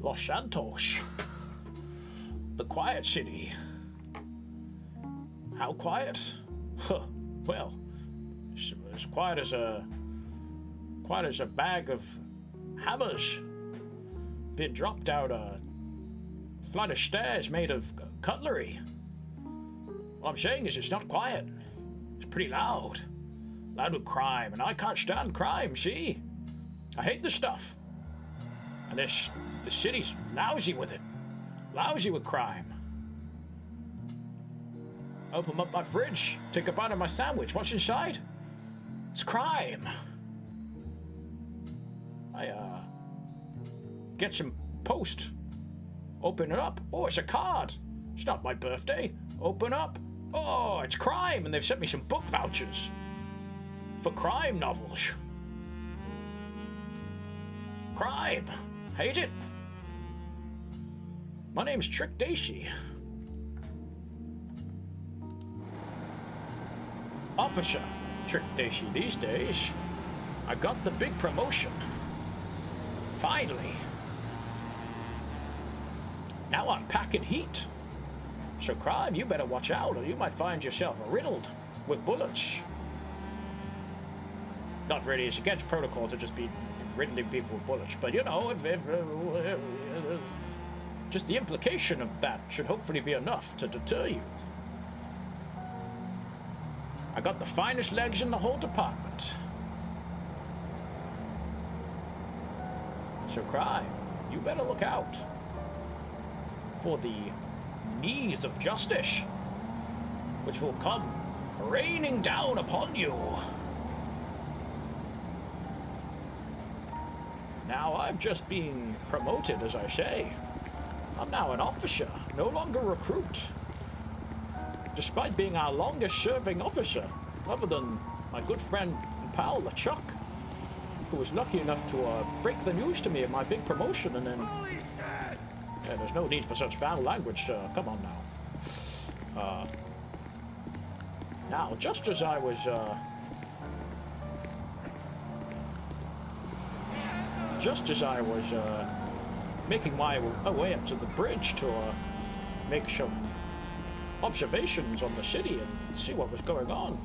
Los Santos. The quiet city. How quiet? Huh. Well, it's as quiet as a bag of hammers being dropped down a flight of stairs made of cutlery. What I'm saying is it's not quiet. It's pretty loud. Loud with crime, and I can't stand crime, see? I hate this stuff. And the city's lousy with it. Lousy with crime. Open up my fridge, take a bite of my sandwich. What's inside? It's crime. I get some post. Open it up. Oh, it's a card. It's not my birthday. Open up. Oh, it's crime, and they've sent me some book vouchers for crime novels. Crime. Hate it. My name's Trick Dacy. Officer Trick Dacy these days. I got the big promotion. Finally. Now I'm packing heat. So crime, you better watch out or you might find yourself riddled with bullets. Not really, it's against protocol to just be riddling people with bullets, but you know, just the implication of that should hopefully be enough to deter you. I got the finest legs in the whole department. So crime, you better look out for the knees of justice, which will come raining down upon you. Now I've just been promoted, as I say. I'm now an officer, no longer a recruit. Despite being our longest serving officer, other than my good friend and pal, LeChuck, who was lucky enough to break the news to me of my big promotion and then... Yeah, there's no need for such foul language, sir. Come on now. Now, just as I was, making my way up to the bridge to make some observations on the city and see what was going on,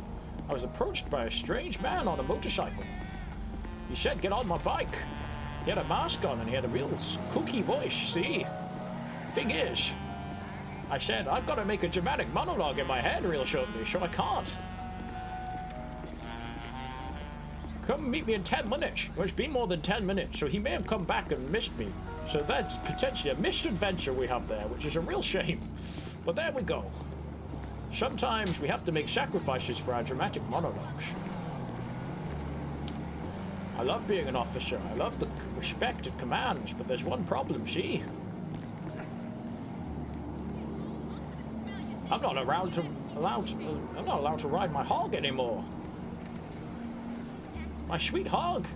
I was approached by a strange man on a motorcycle. He said, "Get on my bike." He had a mask on and he had a real kooky voice, see? Thing is, I said, I've got to make a dramatic monologue in my head real shortly, so I can't. Come meet me in 10 minutes. Well, it's been more than 10 minutes, so he may have come back and missed me. So that's potentially a missed adventure we have there, which is a real shame. But there we go. Sometimes we have to make sacrifices for our dramatic monologues. I love being an officer. I love the respect it commands, but there's one problem, see? I'm not allowed to ride my hog anymore. My sweet hog.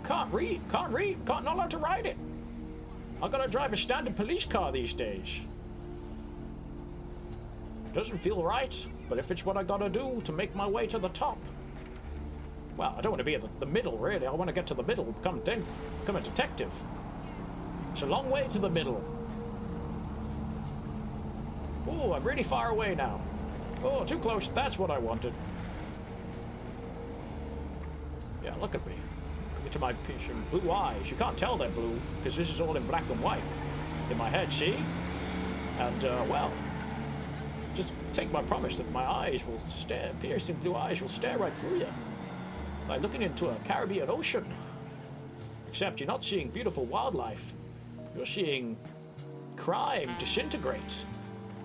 Not allowed to ride it. I gotta drive a standard police car these days. Doesn't feel right, but if it's what I gotta do to make my way to the top. Well, I don't want to be at the middle, really. I want to get to the middle, become a detective. It's a long way to the middle. Oh, I'm really far away now. Oh, too close. That's what I wanted. Yeah, look at me. Look into my blue eyes. You can't tell they're blue, because this is all in black and white. In my head, see? And, well, just take my promise that my eyes will stare, piercing blue eyes will stare right through you. Like looking into a Caribbean Ocean. Except you're not seeing beautiful wildlife. You're seeing crime disintegrate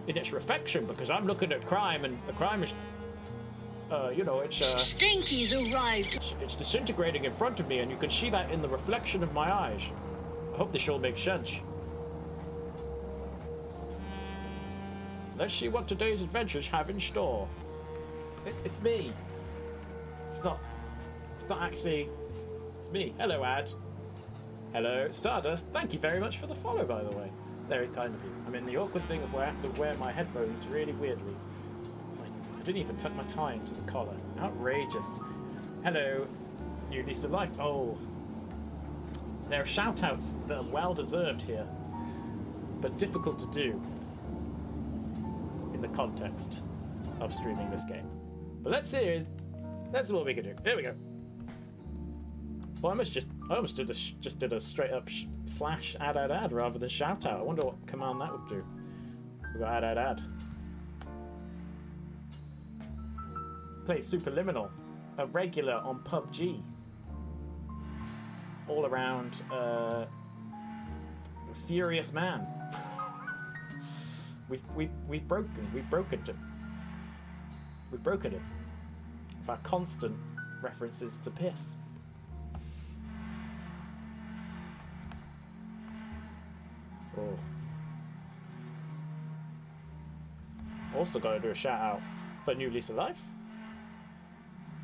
in its reflection, because I'm looking at crime, and the crime is, you know, it's, Stinky's arrived. It's disintegrating in front of me, and you can see that in the reflection of my eyes. I hope this all makes sense. Let's see what today's adventures have in store. It's me. It's not actually. It's me. Hello, Ad. Hello, Stardust. Thank you very much for the follow, by the way. Very kind of you. I mean, the awkward thing of where I have to wear my headphones really weirdly. Like, I didn't even tuck my tie into the collar. Outrageous. Hello, new lease of life. Oh. There are shout-outs that are well-deserved here, but difficult to do in the context of streaming this game. But let's see what we can do. Here we go. Well, I almost just did a straight up slash add rather than shout out. I wonder what command that would do. We got add. Play Superliminal, a regular on PUBG. All around furious man. We've broken him. We've broken him. With our constant references to piss. Oh. Also got to do a shout out for New Lease of Life.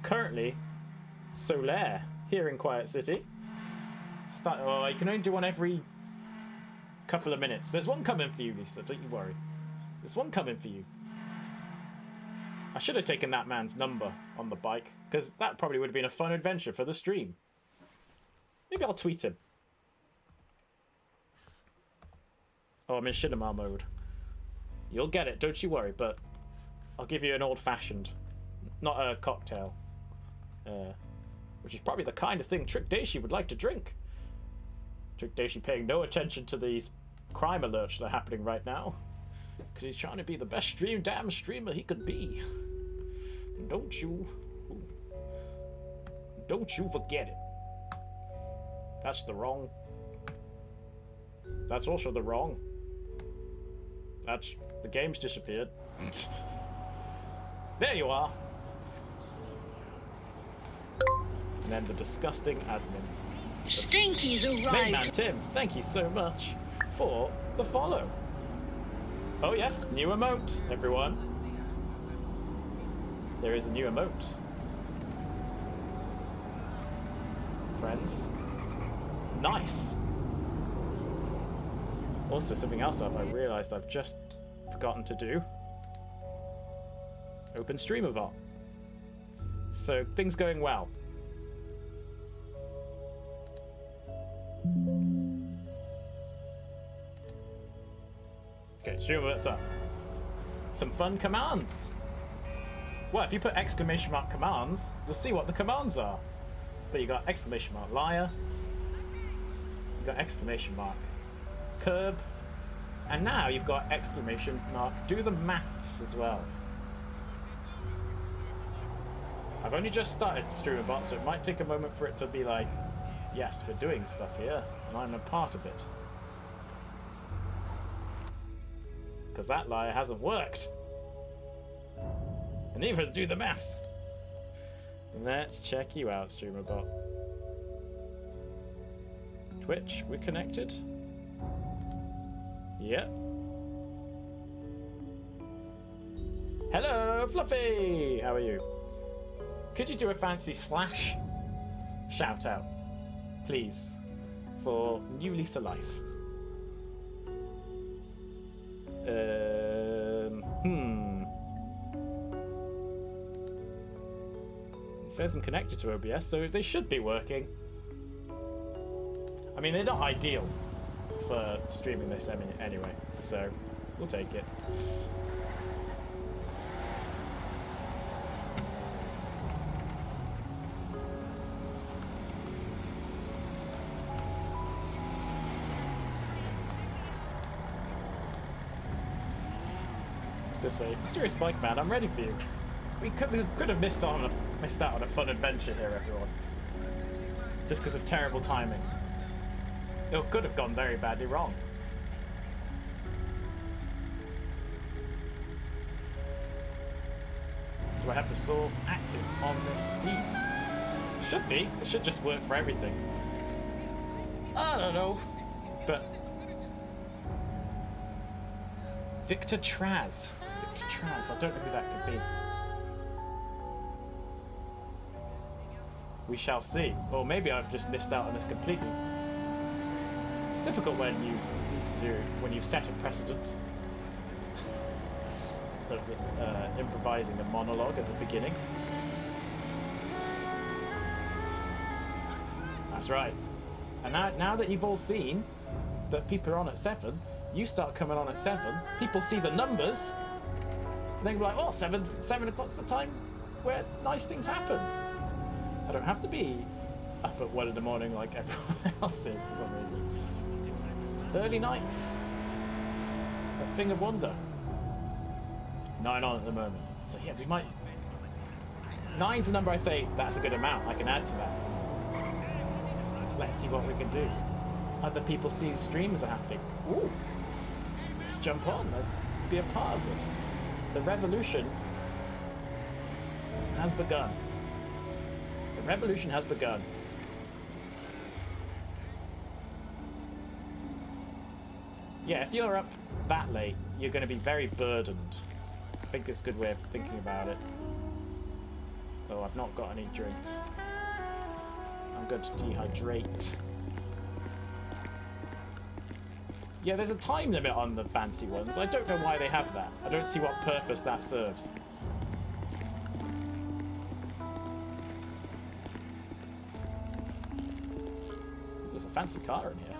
Currently, Solaire here in Quiet City. You can only do one every couple of minutes. There's one coming for you, Lisa. Don't you worry. There's one coming for you. I should have taken that man's number on the bike, because that probably would have been a fun adventure for the stream. Maybe I'll tweet him. Oh, I'm in Shinamar mode. You'll get it, don't you worry, but I'll give you an old-fashioned, not a cocktail. Which is probably the kind of thing Trick Dacy would like to drink. Trick Dacy paying no attention to these crime alerts that are happening right now. Because he's trying to be the best damn streamer he could be. Don't you forget it. That's the wrong. That's also the wrong. The game's disappeared. There you are. And then the disgusting admin. Stinky's arrived. Main man Tim, thank you so much for the follow. Oh yes, new emote, everyone. There is a new emote. Friends. Nice. Also, something else I realised I've just forgotten to do. Open StreamerBot. So, things going well. Okay, StreamerBot's up. Some fun commands. Well, if you put exclamation mark commands, you'll see what the commands are. But you got exclamation mark liar. You got exclamation mark curb. And now you've got exclamation mark do the maths as well. I've only just started StreamerBot, so it might take a moment for it to be like, yes, we're doing stuff here, and I'm a part of it. Because that liar hasn't worked. And neither has do the maths. Let's check you out, StreamerBot. Twitch, we're connected? Yep. Hello, Fluffy! How are you? Could you do a fancy slash shout out, please, for New Lease of Life? It says I'm connected to OBS, so they should be working. I mean, they're not ideal for streaming this anyway, so we'll take it. Just say, Mysterious Bike Man, I'm ready for you. We could have missed out on a fun adventure here, everyone. Just because of terrible timing. It could have gone very badly wrong. Do I have the source active on this scene? Should be. It should just work for everything. I don't know. But Victor Traz. Victor Traz. I don't know who that could be. We shall see. Or maybe I've just missed out on this completely. It's difficult when when you've set a precedent of improvising a monologue at the beginning. That's right. And now that you've all seen that people are on at 7, you start coming on at 7, people see the numbers, and they can be like, oh, 7 o'clock's the time where nice things happen. I don't have to be up at 1 in the morning like everyone else is for some reason. Early nights. A thing of wonder. 9 on at the moment. So yeah, we might... 9's a number I say, that's a good amount. I can add to that. Let's see what we can do. Other people see the streams are happening. Ooh. Let's jump on. Let's be a part of this. The revolution has begun. The revolution has begun. Yeah, if you're up that late, you're going to be very burdened. I think it's a good way of thinking about it. Oh, I've not got any drinks. I'm going to dehydrate. Yeah, there's a time limit on the fancy ones. I don't know why they have that. I don't see what purpose that serves. There's a fancy car in here.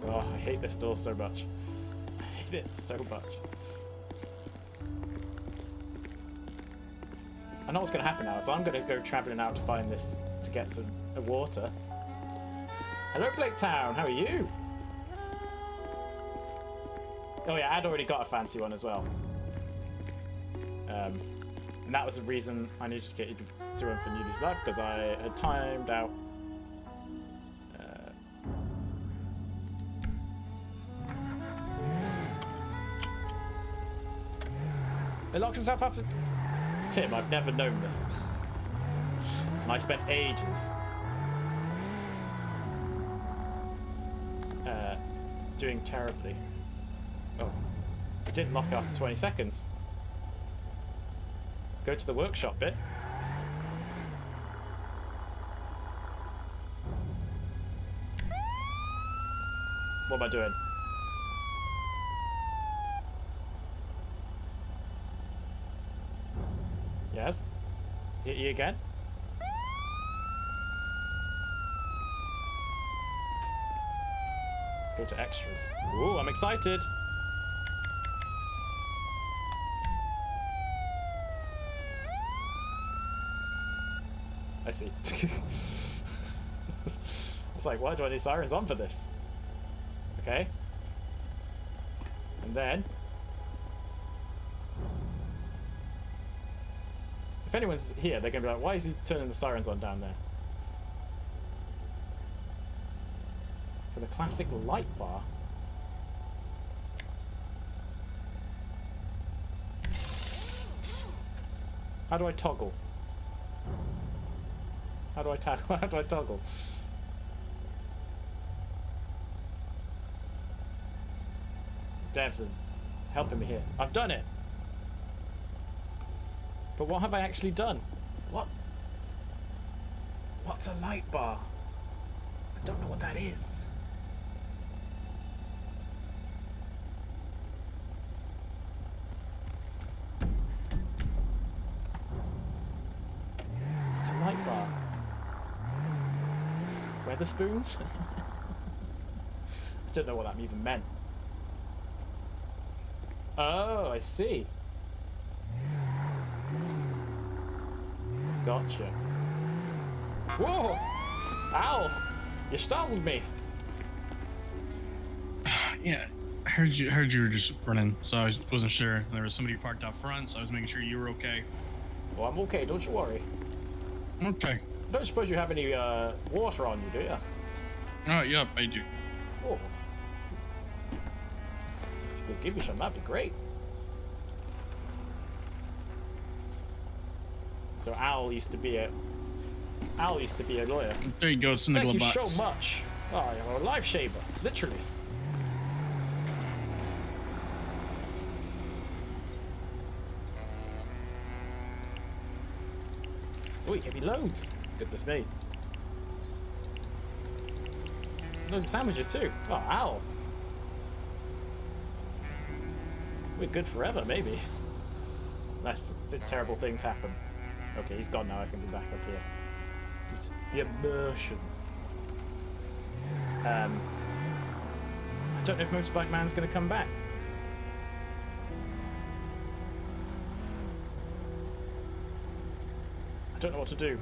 Oh, I hate this door so much. I hate it so much. I know what's going to happen now, so I'm going to go travelling out to find this, to get some water. Hello, Blake Town, how are you? Oh yeah, I'd already got a fancy one as well. And that was the reason I needed to get you to run for Newbie's Life, because I had timed out. It locks itself after... Tim, I've never known this. And I spent ages doing terribly. Oh, it didn't lock after 20 seconds. Go to the workshop bit. What am I doing? Yes? Hit you again? Go to extras. Ooh, I'm excited! I see. I was like, why do I need sirens on for this? Okay. And then... if anyone's here, they're going to be like, why is he turning the sirens on down there? For the classic light bar. How do I toggle? How do I toggle? How do I toggle? Devs are helping me here. I've done it! But what have I actually done? What? What's a light bar? I don't know what that is. It's a light bar. Weatherspoons? I don't know what that even meant. Oh, I see. Gotcha. Whoa! Ow! You startled me. Yeah, I heard you were just running, so I wasn't sure. There was somebody parked out front, so I was making sure you were okay. Well, I'm okay. Don't you worry. Okay. I don't suppose you have any water on you, do you? Oh, yep, I do. Oh. If you could give me some, that'd be great. So Al used to be a lawyer. There you go. It's in the glove box. Thank you so much. Oh, you're a lifesaver, literally. Oh, you gave me loads. Goodness me. Loads of sandwiches too. Oh, Al. We're good forever, maybe. Unless terrible things happen. Okay, he's gone now. I can be back up here. The immersion. I don't know if Motorbike Man's going to come back. I don't know what to do.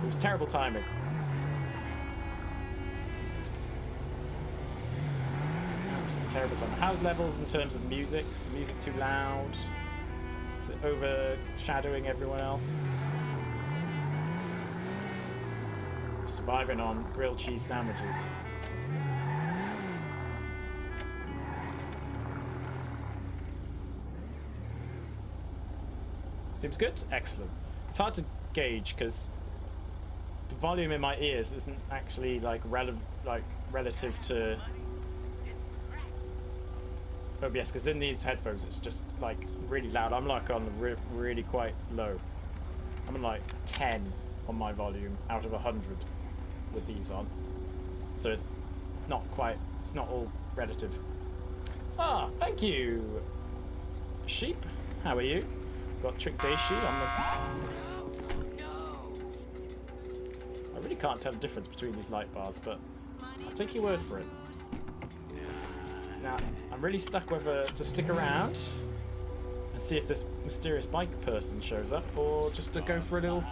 It was terrible timing. Terrible timing. How's levels in terms of music? Is the music too loud? Is it overshadowing everyone else? Surviving on grilled cheese sandwiches. Seems good? Excellent. It's hard to gauge because the volume in my ears isn't actually like relative to OBS, because in these headphones it's just like really loud. I'm like on really quite low. I'm on like 10 on my volume out of 100 with these on. So it's not all relative. Ah, thank you, Sheep. How are you? Got Trick Dacy on the... I really can't tell the difference between these light bars, but I'll take your word for it. Now, I'm really stuck whether to stick around and see if this mysterious bike person shows up, or just to go for a little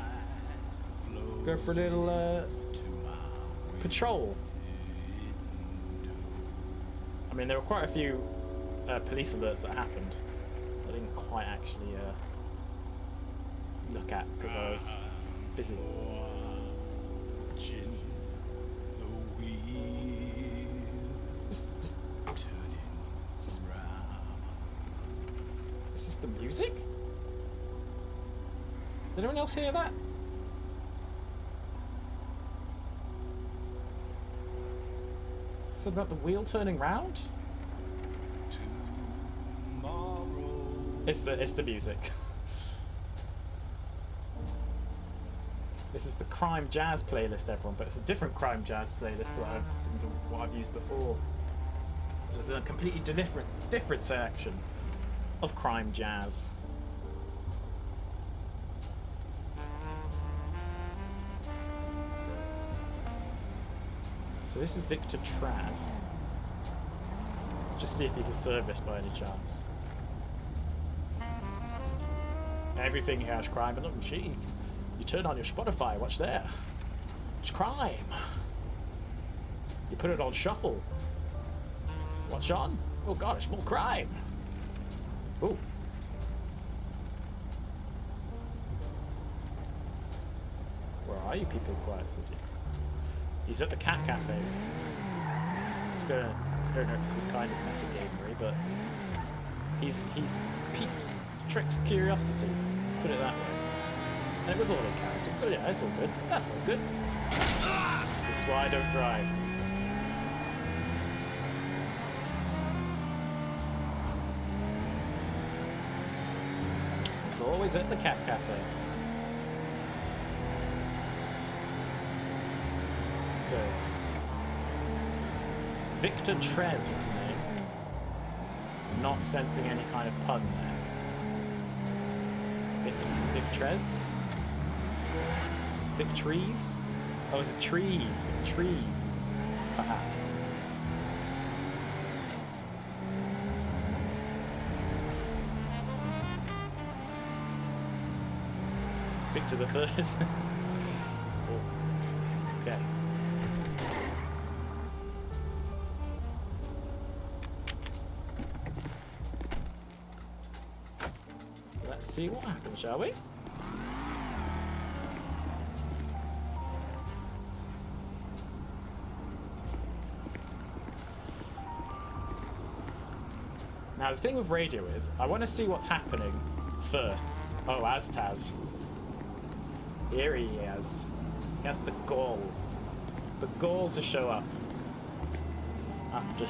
patrol. I mean, there were quite a few police alerts that happened. I didn't quite actually look at because I was busy. Is this the music? Did anyone else hear that? Something about the wheel turning round? It's the music. This is the crime jazz playlist, everyone, but it's a different crime jazz playlist to what I've used before. So it's a completely different section of crime jazz. So this is Victor Traz. Just see if he's a service by any chance. Everything here is crime, but not machine. You turn on your Spotify, watch there. It's crime. You put it on shuffle. Watch on. Oh god, it's more crime. Ooh. Where are you people in Quiet City? He's at the Cat Cafe. He's gonna... I don't know if this is kind of metagamery, but... He's piqued Trick's curiosity. Let's put it that way. And it was all in character, so yeah, it's all good. That's all good. This is why I don't drive. It's always at the Cat Cafe. So, Victor Trez was the name. Not sensing any kind of pun there. Vic Trez? Vic Trees? Oh, is it trees? Vic Trees, perhaps. Victor the Third. Oh. Okay. Let's see what happens, shall we? Now the thing with radio is, I want to see what's happening first. Oh, Aztaz. Here he is. He has the gall. The gall to show up. After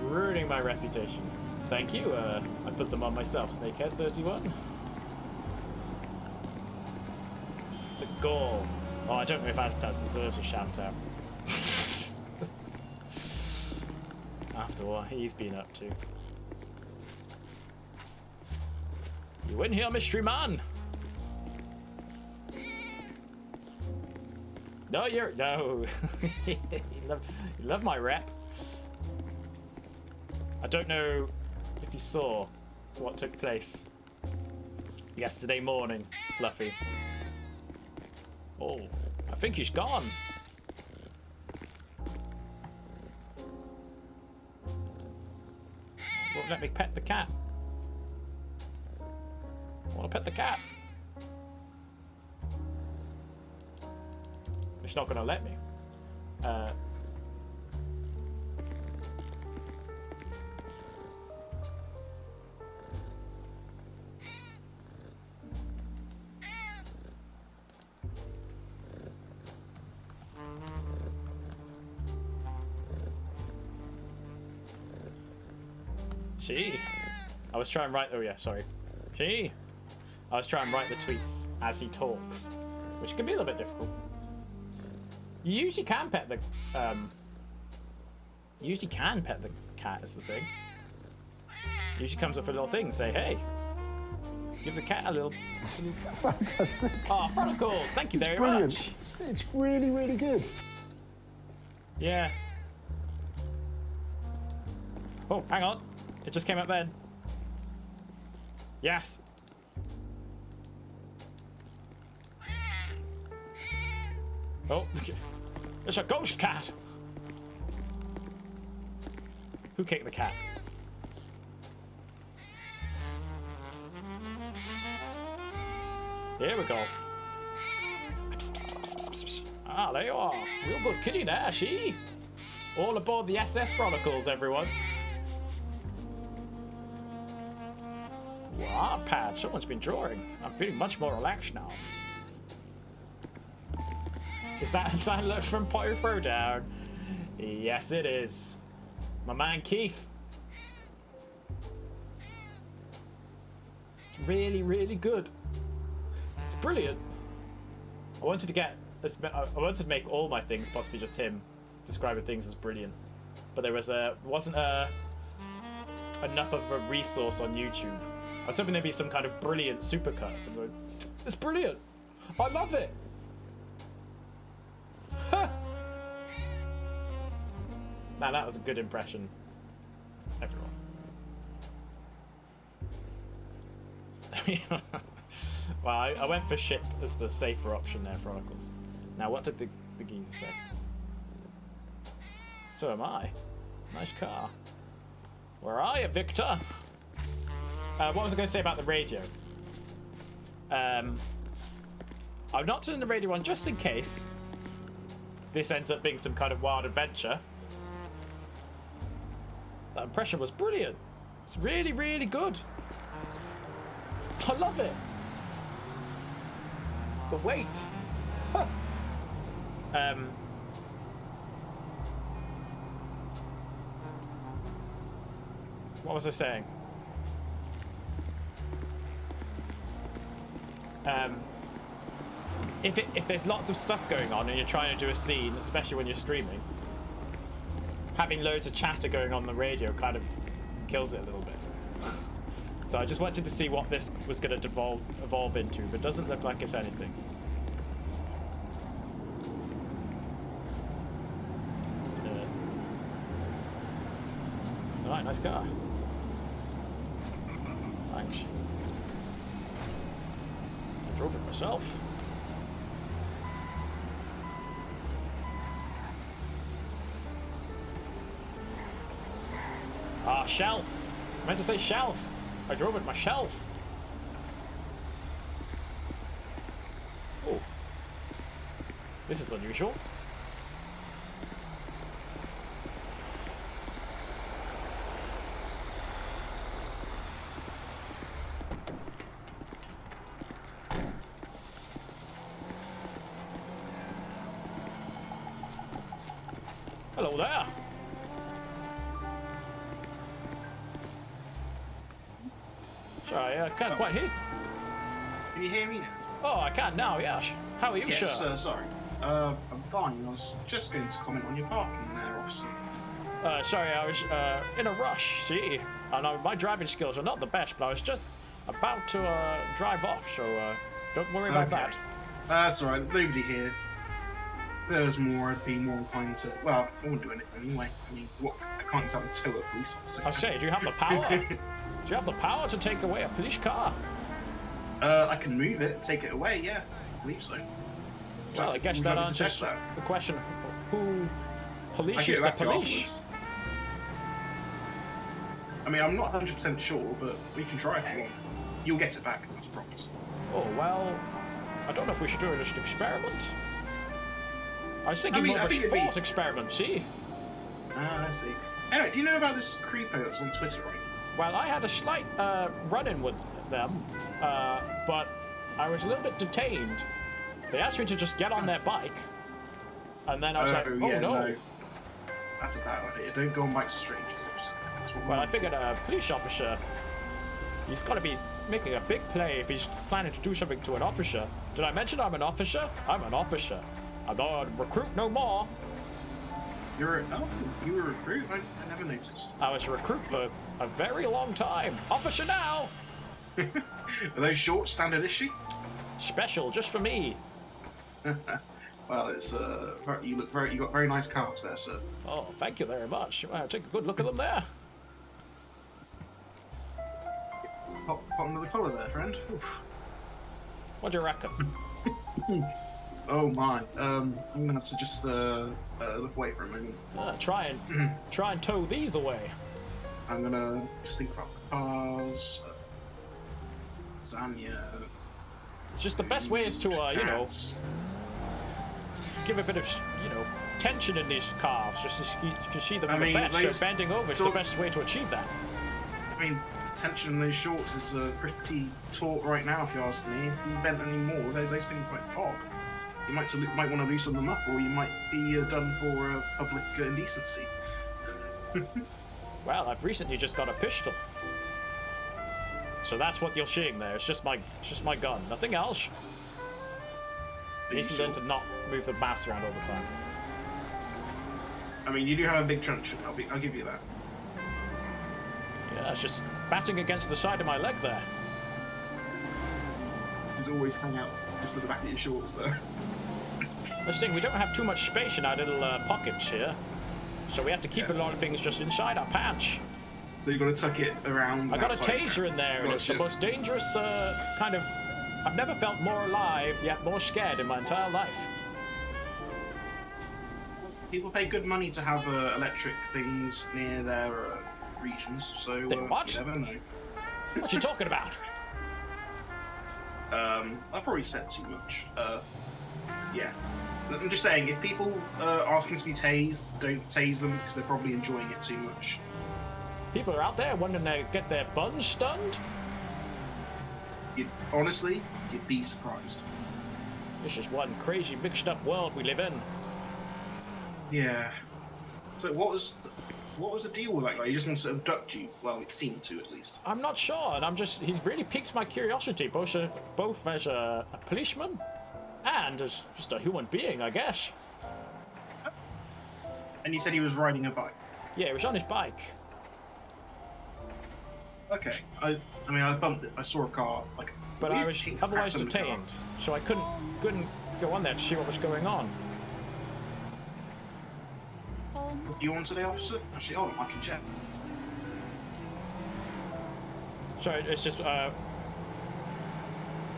ruining my reputation. Thank you, I put them on myself, Snakehead31. The gall. Oh, I don't know if Aztaz deserves a shout out. After what he's been up to. You in here, mystery man? No, you're no. you love my rep. I don't know if you saw what took place yesterday morning, Fluffy. Oh, I think he's gone. Won't let me pet the cat. I want to pet the cat. It's not going to let me. See? I was trying to write... Oh, yeah, sorry. See? I was trying to write the tweets as he talks, which can be a little bit difficult. You usually can pet the... You usually can pet the cat, is the thing. Usually comes up with a little thing, say, hey, give the cat a little... Fantastic. Oh, Chronicles, thank you very brilliant. much. It's really, really good. Yeah. Oh, hang on. It just came up then. Yes. Oh, it's a ghost cat. Who kicked the cat? Here we go. Ah, there you are. Real good kitty there, she. All aboard the SS Chronicles, everyone. Wow, Pat, someone's been drawing. I'm feeling much more relaxed now. Is that a sign alert from Potter Throwdown? Yes, it is. My man Keith. It's really, really good. It's brilliant. I wanted to get... I wanted to make all my things possibly just him describing things as brilliant. But there wasn't enough of a resource on YouTube. I was hoping there'd be some kind of brilliant supercut. It's brilliant. I love it. Now that was a good impression, everyone. Well, I went for ship as the safer option there, Chronicles. Now, what did the geezer say? So am I. Nice car. Where are you, Victor? What was I going to say about the radio? I've not turned the radio on just in case this ends up being some kind of wild adventure. That impression was brilliant. It's really, really good. I love it. The weight. What was I saying? If there's lots of stuff going on and you're trying to do a scene, especially when you're streaming, having loads of chatter going on the radio kind of kills it a little bit. So I just wanted to see what this was going to evolve into, but it doesn't look like it's anything. It's alright, nice car. Thanks. I drove it myself. Ah, shelf. I meant to say shelf. I drove it my shelf. Oh. This is unusual. Hello there. Sorry, I can't quite hear. Can you hear me now? Oh, I can now, yes. How are you, Yes, sir? sorry. I'm fine. I was just going to comment on your parking there, officer. Sorry, I was in a rush, see? I know my driving skills are not the best, but I was just about to drive off, so don't worry about that. That's alright. Nobody here. there was more, I'd be more inclined to. Well, I wouldn't do anything anyway. I mean, what? I can't exactly tow a police officer. I say, do you have the power? Do you have the power to take away a police car? I can move it, take it away. Yeah, I believe so. Well, I guess that answers the question: who polices the police? I mean, I'm not 100% sure, but we can try if you want. You'll get it back. That's a promise. Oh well, I don't know if we should do just an experiment. I was thinking more of a sports experiment. See? Ah, I see. Anyway, do you know about this creepo that's on Twitter, right? Well, I had a slight run-in with them, but I was a little bit detained. They asked me to just get on their bike, and then I was like, oh yeah, no. That's a bad idea. Don't go on bikes with strangers. That's what Well, I figured a police officer, he's got to be making a big play if he's planning to do something to an officer. Did I mention I'm an officer? I'm an officer. I'm not a recruit no more. You were a recruit? I never noticed. I was a recruit for a very long time. Officer now! Are those shorts standard issue? Special, just for me. Well, it's you got very nice calves there, sir. Oh, thank you very much. Well, take a good look at them there. Pop under the collar there, friend. Oof. What do you reckon? Oh my. I'm gonna have to just look away for a moment. Try and tow these away. I'm gonna just think about cars. Lasagna. It's just the best way is to, you know, give a bit of, you know, tension in these calves. Just so you can see them the best. So bending over is the best way to achieve that. I mean, the tension in those shorts is pretty taut right now, if you ask me. If you bent any more, those things might pop. You might want to loosen them up, or you might be done for public indecency. Well, I've recently just got a pistol, so that's what you're seeing there. It's just my gun, nothing else. Dacy learned to not move the mass around all the time. I mean, you do have a big truncheon. I'll give you that. Yeah, it's just batting against the side of my leg there. He's always hang out just at the back of your shorts, though. This thing, we don't have too much space in our little pockets here, so we have to keep a lot of things just inside our pants. So you've got to tuck it around. I got a taser in there, and it's the most dangerous kind of. I've never felt more alive, yet more scared in my entire life. People pay good money to have electric things near their regions, so what? You never know. What you talking about? I probably said too much. Yeah. I'm just saying, if people are asking to be tased, don't tase them because they're probably enjoying it too much. People are out there wanting to get their buns stunned. Honestly, you'd be surprised. This is one crazy mixed-up world we live in. Yeah. So what was the deal with that guy? He just wants to abduct you. Well, it seemed to, at least. I'm not sure, and he's really piqued my curiosity, both as a policeman and as just a human being, I guess. And you said he was riding a bike? Yeah, he was on his bike. Okay. I mean, I bumped it. I saw a car, like... But I was otherwise detained, so I couldn't go on there to see what was going on. Do you want today, officer? Actually, I can check. So it's just,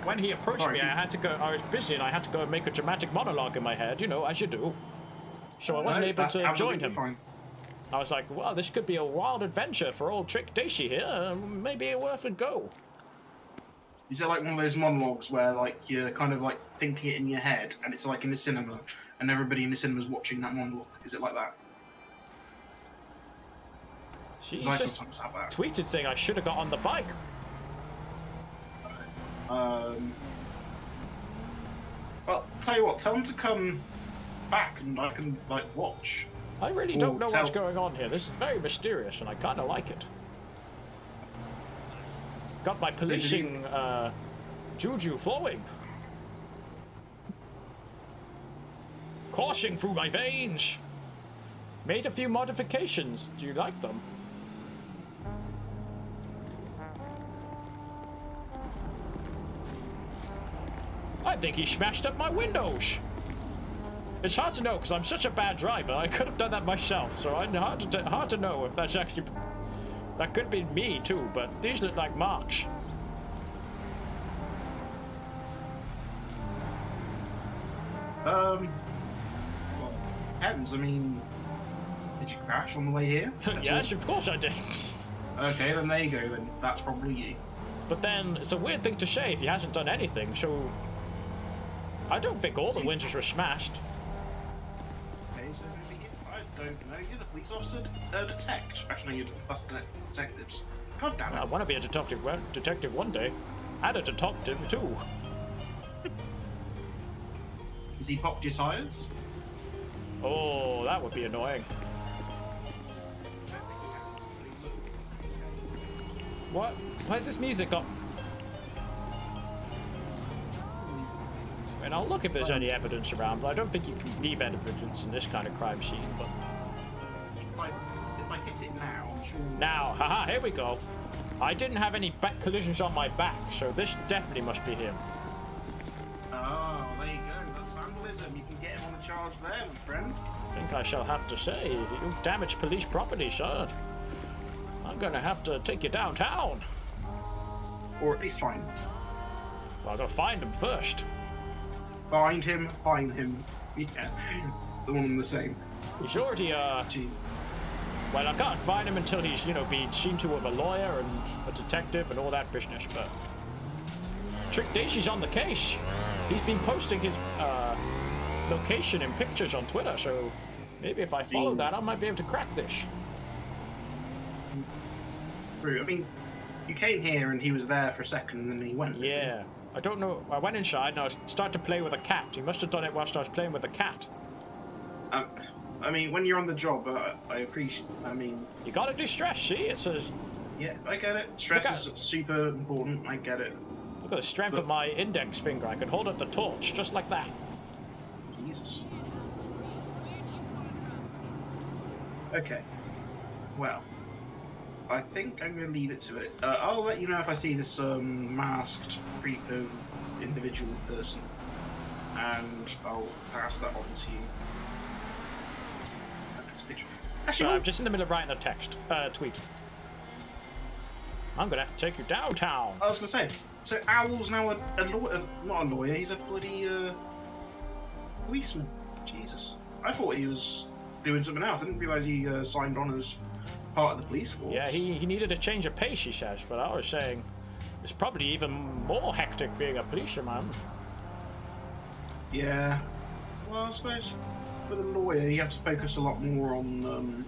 when he approached me, I was busy and I had to go and make a dramatic monologue in my head, you know, as you do. So I wasn't able to join him. Fine. I was like, well, this could be a wild adventure for old Trick Dacy here. Maybe worth a go. Is it like one of those monologues where, like, you're kind of, like, thinking it in your head, and it's, like, in the cinema, and everybody in the cinema's watching that monologue? Is it like that? She's just tweeted saying I should have got on the bike. Well, tell you what, tell them to come back and I can, like, watch. I really don't know what's going on here. This is very mysterious and I kind of like it. Got my policing juju flowing. Coursing through my veins. Made a few modifications. Do you like them? I think he smashed up my windows. It's hard to know because I'm such a bad driver. I could have done that myself, so it's hard to know if that's actually... That could be me too, but these look like marks. Well, depends. I mean, did you crash on the way here? Yes, of course I did. Okay, then there you go. Then that's probably you. But then it's a weird thing to say if he hasn't done anything. So I don't think all the windows were smashed. Okay, so maybe I don't know. You're the police officer. Detect. Actually, that's detectives. God damn it. I want to be a detective one day, and a detective too. Has he popped your tires? Oh, that would be annoying. What? Where's this music got? And I'll look if there's any evidence around, but I don't think you can leave evidence in this kind of crime scene. But If I hit it now, I'm sure. now, haha, here we go. I didn't have any back collisions on my back, so this definitely must be him. Oh, there you go. That's vandalism. You can get him on a charge there, my friend. I think I shall have to say, you've damaged police property, sir. I'm gonna have to take you downtown. Or at least find him. Well, I'll go find him first. Find him. Find him. Yeah. The one and the same. He's already, Jeez. well, I can't find him until he's, been seen to with a lawyer and a detective and all that business, but... Trick Dacy's on the case. He's been posting his, location and pictures on Twitter, so maybe if I follow that, I might be able to crack this. True. I mean, you came here and he was there for a second and then he went. Yeah. I don't know. I went inside and I started to play with a cat. He must have done it whilst I was playing with a cat. I mean, when you're on the job, I appreciate. I mean, You gotta do stress, see? It says, yeah, I get it. Stress is super important. I get it. look at the strength of my index finger. I can hold up the torch just like that. Jesus. Okay. Well, I think I'm going to leave it to it. I'll let you know if I see this masked creeper individual person, and I'll pass that on to you. Actually, So I'm just in the middle of writing a text, tweet. I'm gonna have to take you downtown. I was going to say, so Owl's now a lawyer, not a lawyer, he's a bloody policeman. Jesus. I thought he was doing something else. I didn't realise he signed on as part of the police force. Yeah, he needed a change of pace, he says, but I was saying it's probably even more hectic being a policeman. Yeah. Well, I suppose with a lawyer, you have to focus a lot more on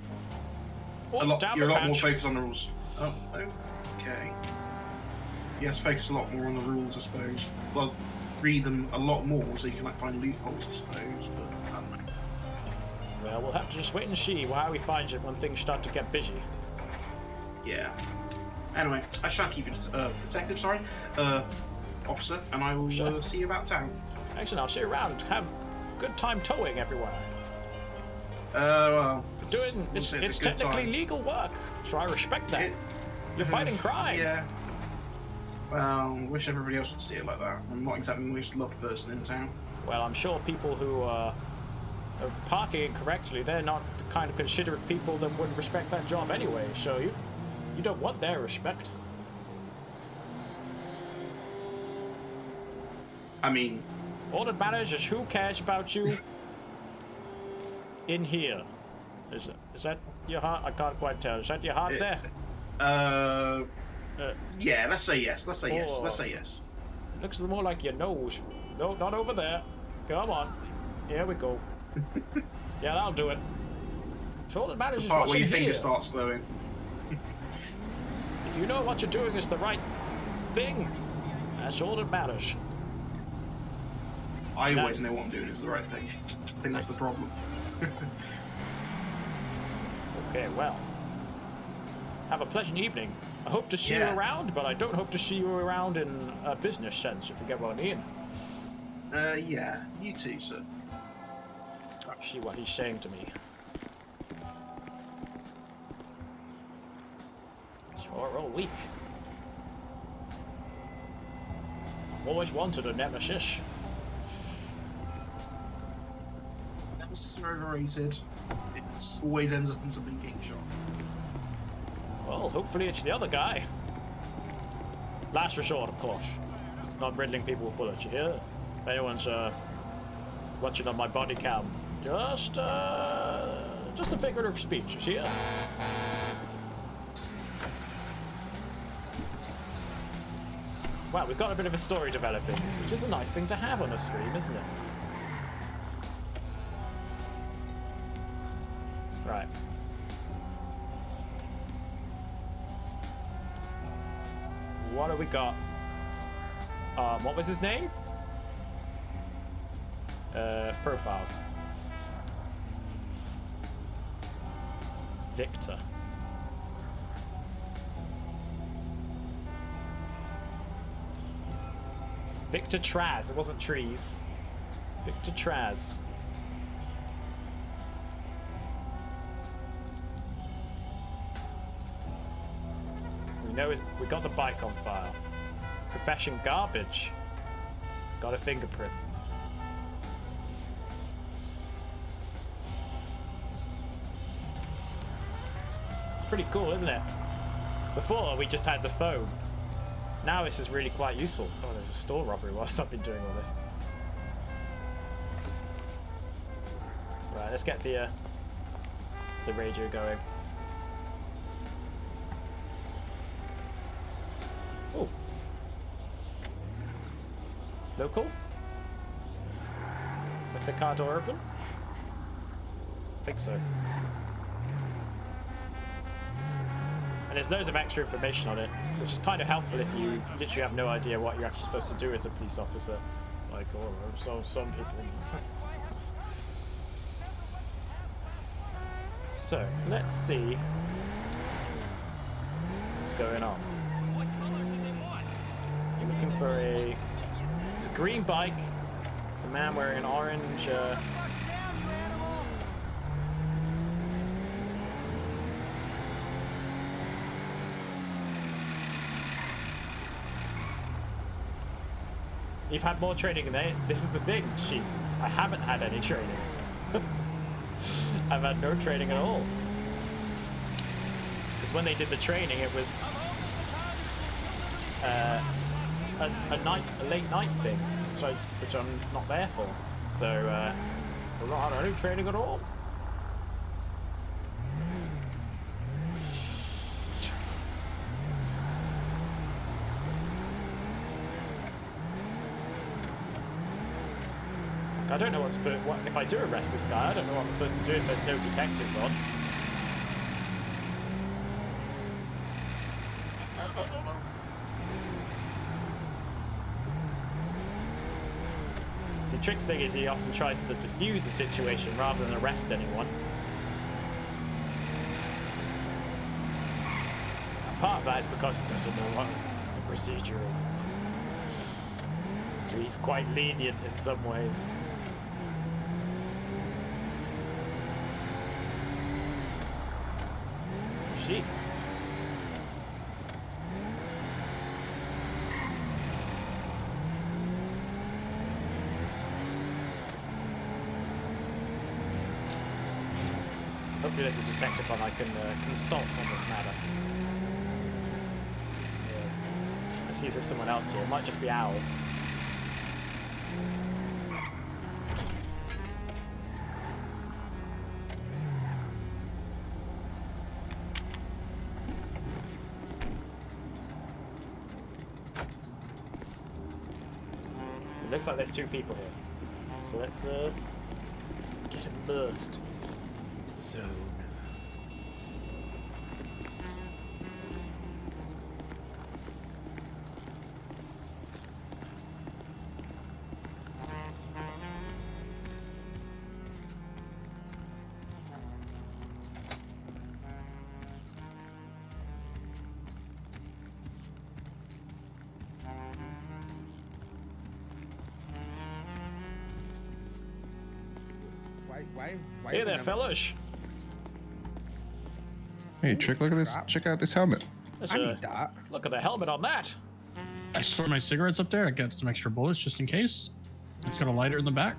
you're a lot more focused on the rules. Oh, okay. You have to focus a lot more on the rules, I suppose. Well, read them a lot more so you can find loopholes, I suppose. But I don't know. Well, we'll have to just wait and see how he finds it when things start to get busy. Yeah. Anyway, I shall keep it detective, sorry, officer, and I will Sure. see you about town. Excellent, I'll see you around. Have a good time towing everywhere. Well, It's a good technically time. legal work, so I respect that. You're fighting crime. Yeah. Well, wish everybody else would see it like that. I'm not exactly the most loved person in town. Well, I'm sure people who are parking incorrectly, they're not the kind of considerate people that would respect that job anyway, so you don't want their respect. I mean, All that matters is who cares about you in here. Is that your heart? I can't quite tell. Is that your heart there? yeah, let's say yes. Let's say yes. Oh. Let's say yes. Looks more like your nose. No, not over there. Come on. Here we go. Yeah, that'll do it. So all that matters The is part what's where your in finger here. starts glowing. If you know what you're doing is the right thing, that's all that matters. I always know what I'm doing is the right thing. I think that's the problem. Okay, well. Have a pleasant evening. I hope to see you Yeah. around, but I don't hope to see you around in a business sense, if you get what I mean. Yeah, you too, sir. See what he's saying to me. Sure, all week. I've always wanted a nemesis. police are overrated. It always ends up in somebody getting shot. Well, hopefully it's the other guy. Last resort, of course. Not riddling people with bullets, you hear? If anyone's watching on my body cam, just a figure of speech, you see? Wow, we've got a bit of a story developing, which is a nice thing to have on a stream, isn't it? Right. What have we got? What was his name? Profiles. Victor. Victor Traz. It wasn't trees. Victor Traz. We know we got the bike on file. Profession garbage. Got a fingerprint. It's pretty cool, isn't it? Before we just had the phone. Now this is really quite useful. Oh, there's a store robbery whilst I've been doing all this. Right, let's get the radio going. Oh. Local? With the car door open? I think so. And there's loads of extra information on it, which is kind of helpful if you literally have no idea what you're actually supposed to do as a police officer. Like, oh, some people. So, let's see what's going on. You're looking for it's a green bike. It's a man wearing an orange, You've had more training than they. This is the thing, Sheep. I haven't had any training. I've had no training at all. Because when they did the training, it was a late night thing, which I'm not there for. So I've not had any training at all. I don't know what if I do arrest this guy. I don't know what I'm supposed to do if there's no detectives on. See, Trick's thing is he often tries to defuse a situation rather than arrest anyone. And part of that is because he doesn't know what the procedure is. So he's quite lenient in some ways. Sheep. Hopefully there's a detective on I can consult on this matter. Yeah. Let's see if there's someone else here. It might just be Owl. Looks like there's two people here. So let's get immersed into the zone. Why Hey there, fellas. Hey, Trick, look at this. Check out this helmet. I need that. Look at the helmet on that. I store my cigarettes up there. I got some extra bullets just in case. It's got a lighter in the back.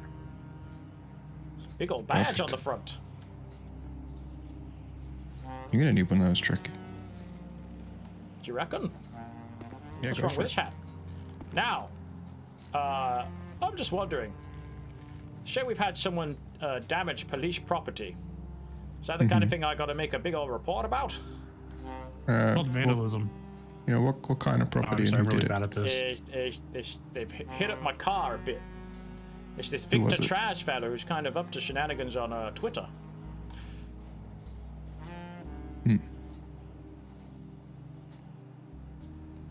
Big old badge Perfect. on the front. You're gonna need one of those, Trick. Do you reckon? Yeah, What's go wrong for with it. this hat? Now, I'm just wondering. Say we've had someone damage police property. Is that the kind of thing I gotta make a big old report about? Called vandalism. You know, what kind of Oh, property I'm sorry, I'm and who really did bad it? at this. They've hit up my car a bit. It's this Who was Victor it? Trash fella who's kind of up to shenanigans on Twitter.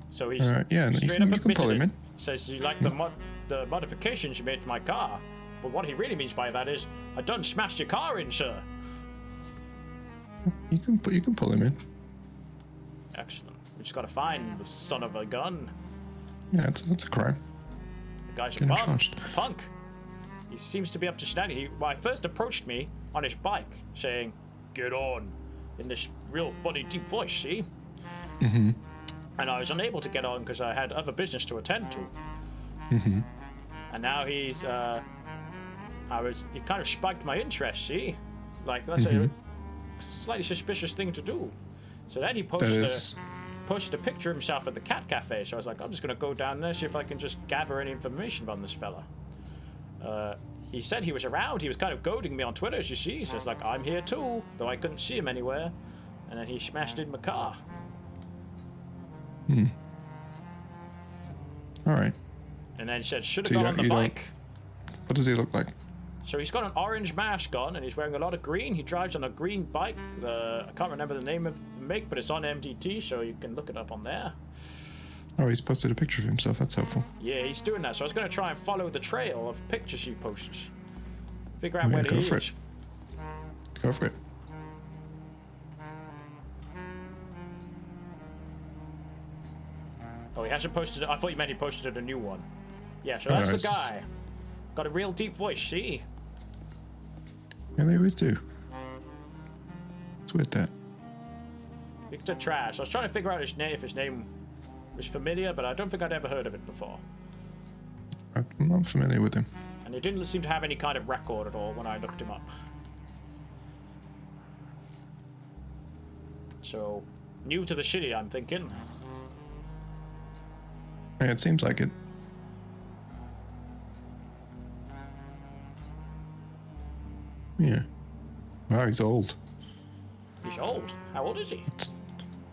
So he's Yeah, you straight can up pull him admitted in. it. Says you like the modifications you made to my car. But what he really means by that is, I done smashed your car in, sir. You can pull him in. Excellent. We just gotta find the son of a gun. Yeah, that's a crime. The guy's a Get him punk. charged. Punk. He seems to be up to shenanigans. He first approached me on his bike, saying, "Get on," in this real funny deep voice. See? Mm-hmm. And I was unable to get on because I had other business to attend to. Mm-hmm. And now he kind of spiked my interest, see? Like, that's a slightly suspicious thing to do. So then he posted a picture of himself at the cat cafe. So I was like, I'm just going to go down there, see if I can just gather any information on this fella. He said he was around. He was kind of goading me on Twitter, as you see. So it's like, I'm here too, though I couldn't see him anywhere. And then he smashed in my car. All right. And then he said, should have So you gone on the don't- bike. What does he look like? So he's got an orange mask on, and he's wearing a lot of green. He drives on a green bike. I can't remember the name of the make, but it's on MDT, so you can look it up on there. Oh, he's posted a picture of himself. That's helpful. Yeah, he's doing that. So I was going to try and follow the trail of pictures he posts. Figure out Yeah, where go he for is. it. Go for it. Oh, he hasn't posted it. I thought you meant he posted a new one. Yeah, so Oh, that's no, the it's just- guy. Got a real deep voice, see? Yeah, they always do. It's weird that. Victor Trash. I was trying to figure out his name, if his name was familiar, but I don't think I'd ever heard of it before. I'm not familiar with him. And he didn't seem to have any kind of record at all when I looked him up. So, new to the city, I'm thinking. Yeah, it seems like it. Yeah. Wow, he's old. He's old. How old is he?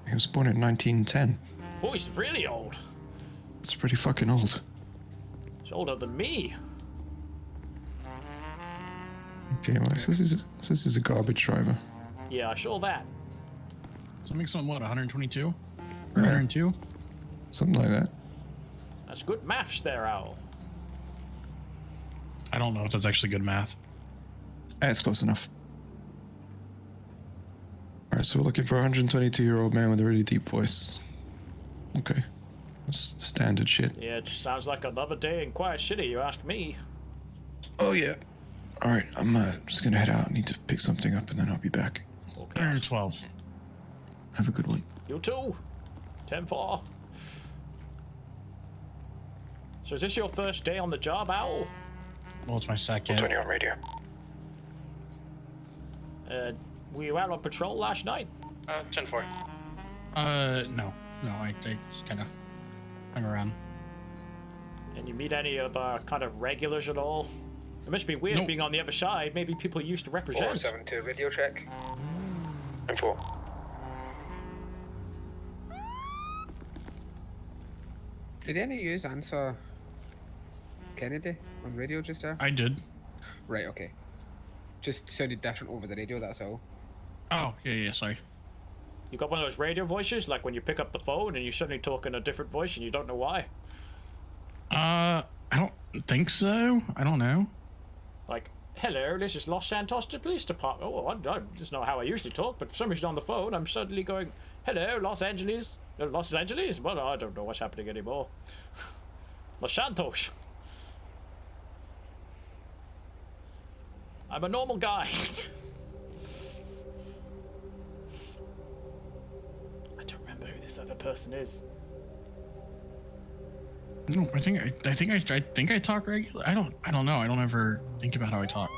He was born in 1910. Oh, he's really old. It's pretty fucking old. He's older than me. Okay, well, this is a garbage driver. Yeah, I saw that. So it makes something, what, 122? 102? Something like that. That's good maths there, Owl. I don't know if that's actually good math. That's close enough. Alright, so we're looking for a 122-year-old man with a really deep voice. Okay. That's standard shit. Yeah, it just sounds like another day in Quiet City, you ask me. Oh, yeah. Alright, I'm just gonna head out. I need to pick something up and then I'll be back. Okay. 112. Have a good one. You too. 10-4. So is this your first day on the job, Owl? Well, it's my second. on radio. Were you out on patrol last night? 10-4. No. No, I just kind of hung around. And you meet any of kind of regulars at all? It must be weird Nope. being on the other side. Maybe people you used to represent. 472, video check. 10-4. Did any of yous answer Kennedy on radio just there? I did. Right, okay. Just sounded different over the radio, that's all. Oh, yeah, sorry. You got one of those radio voices, like when you pick up the phone and you suddenly talk in a different voice and you don't know why? I don't think so. I don't know. Like, hello, this is Los Santos Police Department. Oh, that's not how I usually talk, but for some reason on the phone, I'm suddenly going, hello, Los Angeles. Los Angeles? Well, I don't know what's happening anymore. Los Santos. I'm a normal guy. I don't remember who this other person is. No, I think I talk regular. I don't know. I don't ever think about how I talk.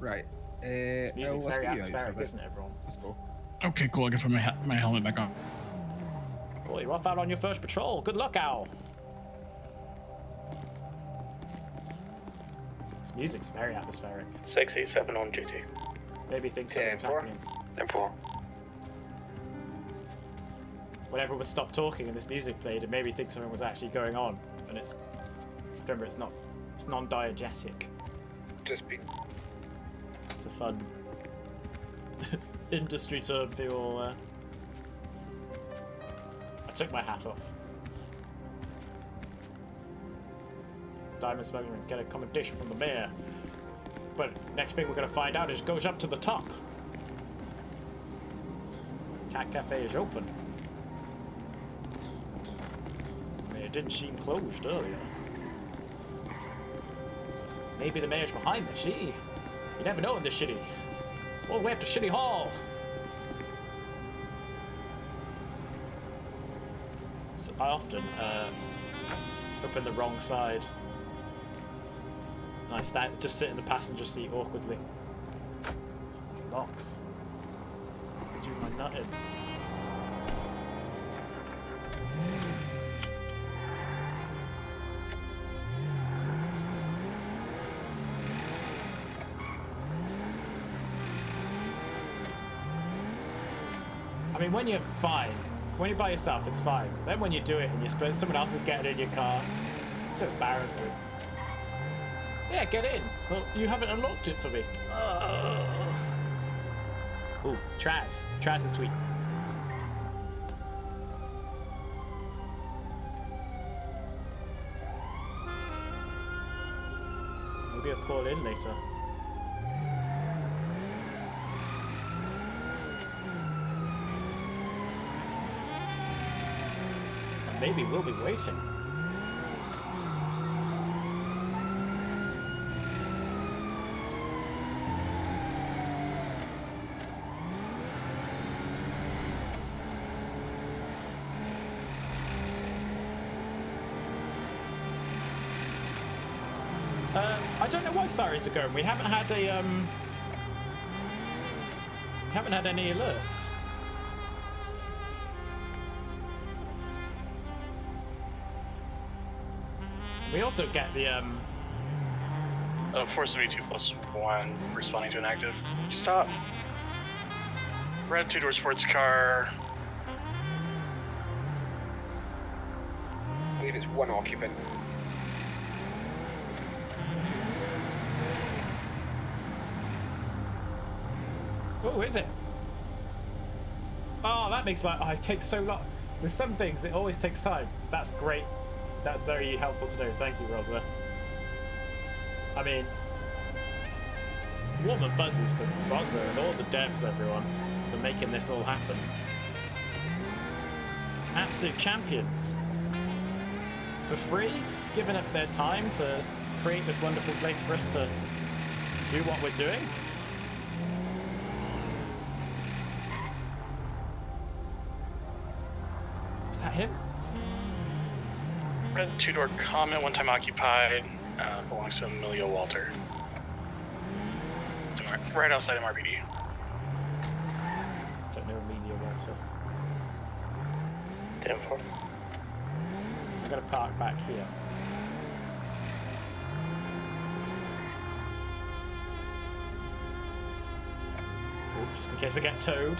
Right. This music's let's very get you out for a atmospheric, bit. isn't it, everyone? Let's go. Okay, cool. I can put my helmet back on. Well, you're off out on your first patrol. Good luck, Owl. This music's very atmospheric. 687 on duty. Maybe think something's 10-4. happening. 10-4. When everyone was stopped talking and this music played, it made me think something was actually going on. And it's... Remember, it's not... It's non-diegetic. Just be. It's a fun... industry term for all, I took my hat off. Diamond smuggling, get a commendation from the mayor. But next thing we're going to find out is it goes up to the top. Cat Cafe is open. I mean, it didn't seem closed earlier. Maybe the mayor's behind this. You never know in this city. All the way up to City Hall. So I often open the wrong side. And I just sit in the passenger seat awkwardly. These locks. Do my nut in. I mean, when you're fine, when you're by yourself, it's fine. Then when you do it and someone else is getting in your car, it's so embarrassing. Yeah, get in. Well, you haven't unlocked it for me. Ooh, Traz. Traz is tweeting. Maybe I'll call in later. And maybe we'll be waiting. I don't know why sirens are going. We haven't had any alerts. We also get the 472+1 responding to an active stop. Red 2-door sports car. I believe it's one occupant. Oh, is it? Oh, that makes like it takes so long. With some things, it always takes time. That's great. That's very helpful to know. Thank you, Rosa. I mean, warm and fuzzies to Rosa and all the devs, everyone, for making this all happen. Absolute champions. For free, giving up their time to create this wonderful place for us to do what we're doing. Is that him? Red 2-door Comet, one time occupied, belongs to Emilio Walter. Right outside MRPD. Don't know Amelia Walter. 10-4. I'm gonna park back here. Ooh, just in case I get towed.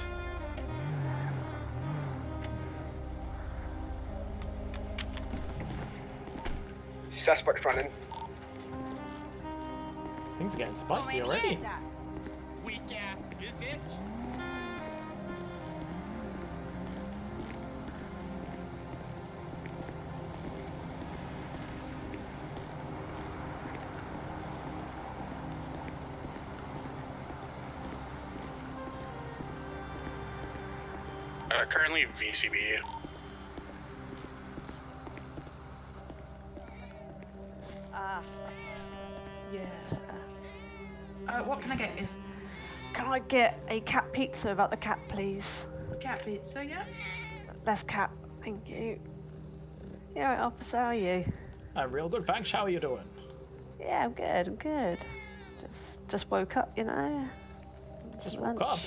Suspect running. Things are getting spicy already. Weak ass bitch. Currently VCB. Yeah. What can I get? Is Can I get a cat pizza without the cat, please? cat pizza? Yeah. Less cat, thank you. Yeah, right, officer, how are you? I'm real good, thanks. How are you doing? Yeah, I'm good, I'm good. Just just woke up, you know. Just Some woke lunch. up.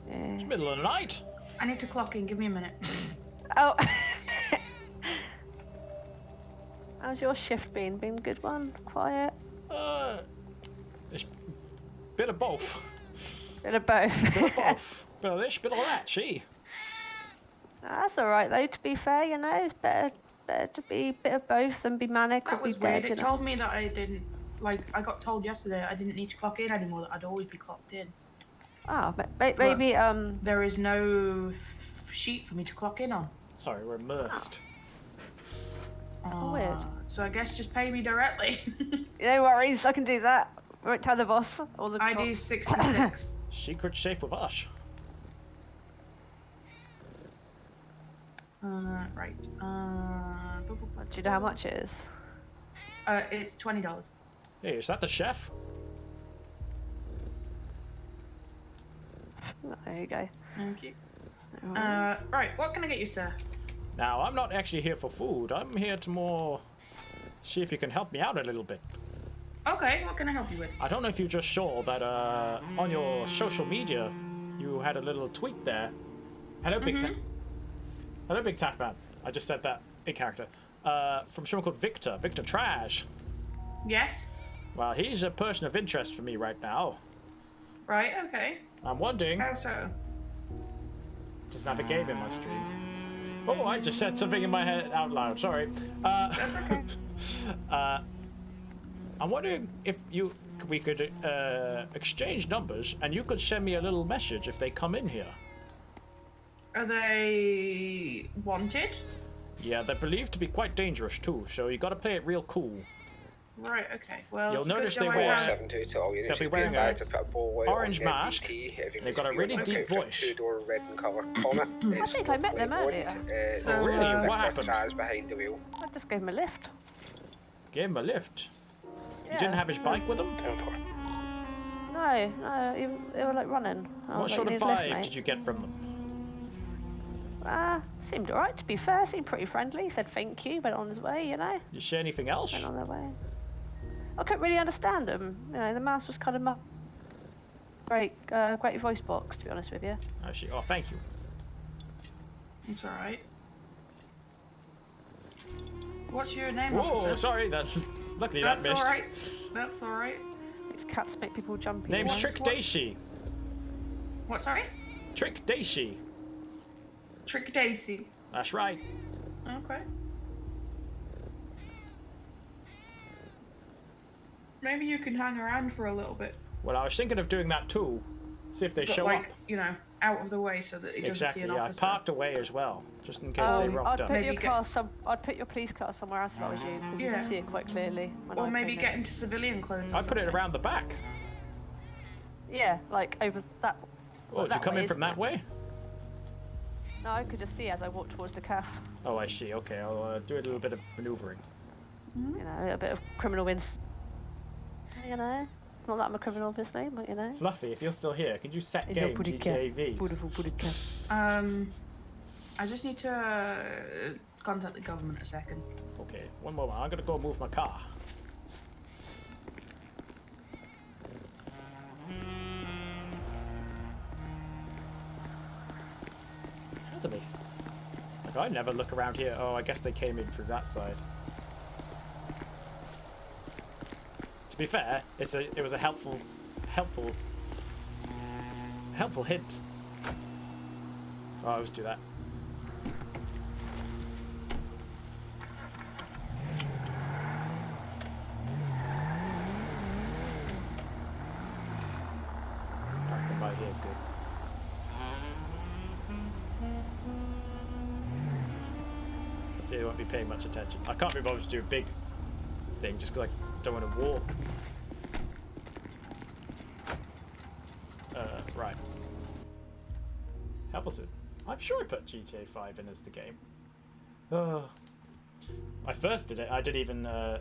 Yeah. It's middle of the night. I need to clock in. Give me a minute. Oh. How's your shift been? Been a good one? Quiet? It's bit of both. Bit of both. Bit of both. Bit of this, bit of that. She. That's alright though, to be fair, you know, it's better to be a bit of both than be manic or That be was weird. dead, you It know. told me that I didn't, like, I got told yesterday I didn't need to clock in anymore, that I'd always be clocked in. Ah, maybe, There is no sheet for me to clock in on. Sorry, we're immersed. weird. So I guess just pay me directly. No worries, I can do that. I won't tell the boss or the I do 66. Secret safe with us. Right. Do you know how much it is? It's $20. Hey, is that the chef? There you go. Thank you. No worries. Right, what can I get you, sir? Now, I'm not actually here for food. I'm here to more see if you can help me out a little bit. Okay, what can I help you with? I don't know if you just saw that on your social media, you had a little tweet there. Hello, Big Tap. Hello, Big Tap Man. I just said that in character. From someone called Victor. Victor Trash. Yes? Well, he's a person of interest for me right now. Right, okay. I'm wondering. How so? Doesn't have a game in my stream. Oh, I just said something in my head out loud. Sorry. That's okay. I'm wondering if we could exchange numbers, and you could send me a little message if they come in here. Are they wanted? Yeah, they're believed to be quite dangerous too, so you got to play it real cool. Right. Okay. Well, You'll it's a good notice they job I wear. have- They'll be wearing a orange mask. They've got a really deep voice. I think I met them earlier. So, Oh, really? What happened? I just gave him a lift. Gave him a lift. Yeah. You didn't have his bike with him? No, they were like running. I What was like, sort of "You need a lift, vibe mate." did you get from them? Seemed alright to be fair, seemed pretty friendly. He said thank you, went on his way, you know. You say anything else? Went on their way. I couldn't really understand him. You know, the mouse was kind of great voice box, to be honest with you. Actually, oh, thank you. It's alright. What's your name, Whoa, officer? sorry, luckily That's that missed. alright. That's alright. These cats make people jumpy. Name's you know? Trick Dacy. What, sorry? Trick Dacy. Trick Dacy. That's right. Okay. Maybe you can hang around for a little bit. Well, I was thinking of doing that too. See if they But, show like, up. you know, out of the way so that he doesn't Exactly, see an yeah. I officer. parked away as well, just in case they rocked I'd up. put Maybe your get- car I'd put your police car somewhere else if I was you, because you Yeah. can see it quite clearly. When Or I maybe came get in. into civilian clothes. or I put it something. around the back. Yeah, like over that. Oh, did you that come way, in from isn't that it? way? No, I could just see as I walked towards the calf. Oh, I see. Okay, I'll do a little bit of maneuvering. You know, a little bit of criminal ins. You know, not that I'm a criminal, obviously, but you know. Fluffy, if you're still here, could you set You game know, put it GTA V? I just need to contact the government a second. Okay, one moment. I'm gonna go move my car. How do they? Like, I never look around here. Oh, I guess they came in through that side. To be fair, it was a helpful hint. Oh, I always do that. Parking by here is good. They won't be paying much attention. I can't be bothered to do a big thing just because I don't want to walk. Right. Help us in. I'm sure I put GTA 5 in as the game. I first did it. I didn't even. Well,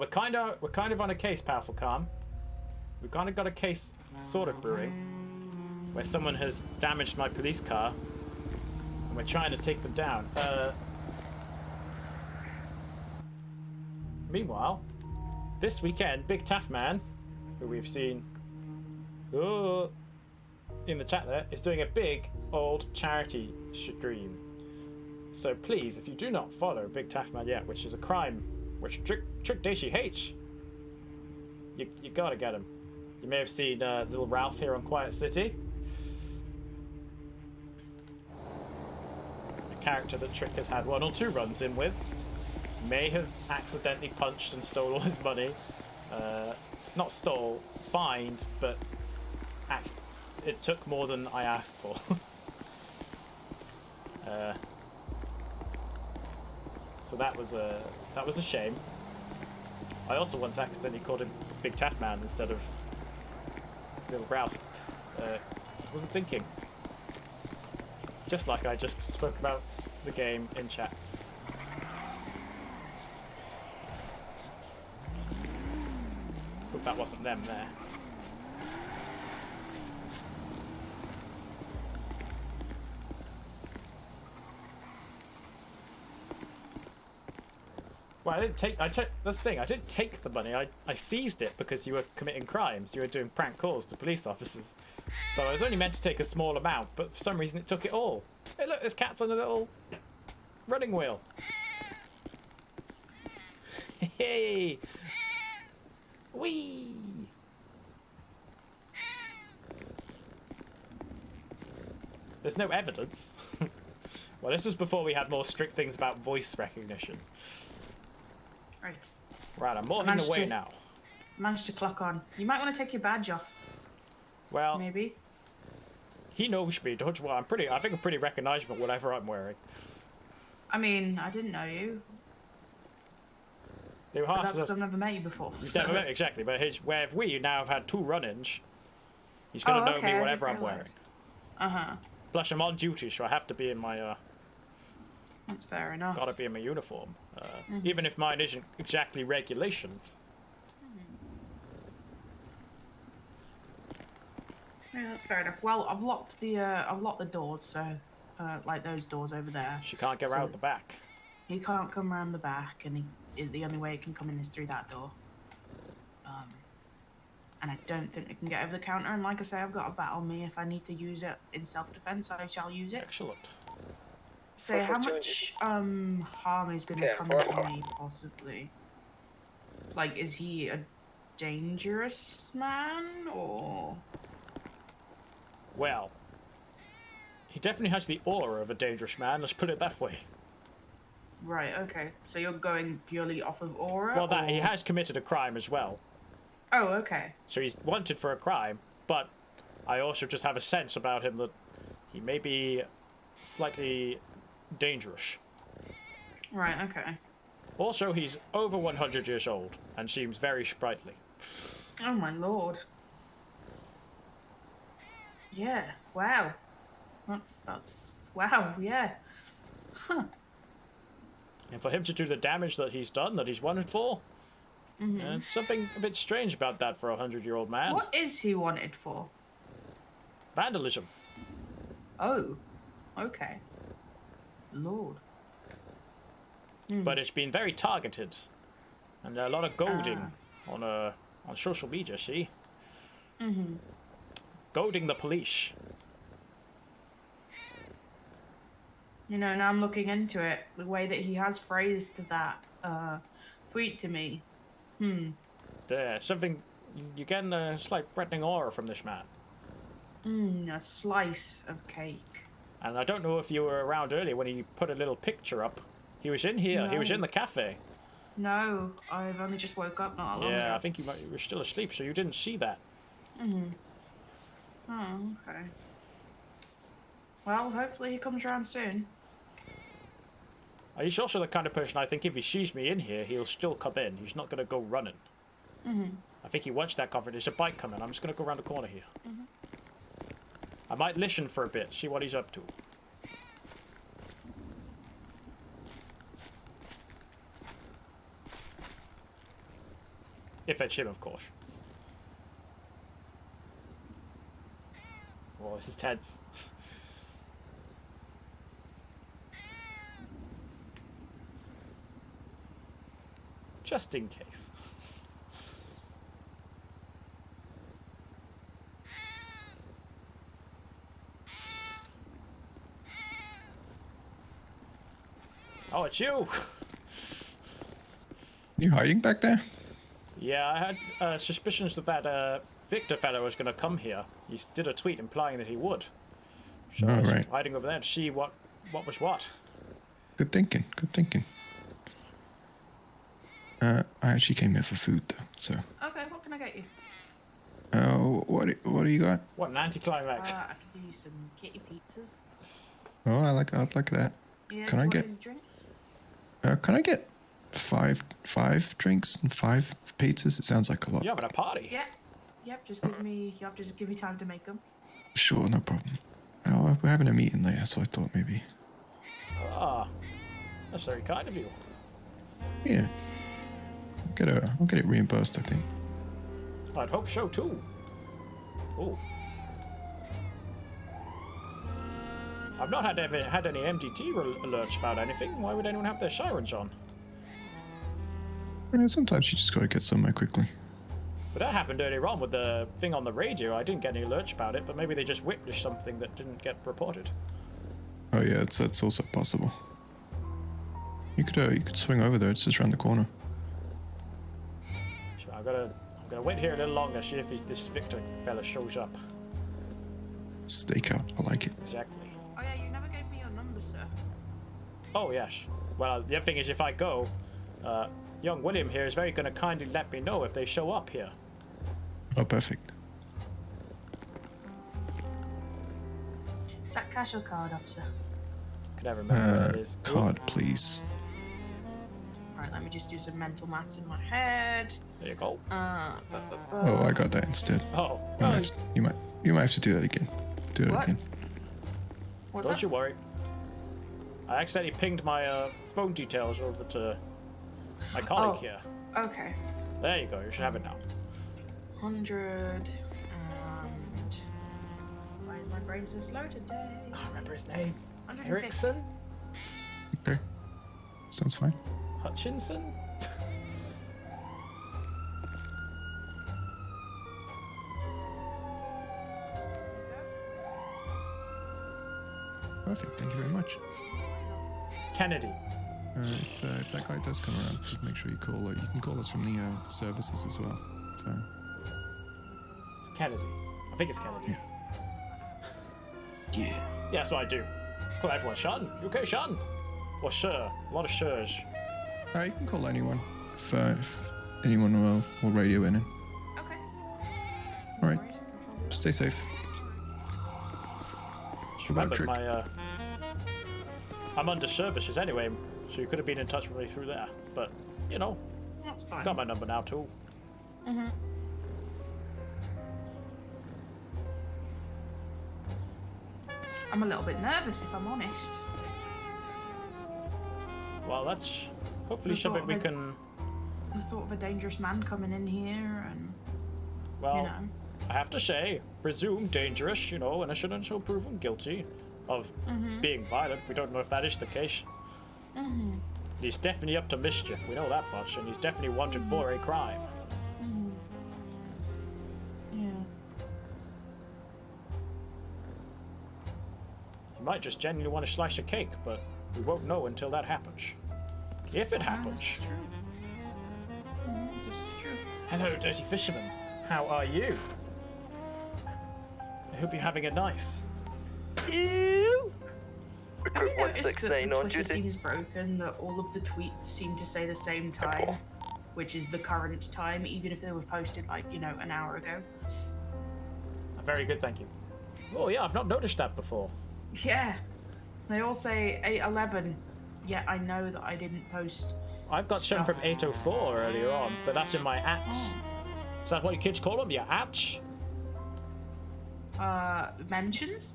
we're kind of on a case, Powerful Calm. We've kind of got a case sort of brewing, where someone has damaged my police car, and we're trying to take them down. Meanwhile, this weekend, Big Taff Man, who we've seen in the chat there, is doing a big old charity stream. So please, if you do not follow Big Taff Man yet, which is a crime which Trick Dacy hates, you gotta get him. You may have seen little Ralph here on Quiet City. A character that Trick has had 1 or 2 runs in with. May have accidentally punched and stole all his money. Not stole, fined, but it took more than I asked for. So that was a shame. I also once accidentally called him Big Taff Man instead of Little Ralph. Just wasn't thinking. Just like I just spoke about the game in chat. Hope that wasn't them there. Well, that's the thing, I didn't take the money, I seized it because you were committing crimes, you were doing prank calls to police officers. So I was only meant to take a small amount, but for some reason it took it all. Hey look, this cat's on a little running wheel. Hey! Whee! There's no evidence. Well, this was before we had more strict things about voice recognition. Right. Right, I'm more in the way now. Managed to clock on. You might want to take your badge off. Well, maybe. He knows me, don't you? Well, I think I'm pretty recognizable whatever I'm wearing. I mean, I didn't know you. But that's because I've never met you before. You've never met me, exactly, but where we now have had 2 run-ins, he's going to know me whatever I'm wearing. Uh-huh. Plus, I'm on duty, so I have to be in my, That's fair enough. Gotta be in my uniform. Even if mine isn't exactly regulation. Yeah, that's fair enough. Well, I've locked the doors, so like those doors over there. She can't get around the back. He can't come around the back, and the only way he can come in is through that door. And I don't think they can get over the counter. And like I say, I've got a bat on me. If I need to use it in self-defense, I shall use it. Excellent. So how much harm is going to come to me, possibly? Like, is he a dangerous man, or...? Well, he definitely has the aura of a dangerous man, let's put it that way. Right, okay. So you're going purely off of aura? Well, he has committed a crime as well. Oh, okay. So he's wanted for a crime, but I also just have a sense about him that he may be slightly dangerous. Right, okay. Also, he's over 100 years old and seems very sprightly. Oh my lord. Yeah, wow. That's wow, yeah. Huh. And for him to do the damage that he's done, that he's wanted for, it's something a bit strange about that for a 100-year-old man. What is he wanted for? Vandalism. Oh, okay. Lord. But it's been very targeted, and a lot of goading on social media. See, goading the police. You know, now I'm looking into it. The way that he has phrased that tweet to me. There's something you get a slight threatening aura from this man. A slice of cake. And I don't know if you were around earlier when he put a little picture up. He was in here. No. He was in the cafe. No, I've only just woke up not long ago. Yeah, I think you were still asleep, so you didn't see that. Oh, okay. Well, hopefully he comes around soon. He's also the kind of person I think if he sees me in here, he'll still come in. He's not going to go running. I think he wants that comfort. There's a bike coming. I'm just going to go around the corner here. I might listen for a bit, see what he's up to. If it's him, of course. Oh, this is tense. Just in case. Oh, it's you! You hiding back there? Yeah, I had suspicions that Victor fellow was going to come here. He did a tweet implying that he would. So I was right. hiding over there to see what was what. Good thinking. Good thinking. I actually came here for food though, so. Okay, what can I get you? What do you got? What an anticlimax. I could do some kitty pizzas. Oh, I'd like that. Yeah, Can do I you get? want any drinks? Can I get five drinks and 5 pizzas? It sounds like a lot. You're having a party. Yeah. Yep. Just give me. You have to just give me time to make them. Sure, no problem. Oh, we're having a meeting later, so I thought maybe. Ah, that's very kind of you. Yeah. I'll get it reimbursed, I think. I'd hope so too. Oh. I've not had any MDT alerts about anything. Why would anyone have their sirens on? Sometimes you just gotta get somewhere quickly. But that happened earlier on with the thing on the radio. I didn't get any alerts about it, but maybe they just witnessed something that didn't get reported. Oh yeah, it's also possible. You could swing over there. It's just around the corner. So I'm gonna wait here a little longer, see if this Victor fella shows up. Stakeout. I like it. Exactly. Oh yeah, you never gave me your number, sir. Oh yes. Well, the other thing is, if I go, young William here is very gonna kindly let me know if they show up here. Oh, perfect. Is that cash or card, officer? Can I remember what it is? Card, please. Right, let me just do some mental maths in my head. There you go. Oh, I got that instead. Oh. You might have to do that again. Do it What? again. What's Don't that? you worry. I accidentally pinged my phone details over to my colleague here. Okay. There you go. You should have it now. 100 and... Why is my brain so slow today? Can't remember his name. 150. Erickson? Okay. Sounds fine. Hutchinson? Perfect. Thank you very much. Kennedy. If that guy does come around, just make sure you call. You can call us from the services as well. It's Kennedy. I think it's Kennedy. Yeah. Yeah, that's what I do. Call everyone, Sean. You okay, Sean? Well, sir. A lot of sirs. You can call anyone if anyone will radio in. Okay. All right. Stay safe. Just remember I'm under services anyway, so you could have been in touch with me through there. But, you know, That's fine. got my number now too. Mm-hmm. I'm a little bit nervous, if I'm honest. Well, that's hopefully The something thought we of can... The thought of a dangerous man coming in here and, Well, you know. I have to say, presumed dangerous, you know, innocent until proven guilty of being violent. We don't know if that is the case. Mm-hmm. He's definitely up to mischief, we know that much, and he's definitely wanted for a crime. Mm-hmm. Yeah. He might just genuinely want a slice of cake, but we won't know until that happens. If it happens. This is true. This is true. Hello, Dirty Fisherman. How are you? I hope you're having it nice. Have you noticed that the Twitter seems broken, that all of the tweets seem to say the same time, which is the current time, even if they were posted, like, you know, an hour ago? Very good, thank you. Oh yeah, I've not noticed that before. Yeah. They all say 8:11, yet I know that I didn't post. I've got some from 8:04 earlier on, but that's in my ats. Is that what your kids call them? Your ats? Mentions?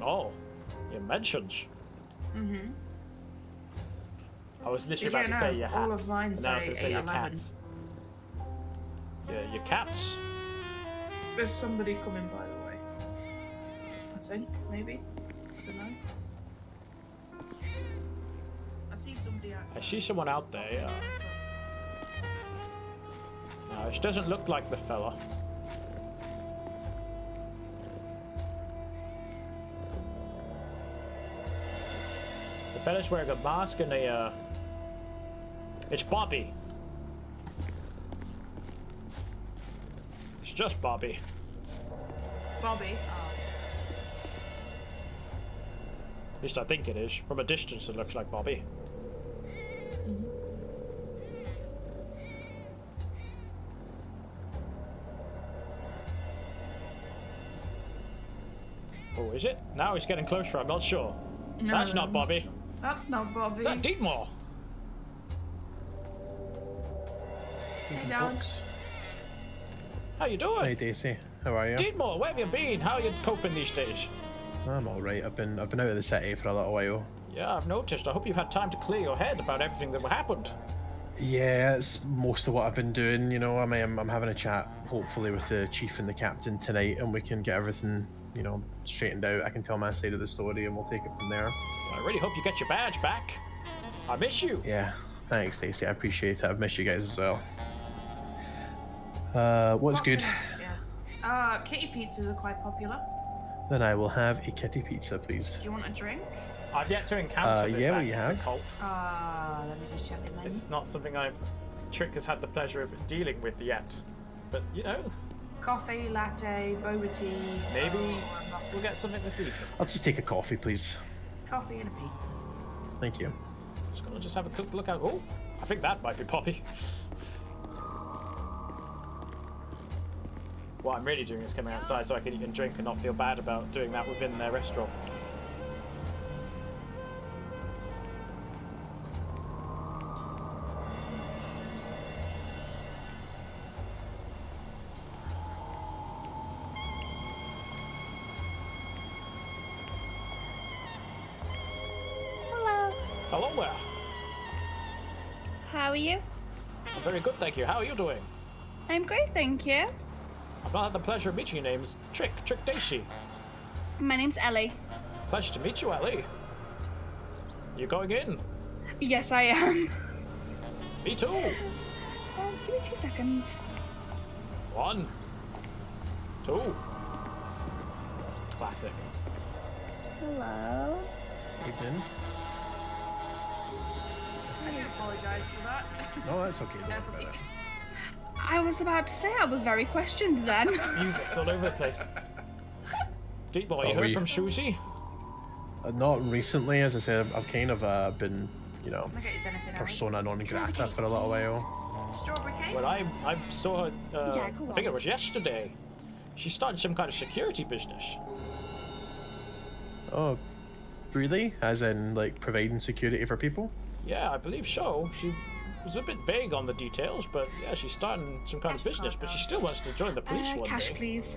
Oh, your mentions. Mm-hmm. I was literally about to say your hats. All of mine and then I was say going to say your 8:11. cats. Your cats? There's somebody coming, by the way. I think, maybe. I don't know. I see somebody outside. I see someone out there, yeah. No, it doesn't look like the fella. The fella's wearing a mask and a, It's Bobby. It's just Bobby. Bobby. At least I think it is. From a distance, it looks like Bobby. Oh, is it? Now he's getting closer, I'm not sure. No, That's not Bobby. That's not Bobby. Is that Dietmar? Hey, Dad. How you doing? Hey, Dacy. How are you? Dietmar, where have you been? How are you coping these days? I'm all right. I've been out of the city for a little while. Yeah, I've noticed. I hope you've had time to clear your head about everything that happened. Yeah, it's most of what I've been doing. You know, I'm having a chat, hopefully, with the chief and the captain tonight, and we can get everything, you know, straightened out. I can tell my side of the story, and we'll take it from there. I really hope you get your badge back. I miss you. Yeah, thanks, Dacy. I appreciate it. I've missed you guys as well. What's good? Kitty pizzas are quite popular. Then I will have a kitty pizza, please. Do you want a drink? I've yet to encounter this yeah, we have. cult. Let me just check the menu. It's not something Trick has had the pleasure of dealing with yet. But, you know. Coffee, latte, boba tea. Maybe we'll get something this evening. I'll just take a coffee, please. Coffee and a pizza. Thank you. Just gonna have a quick look out. Oh, I think that might be Poppy. What I'm really doing is coming outside so I can eat and drink and not feel bad about doing that within their restaurant. Hello. Hello there. How are you? I'm very good, thank you. How are you doing? I'm great, thank you. I've not had the pleasure of meeting your name's Trick Dacy. My name's Ellie. Pleasure to meet you, Ellie. You going in? Yes, I am. Me too. Give me 2 seconds. 1, 2. Classic. Hello. Evening. I do apologise for that. No, that's okay. Don't worry about it. I was about to say I was very questioned then. Music's all over the place. Deep boy, you Oh, heard from Susie? Not recently, as I said. I've kind of been, you know, Can I get you anything else? persona non grata for a little while. Strawberry cake? Well, I saw her, Yeah, go I think it on. was yesterday. She started some kind of security business. Oh, really? As in, like, providing security for people? Yeah, I believe so. She was a bit vague on the details, but yeah, she's starting some kind of business, but she still wants to join the police one Cash, day. please.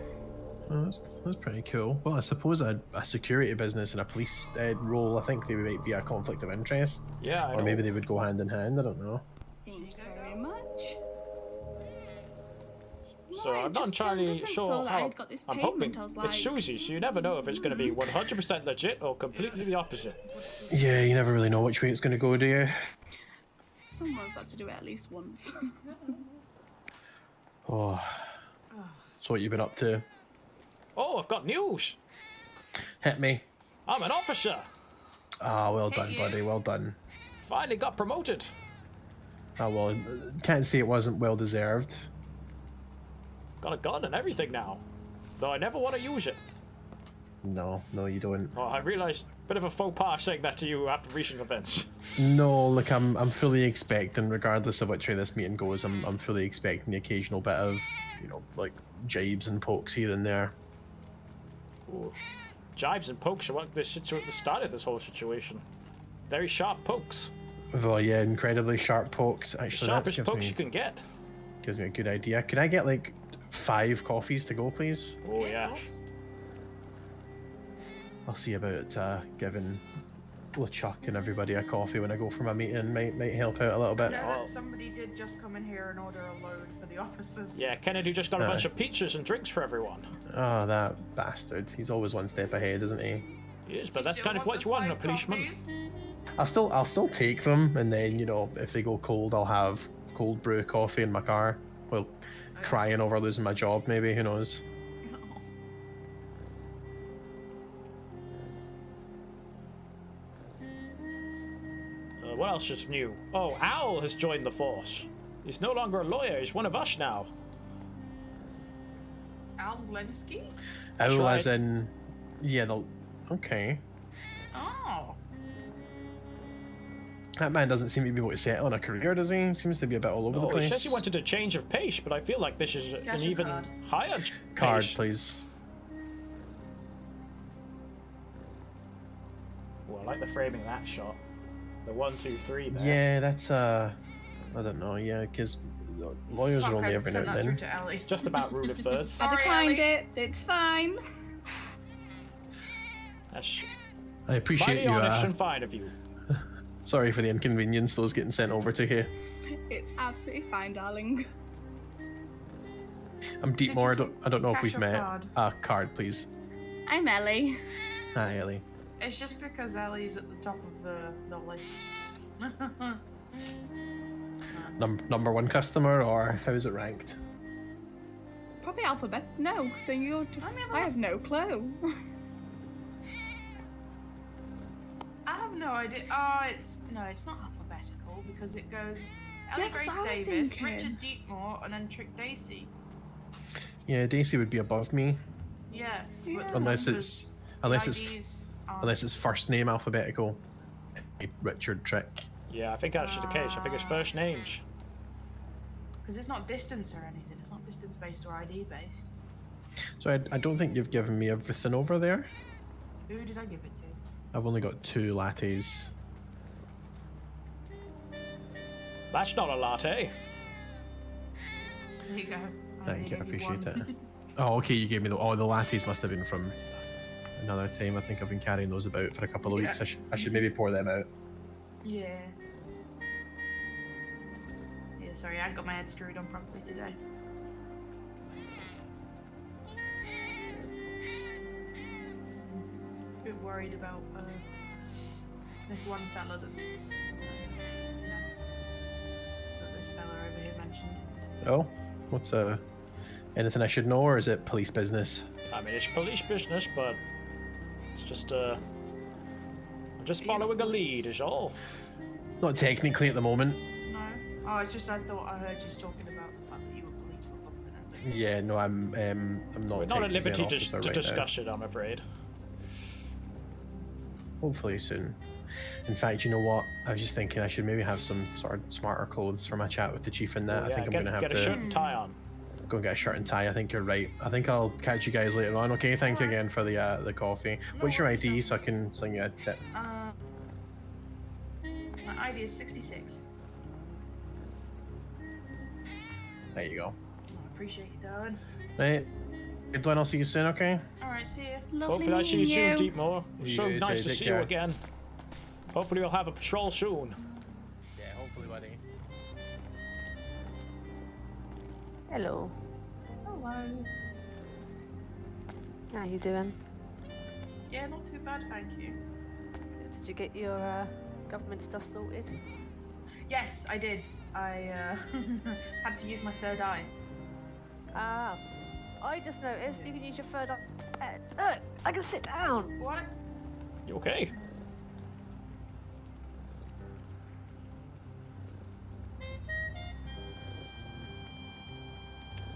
Oh, that's pretty cool. Well, I suppose a security business and a police role, I think they might be a conflict of interest. Yeah, I Or know. maybe they would go hand in hand, I don't know. Thank you very much. So No, I I'm not just turned entirely up and sure saw that how. I'd got this I'm payment. hoping I was like, it's Susie, so you never know if it's going to be 100% legit or completely the opposite. Yeah, you never really know which way it's going to go, do you? Someone's got to do it at least once. Oh. So what you been up to? Oh, I've got news. Hit me. I'm an officer. Ah, well done, buddy. Well done. Finally got promoted. Ah, well, can't say it wasn't well deserved. Got a gun and everything now. Though I never want to use it. No, you don't. Oh, I realised bit of a faux pas saying that to you after recent events. No, look, I'm fully expecting, regardless of which way this meeting goes, I'm fully expecting the occasional bit of, you know, like jibes and pokes here and there. Ooh. Jibes and pokes are what started this whole situation. Very sharp pokes. Oh yeah, incredibly sharp pokes. Actually, that Sharpest pokes you can get. gives me a good idea. Could I get like 5 coffees to go, please? Oh yeah. I'll see about giving LeChuck and everybody a coffee when I go for my meeting. Might help out a little bit. No, somebody did just come in here and order a load for the officers. Yeah, Kennedy just got a bunch of pizzas and drinks for everyone. Oh, that bastard. He's always one step ahead, isn't he? He is, but that's kind of what you want in a policeman. I'll still take them, and then, you know, if they go cold, I'll have cold brew coffee in my car well, crying over losing my job, maybe, who knows. What else is new? Oh, Owl has joined the force. He's no longer a lawyer, he's one of us now. Al Zelensky? That's Owl right. as in... Yeah, okay. Oh. That man doesn't seem to be able to settle on a career, does he? Seems to be a bit all over the place. He says he wanted a change of pace, but I feel like this is an even higher Card, pace. please. Well, I like the framing of that shot. The 1, 2, 3 there. Yeah, that's I don't know. Yeah, because lawyers are only every now and then. It's just about rule of thirds. I declined it. It's fine. That's I appreciate mighty you. honest and fine of you. Sorry for the inconvenience those getting sent over to here. It's absolutely fine, darling. I'm Deepmore. I don't know if cash we've or met. card? Card, please. I'm Ellie. Hi, Ellie. It's just because Ellie's at the top of the list. Number one customer, or how is it ranked? Probably alphabet. No, so you're. I have no clue. I have no idea. Oh, it's not alphabetical because it goes Ellie Yes, Grace I'm Davis, thinking. Richard Deepmore, and then Trick Dacy. Yeah, Dacy would be above me. Yeah. Unless it's IDs unless it's first name alphabetical. Richard Trick. Yeah, I think that's the case. I think it's first names. Because it's not distance or anything. It's not distance based or ID based. So I don't think you've given me everything over there. Who did I give it to? I've only got 2 lattes. That's not a latte. There you go. Thank you, I appreciate it. Oh, okay, you gave me the lattes must have been from another time. I think I've been carrying those about for a couple of weeks. I should maybe pour them out. Yeah. Yeah, sorry, I got my head screwed on properly today. A bit worried about this one fella that this fella over here mentioned. Oh, what's anything I should know, or is it police business? I mean, it's police business, but it's just I'm just following a lead, is all. Not technically at the moment. No. Oh, it's just I thought I heard you talking about the fact that you were police or something. Yeah, no, I'm not. We're not at technically liberty an to officer right discuss it, I'm afraid. Hopefully soon. In fact, you know what? I was just thinking I should maybe have some sort of smarter clothes for my chat with the chief and that. Oh, I yeah, think I'm going to have get to a shirt and tie on. go and get a shirt and tie. I think you're right. I think I'll catch you guys later on. Okay, thank you again for the coffee. What's your ID so I can sling you a tip? My ID is 66. There you go. I appreciate you, darling. Right. Good one. I'll see you soon. Okay. Alright, see ya. Hopefully I see you soon, Deepmore. It's so You nice too, to take see care. you again. Hopefully we'll have a patrol soon. Yeah, hopefully, buddy. Hello. Hello. How you doing? Yeah, not too bad, thank you. Did you get your government stuff sorted? Yes, I did. I had to use my third eye. Ah, I just noticed you can use your third eye. Look, I can sit down. What? You okay?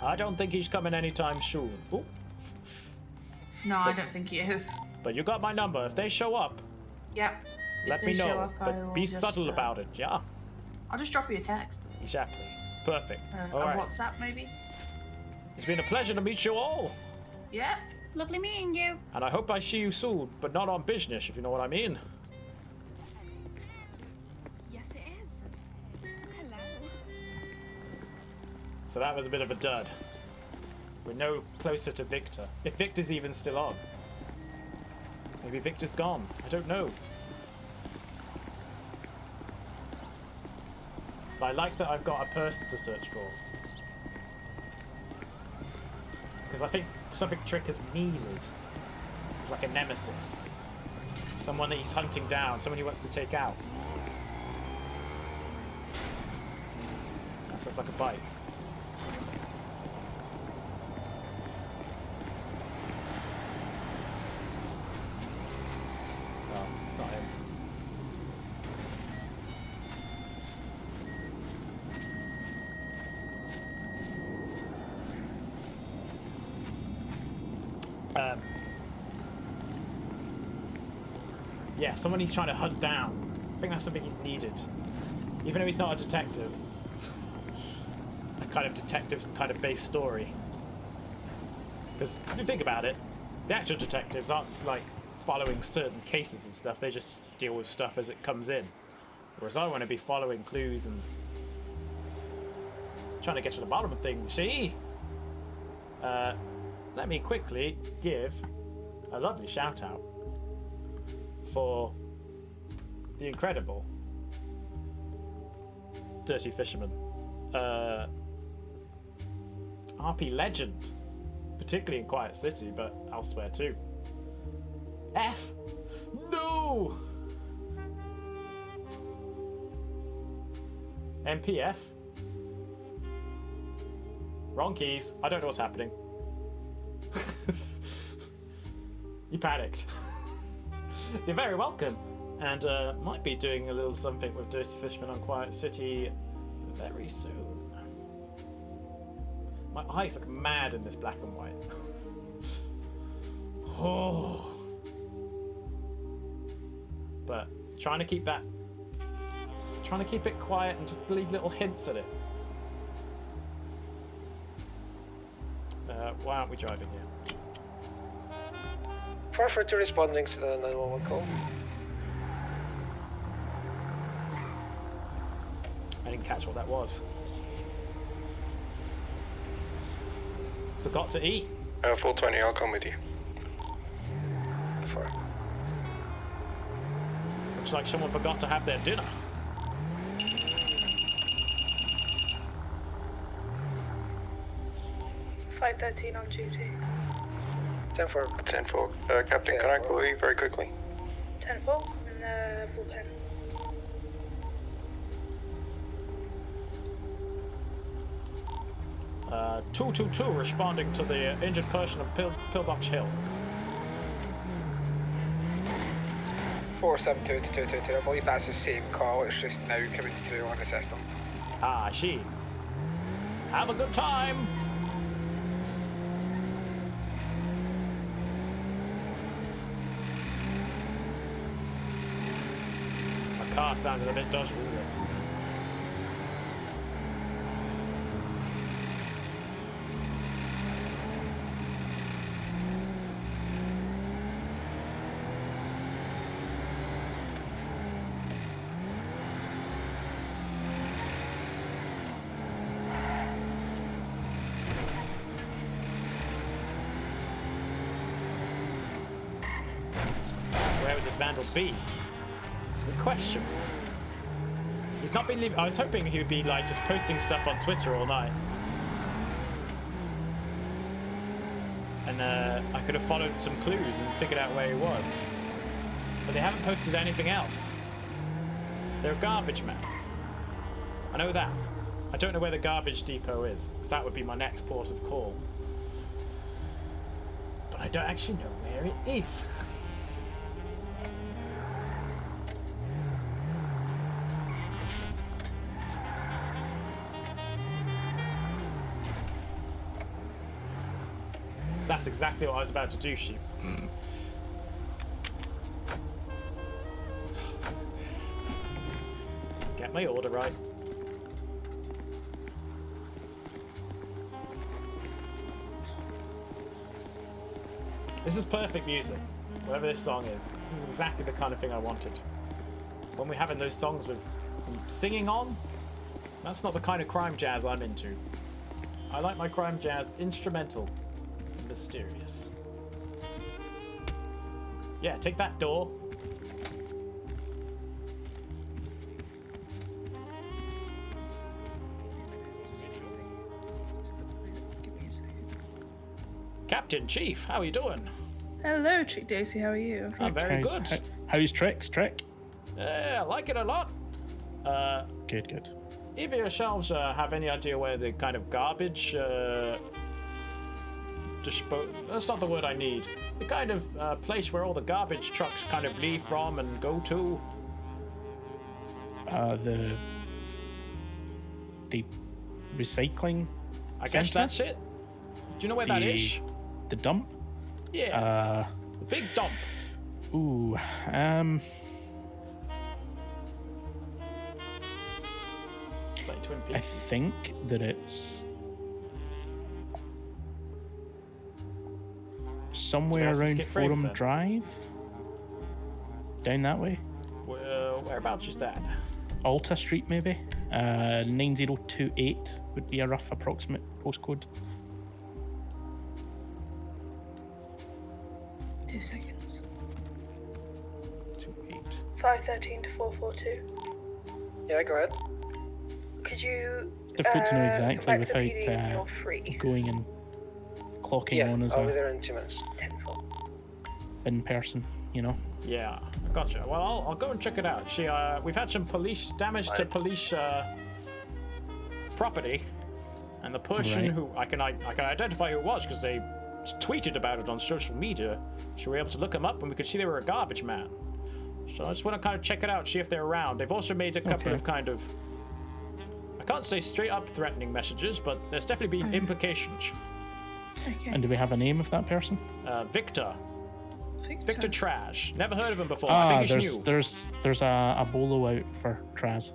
I don't think he's coming anytime soon. Ooh. No, I don't think he is. But you got my number. If they show up, Yep. let me know. But be subtle about it, yeah? I'll just drop you a text. Exactly. Perfect. On All right. WhatsApp, maybe? It's been a pleasure to meet you all. Yeah. Lovely meeting you. And I hope I see you soon, but not on business, if you know what I mean. Yes, it is. Hello. So that was a bit of a dud. We're no closer to Victor. If Victor's even still on. Maybe Victor's gone. I don't know. But I like that I've got a person to search for. Because I think something Trick is needed. It's like a nemesis. Someone that he's hunting down. Someone he wants to take out. That sounds like a bike. Yeah, someone he's trying to hunt down. I think that's something he's needed. Even though he's not a detective. A kind of detective kind of based story. Because if you think about it, the actual detectives aren't like following certain cases and stuff, they just deal with stuff as it comes in. Whereas I want to be following clues and trying to get to the bottom of things, see? Let me quickly give a lovely shout out for the incredible Dirty Fisherman. RP legend, particularly in Quiet City, but elsewhere too. F! No! MPF? Wrong keys. I don't know what's happening. You panicked. You're very welcome. And might be doing a little something with Dirty Fisherman on Quiet City very soon. My eyes look mad in this black and white. Oh. But trying to keep it quiet and just leave little hints at it. Why aren't we driving here? Prefer to responding to the 911 call. I didn't catch what that was. Forgot to eat. 420, I'll come with you. Fine. Looks like someone forgot to have their dinner. .13 on duty. 10-4. 10-4. Captain, can I call you very quickly? 10-4 and bullpen. 222 responding to the injured person of Pillbox Hill. 472-222, I believe that's the same call, it's just now coming through on the system. Ah, I see. Have a good time! My car sounded a bit dodgy, isn't it? Vandal be? It's a good question. He's not been leaving. I was hoping he would be like just posting stuff on Twitter all night. And I could have followed some clues and figured out where he was. But they haven't posted anything else. They're a garbage man. I know that. I don't know where the garbage depot is, because that would be my next port of call. But I don't actually know where it is. That's exactly what I was about to do, Sheep. Get my order right. This is perfect music. Whatever this song is, this is exactly the kind of thing I wanted. When we're having those songs with singing on, that's not the kind of crime jazz I'm into. I like my crime jazz instrumental. Mysterious. Yeah, take that door. Captain Chief, how are you doing? Hello, Trick Dacy, how are you? I'm very good. How's Trick? Yeah, I like it a lot. Good. Either yourselves have any idea where the kind of garbage that's not the word I need. The kind of place where all the garbage trucks kind of leave from and go to. The recycling. I guess that's it. Do you know where that is? The dump. Yeah. The big dump. Ooh, It's like Twin I Peaks. think that it's somewhere Did I around skip frames Forum then? Drive. Down that way. Whereabouts is that? Alta Street, maybe. 9028 would be a rough approximate postcode. 2 seconds. 28. 513 to 442. Yeah, go ahead. Could you? Difficult to know come exactly back to the PD when without you're free. going and clocking Yeah, on as I'll be a there in 2 minutes. 10-4. in person, you know. Yeah, I gotcha. Well, I'll go and check it out. See, we've had some police damage to police property, and the person Right. who I can identify who it was because they tweeted about it on social media, so we were able to look them up and we could see they were a garbage man. So I just want to kind of check it out, see if they're around. They've also made a couple Okay. of kind of, I can't say straight up threatening messages, but there's definitely been implications. Okay. And do we have a name of that person? Victor Trash. Never heard of him before. I Ah, think he's new. there's a bolo out for Traz.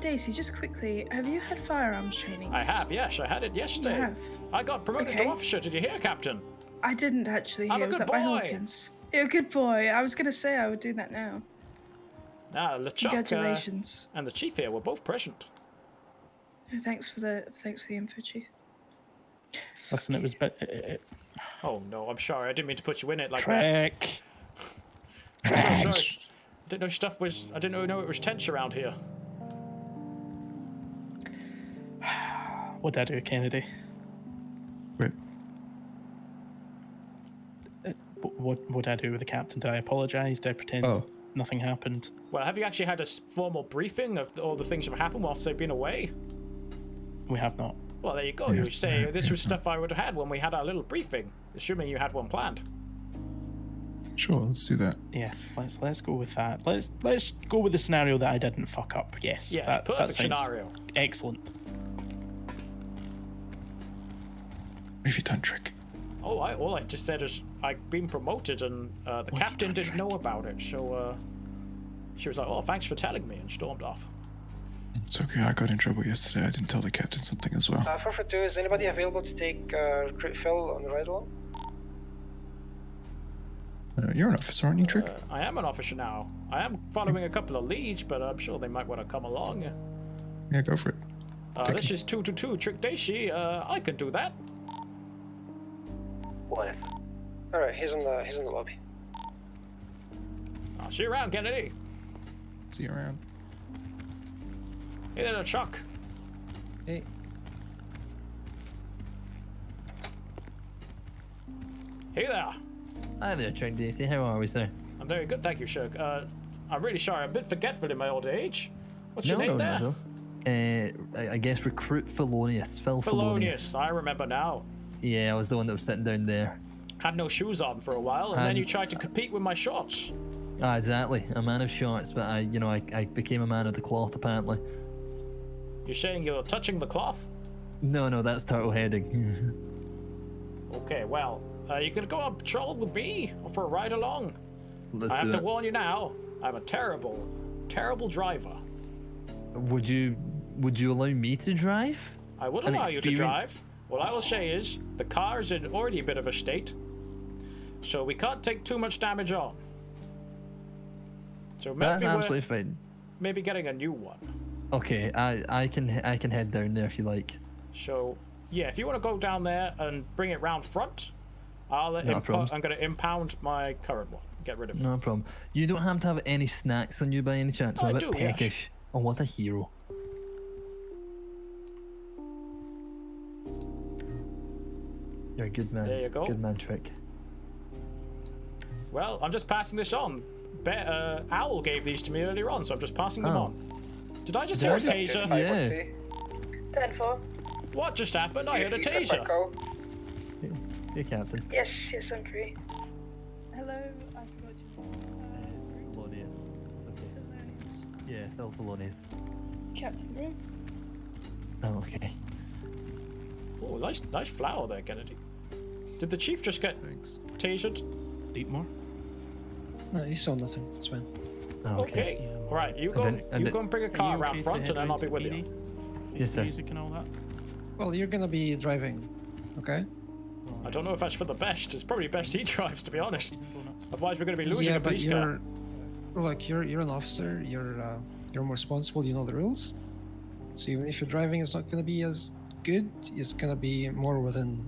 Daisy, just quickly, have you had firearms training? I have, yes. I had it yesterday. You have? I got promoted Okay. to officer. Did you hear, Captain? I didn't actually I'm hear. a Was good that by boy. Hawkins? You're a good boy. I was going to say I would do that now. LeChuck Congratulations. and the chief here were both present. Thanks for the info, Chief. Listen, it was bit. Oh no, I'm sorry. I didn't mean to put you in it like Trick. that. I'm so sorry. I didn't know it was tense around here. What'd I do, Kennedy? Wait. What would I do with the captain? Did I apologise? Did I pretend nothing happened? Well, have you actually had a formal briefing of all the things that have happened whilst they've been away? We have not. Well, there you go. You say this was stuff I would have had when we had our little briefing, assuming you had one planned. Sure, let's do that. Yes, let's go with that. Let's go with the scenario that I didn't fuck up. Yes. Yes, that perfect sounds scenario. Excellent. What have you done, Trick? Oh, all I just said is I've been promoted and the captain didn't know about it, so she was like, "Oh, thanks for telling me," and stormed off. It's okay, I got in trouble yesterday. I didn't tell the captain something as well. 442, is anybody available to take recruit Phil on the ride along? You're an officer, aren't you, Trick? I am an officer now. I am following a couple of leads, but I'm sure they might want to come along. Yeah, go for it. This is 222 Trick Dacy. I can do that. Life. Alright, he's in the lobby. I'll see you around, Kennedy. See you around. Hey there, Chuck. Hey. Hey there. Hi there, Trick Dacy. How are we, sir? I'm very good, thank you, Shirk. I'm really sorry. I'm a bit forgetful in my old age. What's your name there? No. I guess recruit Felonious. Phil Felonious. I remember now. Yeah, I was the one that was sitting down there. Had no shoes on for a while, and then you tried to compete with my shorts. Ah, exactly. A man of shorts, but I became a man of the cloth apparently. You're saying you're touching the cloth? No, that's turtle heading. Okay, well, you can go on patrol with me or for a ride along. I have to warn you now, I'm a terrible, terrible driver. Would you allow me to drive? I would allow you to drive. What I will say is, the car is in already a bit of a state, so we can't take too much damage on. So maybe That's absolutely fine. Maybe getting a new one. Okay, I can head down there if you like. So yeah, if you want to go down there and bring it round front, I'm going to impound my current one. Get rid of it. No problem. You don't have to have any snacks on you by any chance? Oh, I'm I a bit do, yes. peckish. Oh, what a hero. You're a good man. There you go. Good man, Trick. Well, I'm just passing this on. Owl gave these to me earlier on, so I'm just passing them on. Did I just hear a taser? Yeah. 10-4. What just happened? I heard a taser. Hey, Captain. Yes, I'm free. Hello, I forgot your name. Felonious. Yeah, Phil Felonious. Captain Room. Oh, okay. Oh, nice flower there, Kennedy. Did the chief just get tasered? Deep more? No, he saw nothing. It's fine. Oh, Okay. Right, you go and bring a car around front, and then I'll be with you. Yes, sir. Music and all that. Well, you're gonna be driving, okay? I don't know if that's for the best. It's probably best he drives, to be honest. Otherwise, we're going to be losing Yeah, a but police car. look, you're an officer. You're more responsible. You know the rules. So even if your driving is not gonna be as good, it's gonna be more within,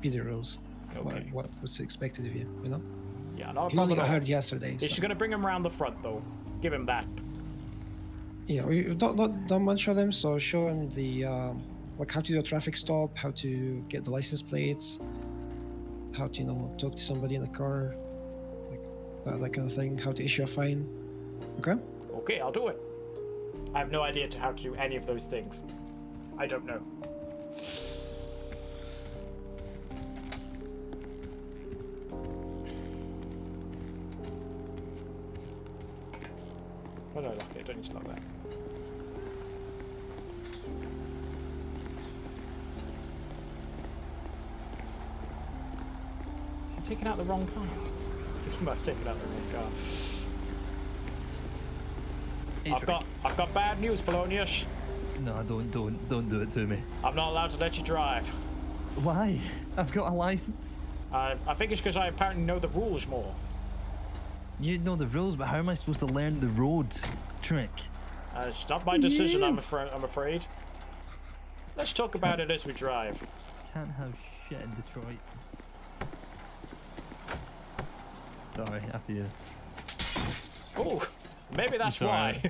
PD rules. Okay. What's expected of you, you know? Yeah, not a He only problem got at all. hired yesterday. He's So. going to bring him around the front, though. Give him that. Yeah, we've not done much for them, so show him the like how to do a traffic stop, how to get the license plates, how to talk to somebody in the car, like that kind of thing, how to issue a fine. Okay? Okay, I'll do it. I have no idea how to do any of those things. I don't know. Why did I lock it? I don't need to lock that. Is he taking out the wrong car? He might have taken out the wrong car. I've got bad news, Felonius. No, don't do it to me. I'm not allowed to let you drive. Why? I've got a license. I think it's because I apparently know the rules more. You know the rules, but how am I supposed to learn the road trick? It's not my decision, I'm afraid. Let's talk about it as we drive. Can't have shit in Detroit. Sorry, after you. Oh, maybe that's why.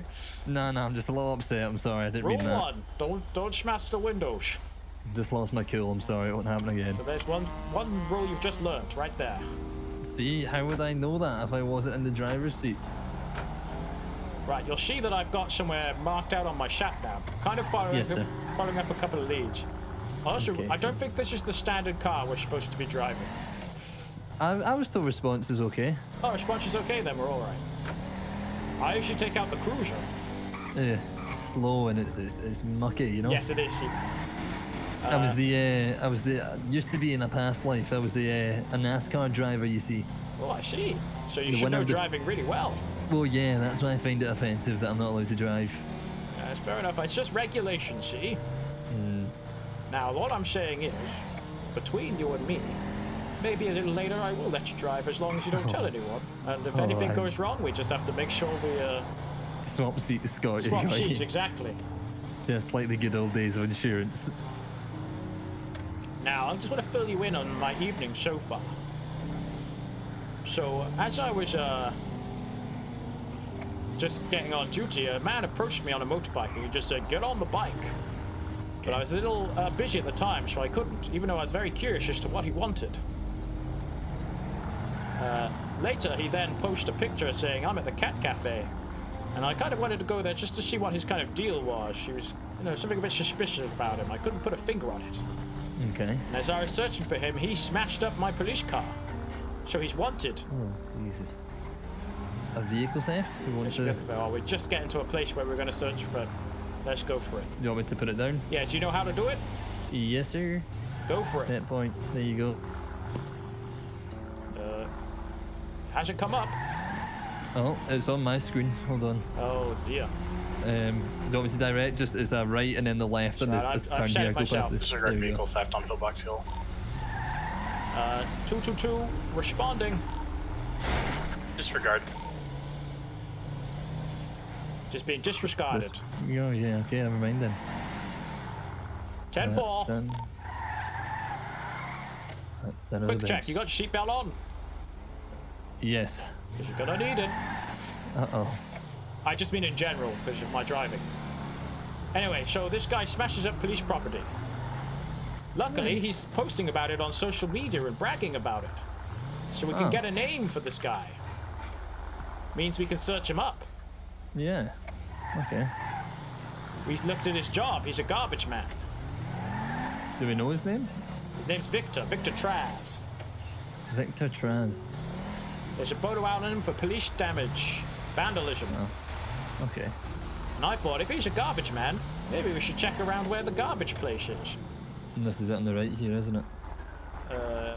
No, I'm just a little upset. I'm sorry, I didn't Rule mean that. one: don't smash the windows. Just lost my cool. I'm sorry, it won't happen again. So there's one rule you've just learnt right there. See, how would I know that if I wasn't in the driver's seat? Right, you'll see that I've got somewhere marked out on my sat nav, kind of following up a couple of leads. Also, Okay, I don't think this is the standard car we're supposed to be driving. I was told response is okay. Oh, response is okay then, we're alright. I usually take out the cruiser. Yeah, slow and it's mucky, you know. Yes, it is, Chief. I was used to be in a past life. I was a NASCAR driver, you see. Oh, I see. So you should know driving really well. Well, yeah, that's why I find it offensive that I'm not allowed to drive. Yeah, that's fair enough. It's just regulation, see? Now, what I'm saying is, between you and me, maybe a little later I will let you drive as long as you don't tell anyone. And if anything goes wrong, we just have to make sure we swap seats, Scott. Swap seats, exactly. Just like the good old days of insurance. Now, I just want to fill you in on my evening so far. So, as I was just getting on duty, a man approached me on a motorbike and he just said, "Get on the bike." But I was a little busy at the time, so I couldn't, even though I was very curious as to what he wanted. Later, he then posted a picture saying, "I'm at the Cat Cafe." And I kind of wanted to go there just to see what his kind of deal was. He was, something a bit suspicious about him. I couldn't put a finger on it. Okay. And as I was searching for him, he smashed up my police car. So he's wanted. Oh, Jesus. A vehicle theft? We're just getting to a place where we're going to search for it. Let's go for it. Do you want me to put it down? Yeah, do you know how to do it? Yes, sir. Go for it. That point. There you go. Hasn't come up. Oh, it's on my screen. Hold on. Oh, dear. Do you want me to direct? Just it's a right and then the left and the I've set it myself. Disregard vehicle theft on Pillbox Hill. 222, responding. Disregard. Just being disregarded. Oh, yeah, okay, never mind then. 10-4. That's Quick check, you got your seatbelt on? Yes. Because you're gonna need it. Uh-oh. I just mean in general, because of my driving. Anyway, so this guy smashes up police property. Luckily, he's posting about it on social media and bragging about it. So we can get a name for this guy. Means we can search him up. Yeah. Okay. We looked at his job. He's a garbage man. Do we know his name? His name's Victor Traz. Victor Traz. There's a photo out on him for police damage, vandalism. Oh. Okay. And I thought, if he's a garbage man, maybe we should check around where the garbage place is. And this is it on the right here, isn't it?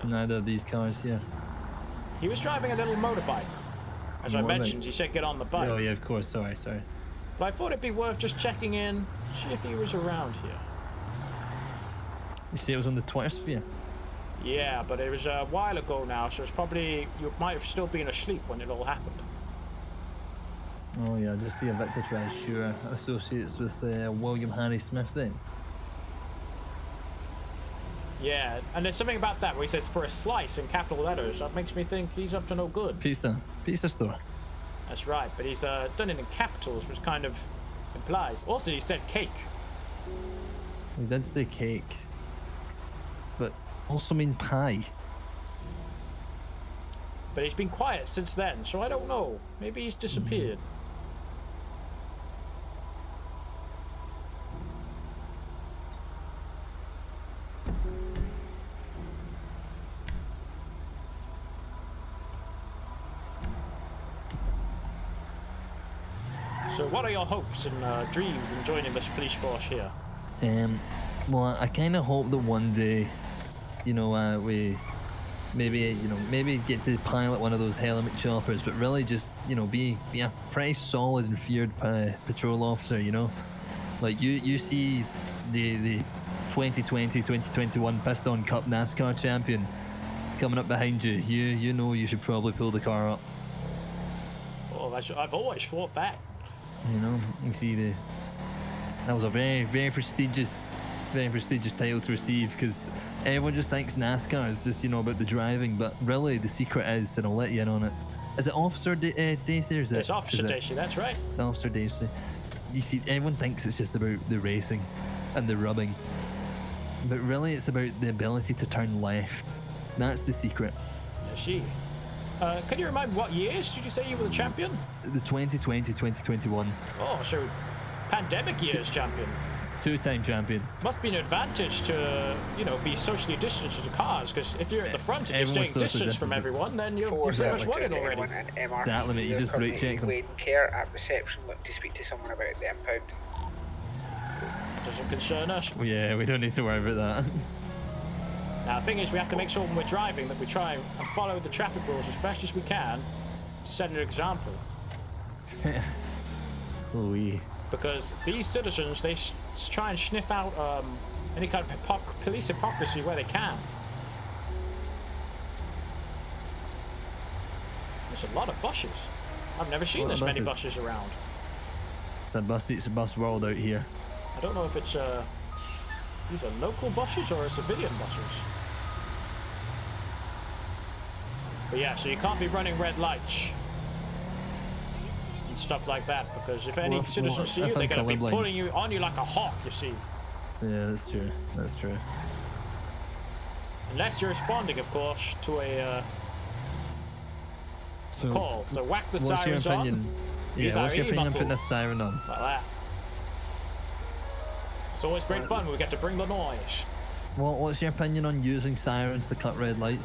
Neither of these cars here. He was driving a little motorbike. As I mentioned, he said get on the bike. Oh yeah, of course. Sorry. But I thought it'd be worth just checking in, see if he was around here. You say it was on the Twitter sphere? Yeah, but it was a while ago now, so it's probably, you might have still been asleep when it all happened. Oh yeah, just see a Victor Trash, sure. Associates with William Harry Smith then. Yeah, and there's something about that where he says for a slice in capital letters. That makes me think he's up to no good. Pizza store. That's right, but he's done it in capitals, which kind of implies. Also, he said cake. He did say cake, but also mean pie. But he's been quiet since then, so I don't know. Maybe he's disappeared. So what are your hopes and dreams in joining this police force here? Well, I kind of hope that one day, you know, we maybe get to pilot one of those Helmet choppers, but really just, you know, be a pretty solid and feared patrol officer, you know? Like, you see the 2020-2021 Piston Cup NASCAR champion coming up behind you, you know you should probably pull the car up. Oh, I've always thought that. You know, you see that was a very prestigious title to receive, because everyone just thinks NASCAR is just, you know, about the driving, but really the secret is, and I'll let you in on it. Is it Officer Dacy or is it? It's Officer Dacy, that's right. Officer Dacy. You see, everyone thinks it's just about the racing and the rubbing, but really it's about the ability to turn left. That's the secret. Can you remind me what years did you say you were the champion? The 2020-2021. Oh, so pandemic years champion. Two-time champion. Must be an advantage to, you know, be socially distanced to the cars, because if you're at the front and you're staying distance from everyone, then you're pretty much won it already. Exactly, mate. You just brake check them. Waiting care at reception, look to speak to someone about the impound. Doesn't concern us. Yeah, we don't need to worry about that. Now, the thing is, we have to make sure when we're driving that we try and follow the traffic rules as best as we can to set an example. Oh, yeah. Because these citizens, they try and sniff out any kind of police hypocrisy where they can. There's a lot of buses. I've never seen this many buses around. It's a bus world out here. I don't know if it's these are local buses or civilian buses. But yeah, so you can't be running red lights and stuff like that, because if any citizens see you, they're going to be pulling you on you like a hawk, you see. Yeah, that's true. Unless you're responding, of course, to a call. So whack the sirens on. Yeah, what's your opinion on putting a siren on? Like that. It's always great fun when we get to bring the noise. What's your opinion on using sirens to cut red lights?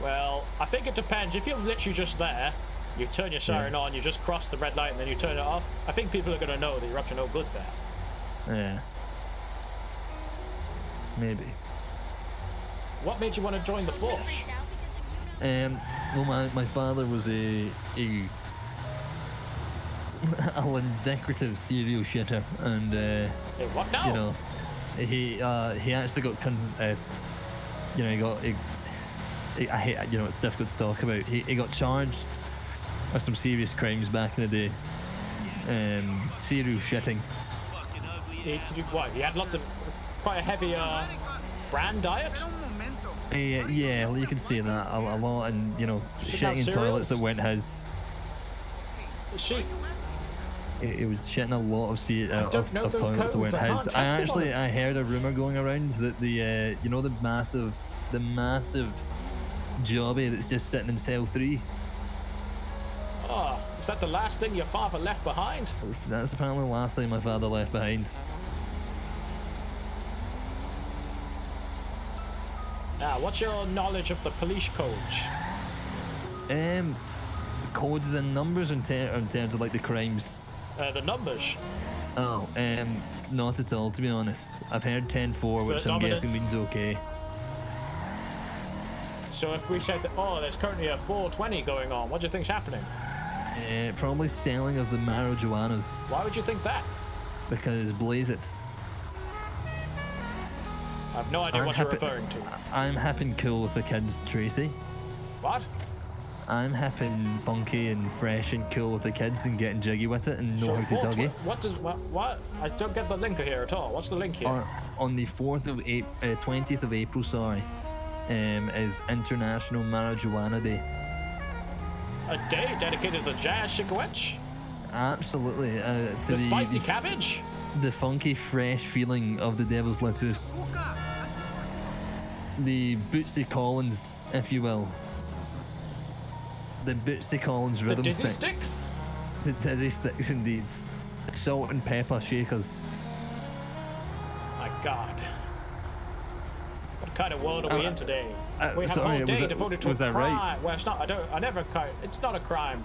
Well, I think it depends. If you're literally just there, you turn your siren on, you just cross the red light and then you turn it off, I think people are going to know that you're up to no good there. Yeah. Maybe. What made you want to join the force? Well, my father was a vindictive serial shitter, and what now? You know, he actually got I hate, you know, it's difficult to talk about. He got charged with some serious crimes back in the day. Serial shitting. He had lots of quite a heavy brand diet. Yeah, well, you can see that a lot, and you know, shitting in toilets that weren't his. It was shitting a lot of toilets that weren't his. I heard a rumor going around that the you know, the massive jobby that's just sitting in cell 3. Oh, is that the last thing your father left behind? That's apparently the last thing my father left behind. Now, what's your knowledge of the police codes? Codes and numbers in terms of like the crimes. The numbers? Oh, not at all, to be honest. I've heard 10-4, which I'm guessing means okay. So if we said that, oh, there's currently a 420 going on, what do you think's happening? Probably selling of the marijuanas. Why would you think that? Because blaze it. I have no idea what you're referring to. I'm happy cool with the kids, Tracy. What? I'm happy and funky and fresh and cool with the kids and getting jiggy with it and know how to doggy. What? I don't get the link here at all. What's the link here? On the 20th of April, sorry, is International Marijuana Day. A day dedicated to jazz shikawetch? Absolutely. To the spicy cabbage? The funky, fresh feeling of the Devil's Lettuce. The Bootsy Collins, if you will. The Bootsy Collins rhythm dizzy sticks? The dizzy sticks, indeed. Salt and pepper shakers. My God. What kind of world are we in today? We have a whole day devoted to a crime. Right? Well, it's not. I never. It's not a crime.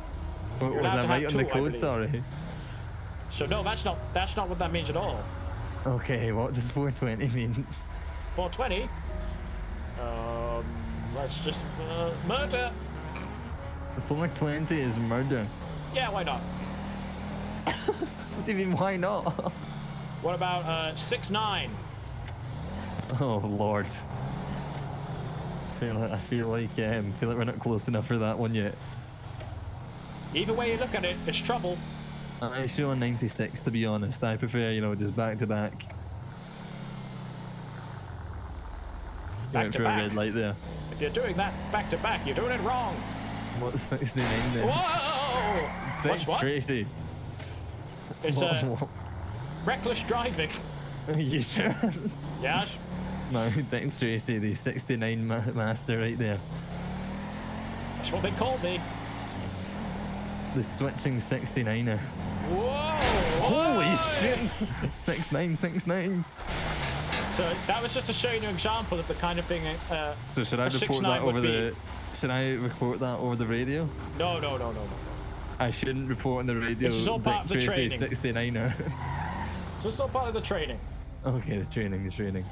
Was I right on the code? Sorry. So no, that's not what that means at all. Okay, what does 420 mean? 420? Let's just murder. 420 is murder. Yeah, why not? What do you mean, why not? What about 6-9? Oh Lord. I feel like we're not close enough for that one yet. Either way you look at it, it's trouble. I show 96 to be honest. I prefer, just back to back. Back to for back. A red light there. If you're doing that back to back, you're doing it wrong. What's 69 then? Whoa! Thanks, What? Tracy. It's reckless driving. You sure? Yes. No, thanks, Tracy. The 69 master right there. That's what they called me. The switching 69er. Whoa! Holy shit! 6969. So that was just to show you an example of the kind of thing. So should I report that over the? Should I report that over the radio? No. I shouldn't report on the radio. This is all part of the training. 69er. So it's all part of the training. Okay, the training.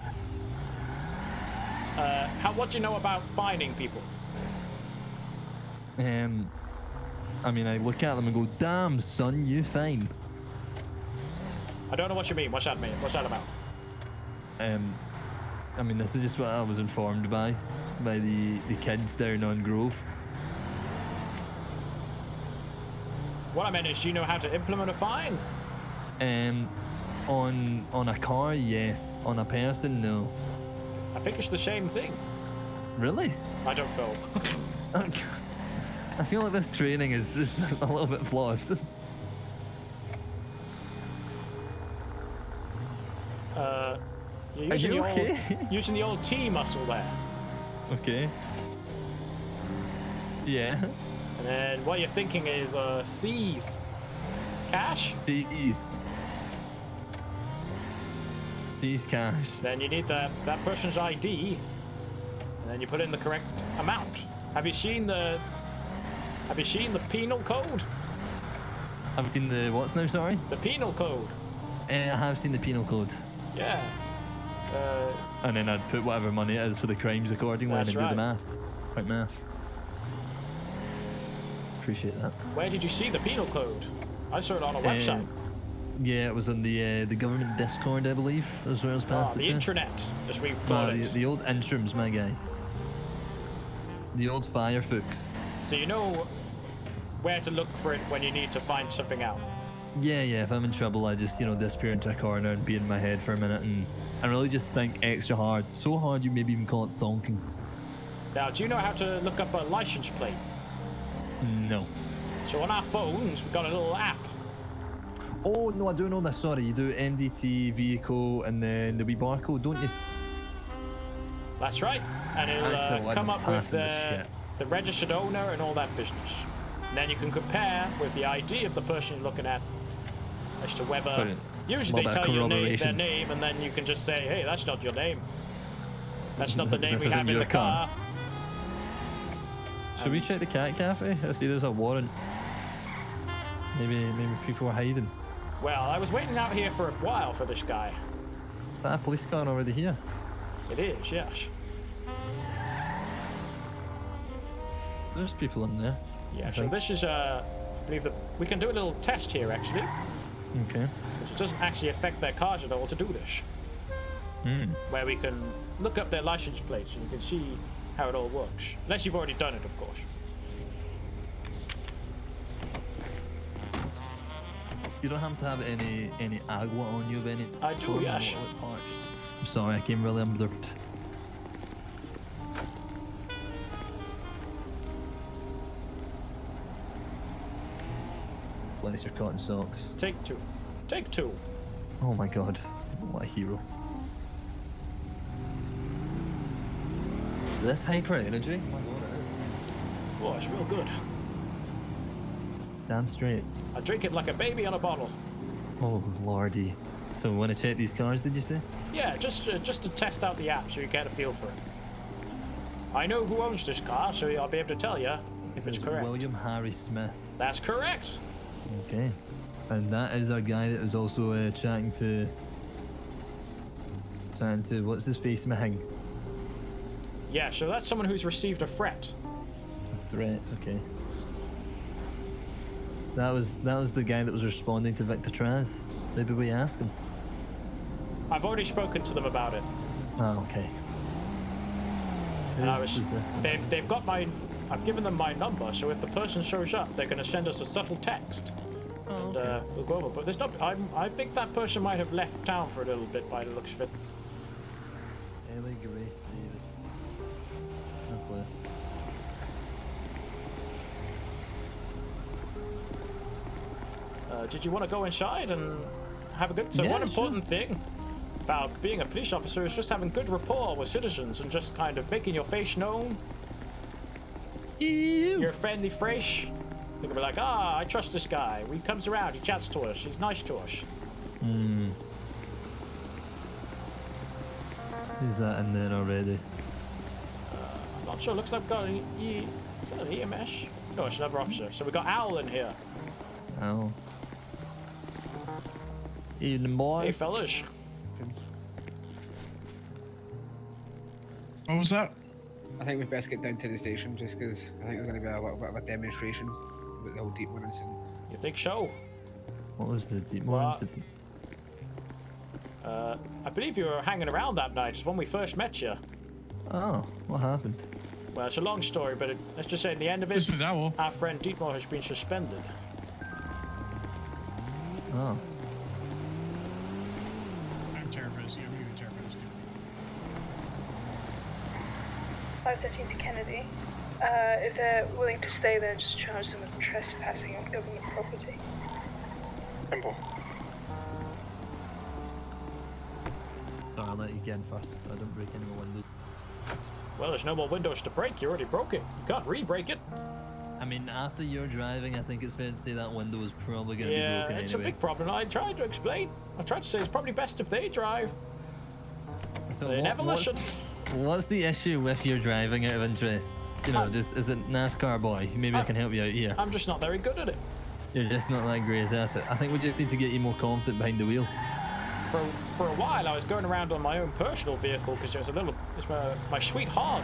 What do you know about fining people? I mean, I look at them and go, "Damn, son, you fine." I don't know what you mean. What's that mean? What's that about? I mean, this is just what I was informed by the kids down on Grove. What I meant is, do you know how to implement a fine? On a car, yes. On a person, no. I think it's the same thing. Really? I don't know. I feel like this training is just a little bit flawed. You're using, using the old T muscle there. Okay. Yeah. And then what you're thinking is C's. Cash? C's cash. Then you need that person's ID, and then you put in the correct amount. Have you seen the penal code? Have you seen the what's now? Sorry. The penal code. I have seen the penal code. Yeah. And then I'd put whatever money it is for the crimes accordingly and then do the math. Quick math. Appreciate that. Where did you see the penal code? I saw it on a website. Yeah, it was on the government Discord, I believe. As well as past the intranet, as we call it. The old intrams, my guy. The old Firefox. So you know where to look for it when you need to find something out. Yeah. If I'm in trouble, I just disappear into a corner and be in my head for a minute, and I really just think extra hard. So hard you maybe even call it thonking. Now, do you know how to look up a license plate? No. So on our phones, we've got a little app. Oh, no, I do know this. Sorry, you do MDT, vehicle, and then the wee barcode, don't you? That's right. And it'll come up with the registered owner and all that business. And then you can compare with the ID of the person you're looking at as to whether... Usually they tell you their name, and then you can just say, hey, that's not your name. That's not the name we have in the car. Should we check the cat cafe? I see there's a warrant. Maybe people are hiding. Well, I was waiting out here for a while for this guy. Is that a police car already here? It is, yes. there's people in there. Yeah, I so think. this is, I believe that we can do a little test here, actually. Okay. Because it doesn't actually affect their cars at all to do this. Hmm. Where we can look up their license plates and you can see how it all works. Unless you've already done it, of course. You don't have to have any agua on you of any. I do, form, yes. or parched. I'm sorry, I came really unobserved. Bless your cotton socks. Take two. Take two. Oh my god, what a hero. This hyper energy? Oh my god, it is. Oh, it's real good. Damn straight. I drink it like a baby on a bottle. Oh lordy. So we want to check these cars, did you say? Yeah, just to test out the app so you get a feel for it. I know who owns this car, so I'll be able to tell you if it's correct. William Harry Smith. That's correct. Okay. And that is our guy that was also chatting to, what's his face, Mahing? Yeah, so that's someone who's received a threat. A threat, okay. That was the guy that was responding to Victor Traz. Maybe we ask him. I've already spoken to them about it. Oh, okay. And they've got my... I've given them my number, so if the person shows up, they're going to send us a subtle text. Oh, and okay. we'll go over. But there's not... I think that person might have left town for a little bit by the looks of it. Ellie Grace Davis. No clue. Did you want to go inside and have a good... So Yeah, one important thing about being a police officer is just having good rapport with citizens and just kind of making your face known. You're friendly fresh. You can be like, I trust this guy. He comes around, he chats to us, he's nice to us. Hmm. Who's that in there already? I'm not sure. Looks like we've got an is that an EMS? No, it's another officer. So we got Owl in here. Oh. Evening, boy. Hey, fellas. What was that? I think we'd best get down to the station just because I think there's going to be a little bit of a demonstration with the whole Deepmore incident. You think so? What was the Deepmore incident? I believe you were hanging around that night. It's when we first met you. Oh, what happened? Well, it's a long story, but let's just say at the end of it, This is Owl. our friend Deepmore has been suspended. Oh. I'm terrified. I'm even terrified. 513 to Kennedy. If they're willing to stay there, just charge them with trespassing on government property. Simple. Sorry, I'll let you get in first. I don't break any more windows. Well, there's no more windows to break. You already broke it. You can't re-break it. I mean, after you're driving, I think it's fair to say that window is probably going to be Yeah, broken it's anyway. a big problem. I tried to explain. I tried to say it's probably best if they drive. So They never listen. What's the issue with your driving out of interest? You know, just is it NASCAR boy? Maybe I can help you out here. I'm just not very good at it. You're just not that great at it. I think we just need to get you more confident behind the wheel. For a while, I was going around on my own personal vehicle because it's my sweet hog.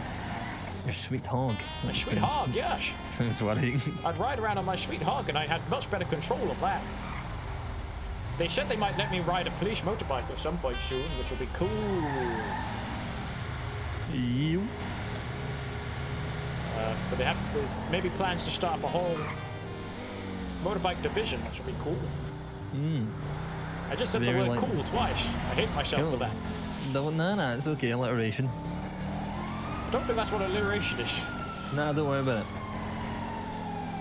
Your sweet hog. My sweet hog, yes. Sounds worrying. I'd ride around on my sweet hog and I had much better control of that. They said they might let me ride a police motorbike at some point soon, which would be cool. You? But they have maybe plans to start up a whole motorbike division, which would be cool. Hmm. I just said the word cool twice. I hate myself for that. No, it's okay, alliteration. I don't think that's what alliteration is. Nah, don't worry about it.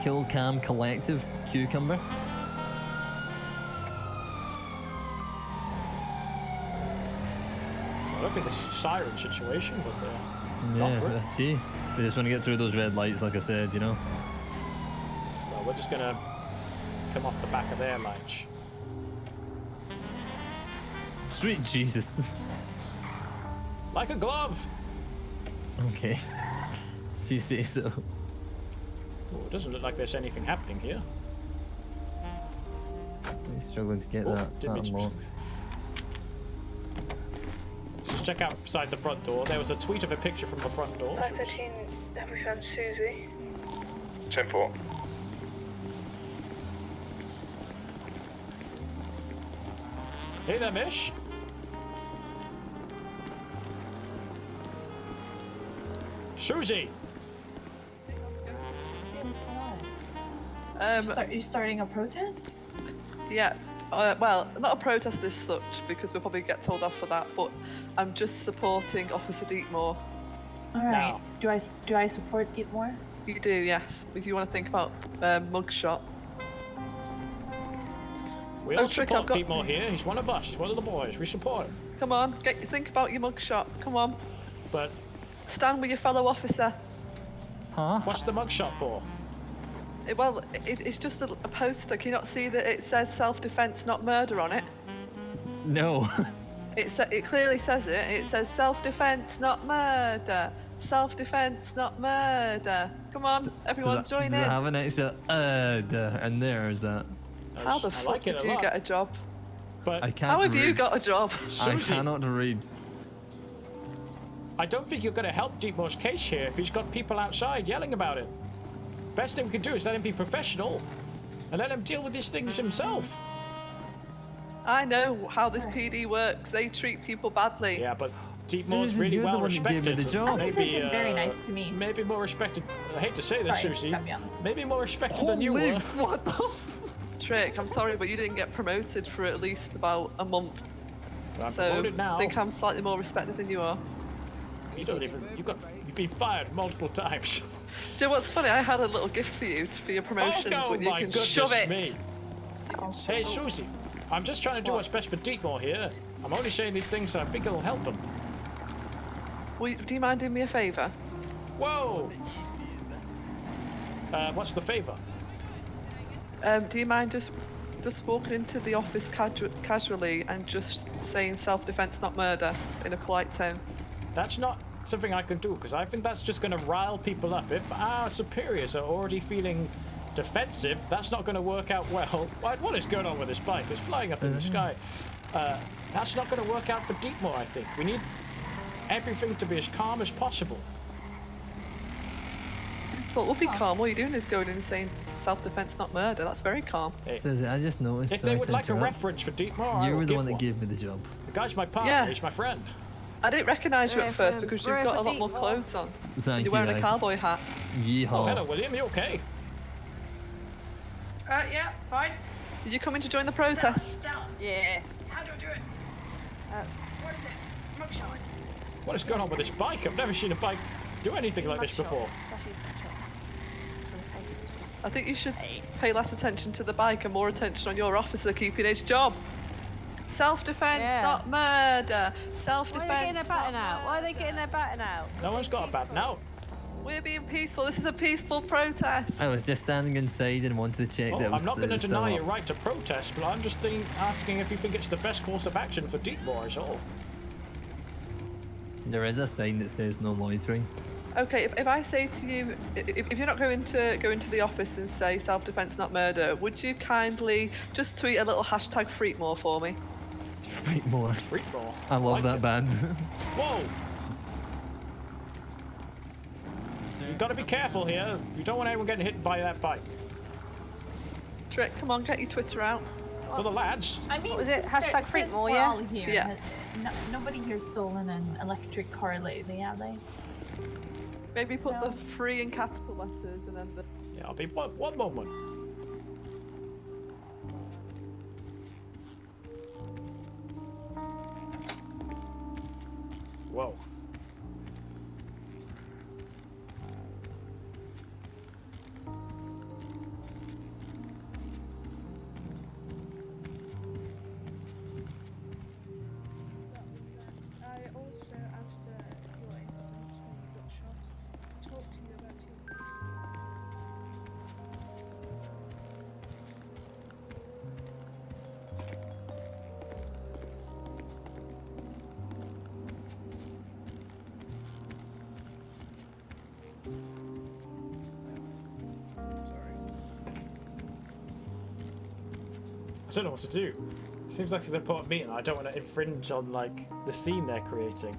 Kill Cam Collective Cucumber. So I don't think this is a siren situation, but Yeah, see? We just want to get through those red lights, like I said, you know? well, we're just gonna come off the back of their lights. Sweet Jesus. Like a glove. Okay. If you say so. Oh, it doesn't look like there's anything happening here. I'm struggling to get that didn't mean to- unlocked. Let's just check outside the front door. There was a tweet of a picture from the front door. 513, have we found Susie? 10-4. Hey there, Mish. Susie. You're starting a protest? Yeah, well, not a protest as such, because we'll probably get told off for that, but I'm just supporting Officer Deepmore. Alright. Do I support Deepmore? You do, yes. If you want to think about mugshot. We all support Deepmore here. He's one of us. He's one of the boys. We support him. Come on, think about your mugshot. Come on. But stand with your fellow officer. Huh? What's the mugshot for? It's just a poster. Can you not see that it says self-defense, not murder on it? No. It clearly says it. It says self-defense, not murder. Self-defense, not murder. Come on, everyone, join in. Does it have an extra in there, is that? How the fuck did you get a job? But I can't how have read. you got a job? I cannot read. I don't think you're going to help Deepmore's case here if he's got people outside yelling about it. Best thing we can do is let him be professional and let him deal with these things himself. I know how this PD works. They treat people badly. Yeah, but Deepmore's really well respected. Maybe very nice to me. Maybe more respected. I hate to say this, Sorry, Susie. gotta be honest. Maybe more respected than you were. What the? Trick, I'm sorry, but you didn't get promoted for at least about a month. Well, I'm so promoted now. I think I'm slightly more respected than you are. You don't even. You've been fired multiple times. Do you know what's funny? I had a little gift for you for your promotion, oh, no, but you can shove it. Me. Hey, Susie, I'm just trying to do what's best for Deepmore here. I'm only saying these things so I think it'll help him. Well, do you mind doing me a favour? Whoa! What's the favour? Do you mind just walking into the office casually and just saying self-defense, not murder, in a polite tone? That's not something I can do, because I think that's just going to rile people up. If our superiors are already feeling defensive, that's not going to work out well. What is going on with this bike? It's flying up in the sky. That's not going to work out for Deepmore, I think. We need everything to be as calm as possible. Well, we'll be calm. All you're doing is going in and saying self-defense, not murder. That's very calm. Hey, Susie, I just noticed. if they would like a reference for Deepmore, you were the one that gave me the job. The guy's my partner. He's my friend. I didn't recognise you at first because you've got a lot more clothes on. Thank You're wearing you, a cowboy hat. Yeehaw. Oh, hello, William. You okay? Yeah, fine. Did you come in to join the protest? Down. Yeah. How do I do it? What is it? Mugshot. What is going on with this bike? I've never seen a bike do anything like this before. I think you should pay less attention to the bike and more attention on your officer keeping his job. Self-defense, not murder. Self-defense. Why are they getting their baton out? Why are they getting their baton out? No one's got a baton out. We're being peaceful. This is a peaceful protest. I was just standing inside and wanted to check that it was I'm not going to still deny up. your right to protest, but I'm just asking if you think it's the best course of action for Deepmore is all. There is a sign that says no loitering. Okay, if I say to you, if you're not going to go into the office and say self-defense, not murder, would you kindly just tweet a little hashtag Freakmore for me? Freakmore. Freakmore. I love that band. Whoa! You've got to be careful here. You don't want anyone getting hit by that bike. Trick, come on, get your Twitter out. For the lads. I mean, What was it? Hashtag since Freakmore, we're yeah? all here, Yeah. Nobody here's stolen an electric car lately, have they? Maybe put the free in capital letters and then the... Yeah, I'll be one moment. Whoa. I also, after your incident when you got shot, talked to you about your I don't know what to do. It seems like it's an important meeting. I don't want to infringe on like the scene they're creating.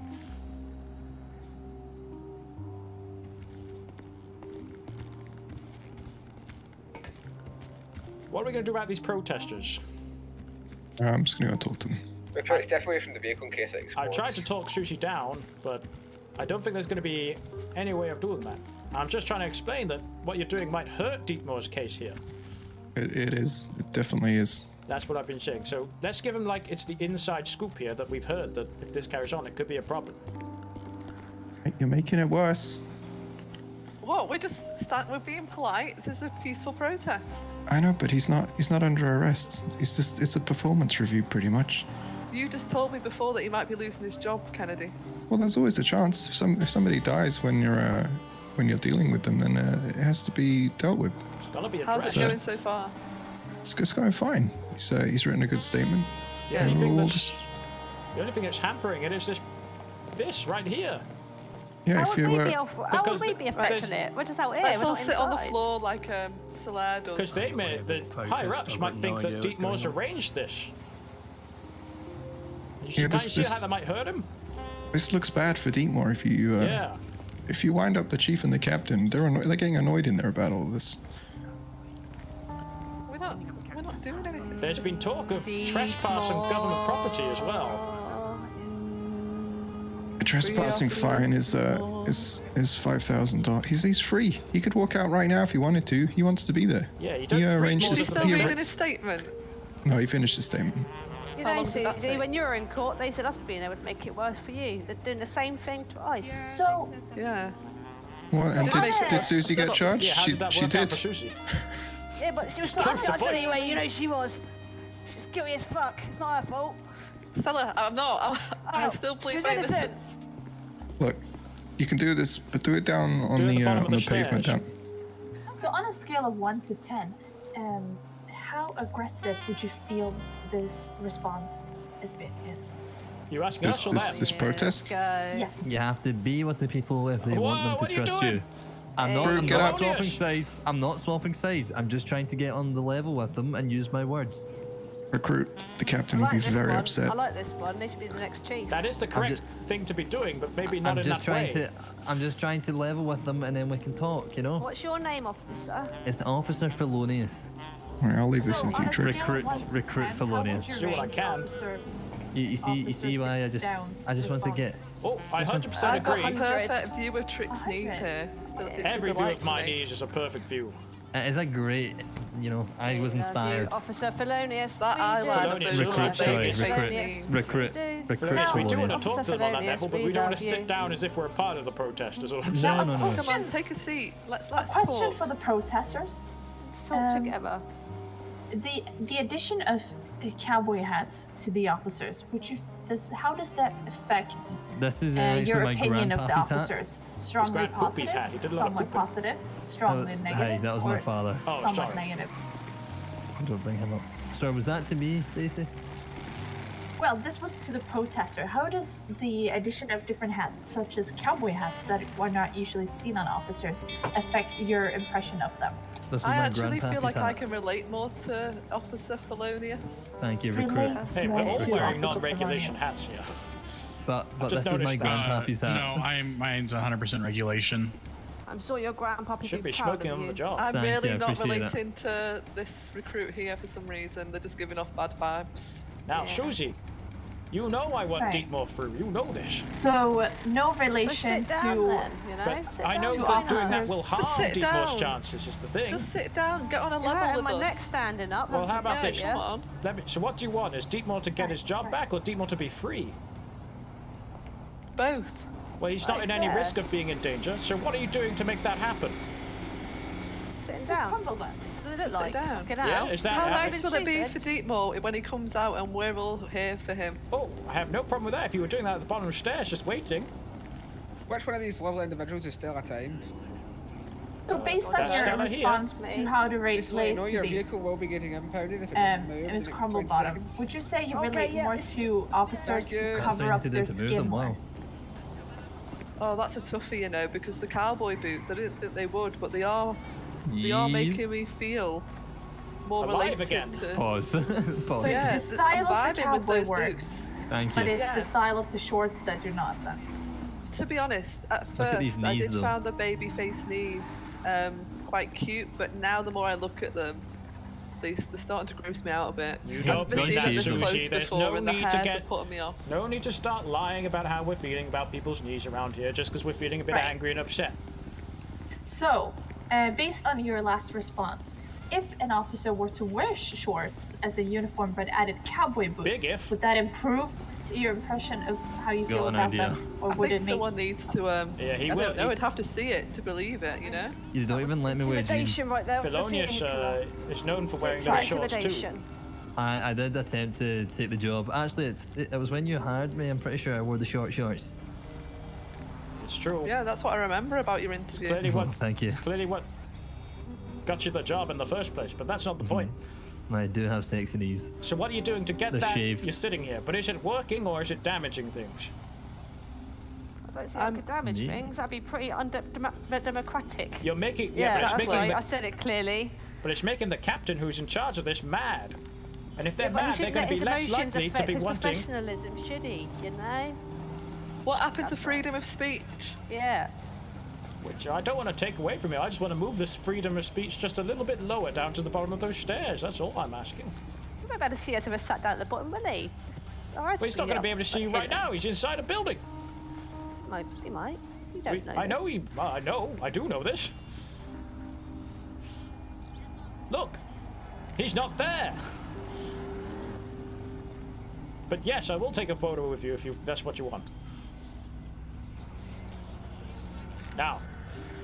What are we going to do about these protesters? I'm just gonna go talk to them. Step away from the vehicle in case it I explodes. tried to talk Sushi down, but I don't think there's going to be any way of doing that. I'm just trying to explain that what you're doing might hurt Deepmore's case here. It is. It definitely is. That's what I've been saying. So let's give him like it's the inside scoop here that we've heard that if this carries on, it could be a problem. You're making it worse. What? We're being polite. This is a peaceful protest. I know, but he's not under arrest. It's a performance review pretty much. You just told me before that he might be losing his job, Kennedy. Well, there's always a chance. If somebody dies when you're dealing with them, then it has to be dealt with. It's gotta be How's addressed. it going so far? It's going fine. He's written a good statement. Yeah, And the we'll just only thing that's hampering it is this right here. yeah. How If would you we were be how would we be affecting it? We're just out here. Let's we're all not sit on the inside. floor like Soler does. Because the higher ups might think that Deepmore's arranged this. Yeah, Can you see how that might hurt him? This looks bad for Deepmore if you Yeah. if you wind up the chief and the captain. They're getting annoyed in there about all of this. We're not doing anything. There's been talk of trespass on government property as well. A trespassing fine is $5,000. He's free. He could walk out right now if he wanted to. He wants to be there. Yeah, you don't arranged Is he his. still reading his statement? No, he finished his statement. You How know, long did that Susie, take? when you were in court, they said us being there would make it worse for you. They're doing the same thing twice. So, yeah. What? And did Susie get charged? Yeah, how did that she work out did. for Susie? Yeah, but she was Prove not the judged point. anyway. You know she was. She was guilty as fuck. It's not her fault. Stella, I'm not. I Oh, still plead she's my innocent. innocence. Look, you can do this, but do it down on Do it at the the bottom of on the the pavement stairs. down. so on a scale of 1 to 10, how aggressive would you feel this response has been? Is? You asking us or them? This protest. Yes. You have to be with the people if they want them what to are you trust doing? you. I'm not, Fruit, I'm get not out. swapping sides. I'm not swapping sides. I'm just trying to get on the level with them and use my words. Recruit. The captain I will like be this very one. upset. I like this one. They should be the next chief. That is the correct thing to be doing, but maybe not I'm in just that trying way. I'm just trying to level with them and then we can talk, you know? What's your name, officer? It's Officer Felonious. Alright, I'll leave this So with on you, a Trick. scale of 1 to 10, Recruit how Felonious. would you Do what I rate can. Officer You see why I just want to get. Oh, I 100% I've got a agree. perfect view of Trick's knees here. It's Every a view delight of for my me. knees is a perfect view. It is a great, you know, I was inspired. Officer Felonious. That eyeline of Felonious, those Recruit, sorry, baby face recruit, knees. recruit Felonious, we do want to Officer talk to them on that Felonious, level, but we we don't want love to you. sit down as if we're a part of the protest, is all I'm No, saying. no, no. Come on, take a seat. Let's question talk. for the protesters. Let's talk together. The addition of cowboy hats to the officers, how does that affect This is your actually my opinion of the grandpappy's hat. officers? Strongly Grand Poopy's positive, hat. He did a lot of somewhat pooping. positive, strongly Hey, negative, that was my or father. Oh, somewhat sorry. negative? Don't bring him up. Sorry, was that to me, Daisy? Well, this was to the protester. How does the addition of different hats, such as cowboy hats that are not usually seen on officers, affect your impression of them? This is I my actually feel grandpappy's like I hat. can relate more to Officer Felonious. Thank you, recruit. Hey, we're all Recruit. wearing non-regulation hats here. But just this is my noticed that. grandpappy's hat. No, mine's 100% regulation. I'm sure your grandpappy Should be proud smoking of on you. the job. I'm Thank you, really I not appreciate relating to this recruit here for some reason. They're just giving off bad vibes. Now, Susie, you know I want Right. Deepmore through. You know this. So, no So relation sit down to. then, you know? But Sit I know down, that why doing not? that will harm sit Deepmore's down. chances, is the thing. Just sit down, get on a You're level hurting with my us. neck standing up. Well, how about Yeah, this? come on. So what do you want? Is Deepmore to get his job back or Deepmore to be free? Both. Well, he's not Like in any that. risk of being in danger, so what are you doing to make that happen? Sitting So down. crumble them. What does it look Sit like? down. Fucking Yeah, hell. is that How how- nice will it be for Deepmore when he comes out and we're all here for him? Oh, I have no problem with that. If you were doing that at the bottom of the stairs, just waiting. Which one of these lovely individuals is still a time? So, based on That's your Stella here. response to how to rate Just let you know to your these, vehicle will be getting impounded if it doesn't move. it in was the next crumble 20 bottom. seconds. Would you say you Okay, relate yeah. more to officers Thank you. who That's cover all up you their need to do to move skin them more? well. Oh, that's a toughie, you know, because the cowboy boots, I didn't think they would, but they are Yep. making me feel more Alive related again. to... Pause. Pause. So Yeah, the style I'm of the vibing with cowboy those works, boots. Thank but you. it's Yeah. the style of the shorts that do not then. To be honest, at Look at these first I knees, did though. find the baby face knees quite cute, but now the more I look at them, They're starting to gross me out a bit. You don't I've need seen that, it this Susie. close There's before, no and the need to hairs get. are putting me off. No need to start lying about how we're feeling about people's knees around here just because we're feeling a bit Right. angry and upset. So, based on your last response, if an officer were to wear shorts as a uniform but added cowboy boots, Big if. would that improve your impression of how you feel an about idea. them, or I would think it make? someone needs to. Yeah, he I will. don't know. I'd have to see it to believe it. You know. You don't even let me wear jeans. Intimidation right there. Felonious is known for wearing little shorts too. Intimidation. I did attempt to take the job. Actually, it was when you hired me. I'm pretty sure I wore the short shorts. It's true. Yeah, that's what I remember about your interview. Clearly what. Thank you. Clearly what got you the job in the first place, but that's not the point. I do have sexy knees. So what are you doing to get They're that? shaved. You're sitting here, but is it working or is it damaging things? I don't see how it could damage things. That'd be pretty undemocratic. You're making Yeah, but it's that's making right. the, I said it clearly. but it's making the captain who's in charge of this mad. And if they're Yeah, but he mad, they're shouldn't going to let be less his emotions likely to affect be his wanting. professionalism, should he? You know? What happened to freedom of speech? Yeah. Which I don't want to take away from you. I just want to move this freedom of speech just a little bit lower down to the bottom of those stairs. That's all I'm asking. You might be able to see us if we sat down at the bottom, will he? All right, But he's not going to be able to see you right now. He's inside a building. He might. You don't know. I know he. I know. I do know this. Look, he's not there. But yes, I will take a photo with you if that's what you want. Now,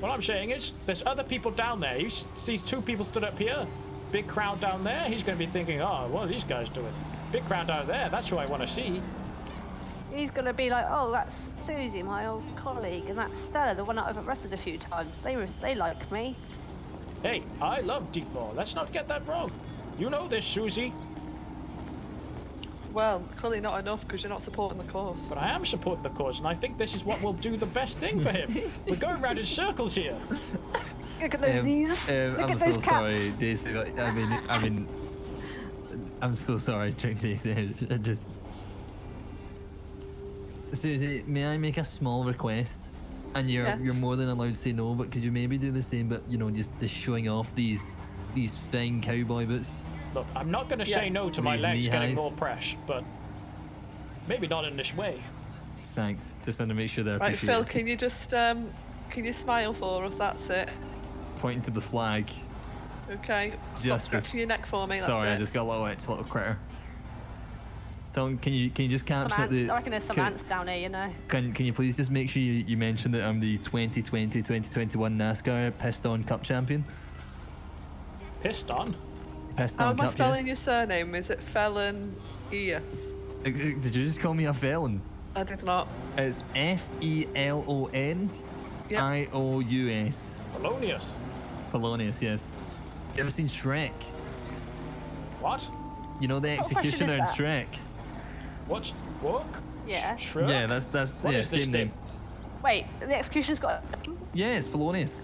what I'm saying is, there's other people down there. He sees two people stood up here, big crowd down there. He's going to be thinking, oh, what are these guys doing? Big crowd down there. That's who I want to see. He's gonna be like, oh, that's Susie, my old colleague, and that's Stella, the one that I've arrested a few times. They like me. Hey, I love deep ball. Let's not get that wrong. You know this, Susie. Well, clearly not enough because you're not supporting the cause. But I am supporting the cause, and I think this is what will do the best thing for him. We're going round in circles here. Look at those knees. Look I'm at so those caps. sorry, Dacy. But I mean, I'm so sorry, Daisy. I just. Susie, may I make a small request? And you're more than allowed to say no, but could you maybe do the same, but just showing off these fine cowboy boots? Look, I'm not going to say no to my These legs getting knee-highs. more press, but maybe not in this way. Thanks. Just want to make sure they're Right, Phil, appreciated. can you just can you smile for us? That's it. Pointing to the flag. Okay. Stop Just scratching your neck for me. That's Sorry, it. I just got a little itch, little critter. Tom, can you just Some capture ants. the? I reckon there's some can, ants down here, you know. Can you please just make sure you mention that I'm the 2020-2021 NASCAR Piston Cup champion? Piston? Piston How am I Cup. spelling your surname? Is it Felon Eus? Did you just call me a felon? I did not. It's FELON IOUS. Felonious. Felonious, yes. You ever seen Shrek? What? You know the What question is executioner in that? Shrek? What's work? Yeah. Shrek? Yeah, that's What yeah, is this same thing? name. Wait, the execution's got a name? Yeah, it's Felonious.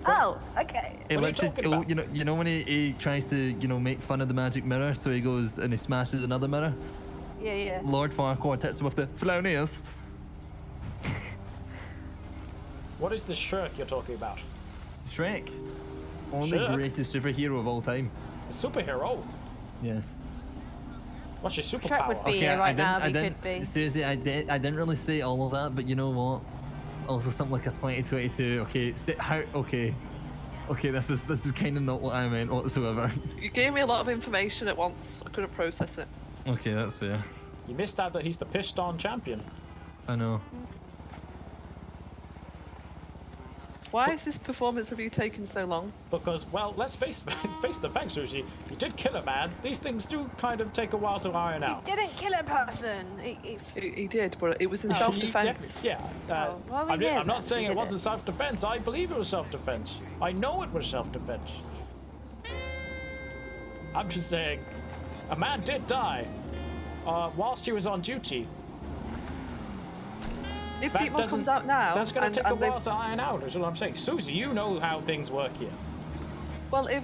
Oh, okay. It What are you literally, talking about? you know when he tries to make fun of the magic mirror, so he goes and he smashes another mirror. Yeah, yeah. Lord Farquaad hits him with the Felonious. What is the Shrek you're talking about? Shrek, only Shrek? greatest superhero of all time. A superhero? Yes. What's your superpower? Shrek would be here right now if I he didn't, could be. seriously, I didn't really say all of that, but you know what? Also, something like a 2022. Okay, okay, this is kind of not what I meant whatsoever. You gave me a lot of information at once. I couldn't process it. Okay, that's fair. You missed out that he's the Piston champion. I know. Why is this performance review taking so long? Because, well, let's face the facts, Sushi. You did kill a man. These things do kind of take a while to iron out. He didn't kill a person. He did, but it was in He self-defense. Yeah. why are we here I'm not then? saying He it did wasn't self-defense. I believe it was self-defense. I know it was self-defense. I'm just saying, a man did die whilst he was on duty. If That Deepmore doesn't- comes out now, That's going and, to take a and they've- while to iron out, is what I'm saying. Susie, you know how things work here. well, if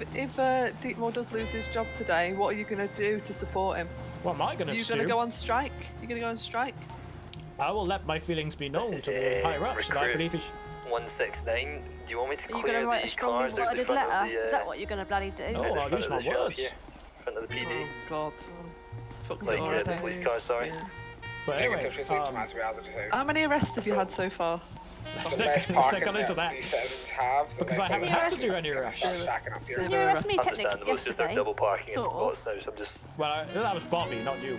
Deepmore does lose his job today, what are you going to do to support him? What am I going to do? You're going to go on strike? You're going to go on strike? I will let my feelings be known to the higher ups, and I believe he 169, do you want me to Are you clear going to write a the strongly cars out the worded front of letter? the, Is that what you're going to bloody do? Oh, I'll use my words. front of the PD. Oh God. Fuck Like, me the police car, sorry. But anyway, how many arrests have you had so far? let's not get into that. Because I haven't had to do any arrests. You arrested me technically yesterday. Double parking in sort spots of. now, so I'm just... Well, that was Bobby, not you.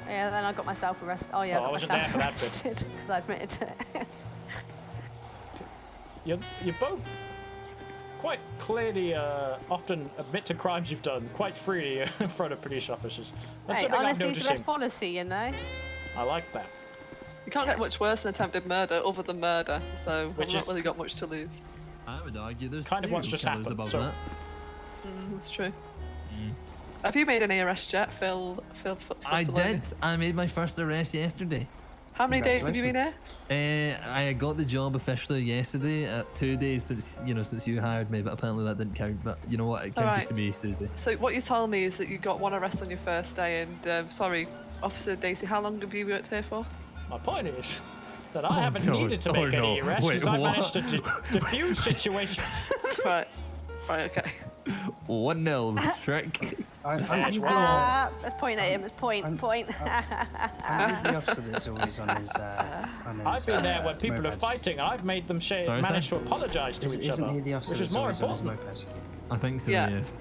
Yeah, then I got myself arrested. Oh yeah, Oh, I wasn't there for that bit. Because I admitted to it. You're both quite clearly often admit to crimes you've done quite freely in front of police officers. That's Hey, something I'm honesty's the noticing. best policy, you know. I like that. You can't get much worse than attempted murder other than murder, so Which I've not is- really got much to lose. I would argue there's Kind of what's serial just killers happened, above so- that. That's true. Have you made any arrests yet, Phil? I did. I made my first arrest yesterday. How many days have you been here? I got the job officially yesterday. 2 days since you hired me, but apparently that didn't count. But you know what? It counted Alright. to me, Susie. So what you're telling me is that you got one arrest on your first day, and sorry, Officer Dacy, how long have you worked here for? My point is that I haven't needed to make any arrests because I managed to diffuse situations. Right, okay. 1-0, trick. Let's point at him. Let's point. I'm the officer that's always on his. I've been there when people are fighting, and I've made them manage to apologise to each Isn't other, he the officer which is that's more always on his important. moped? I think so. Yeah. Yes.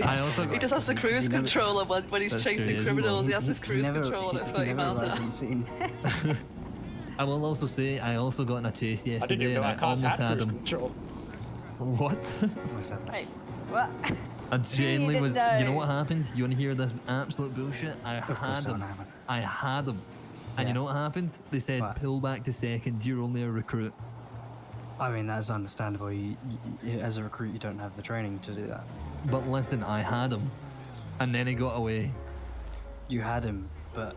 I also He just has the cruise control, and when he's That's true, chasing yes. criminals, he has this cruise never- control at he 30 never miles an arrives hour. on scene. I will also say I also got in a chase yesterday. I didn't even know and our cars almost had had cruise him. control. What? Wait, what? I genuinely didn't was. know. You know what happened? You want to hear this absolute bullshit? I had him. I had him. And you know what happened? They said, pull back to second, you're only a recruit. I mean, that's understandable. As a recruit, you don't have the training to do that. But listen, I had him. And then he got away. You had him, but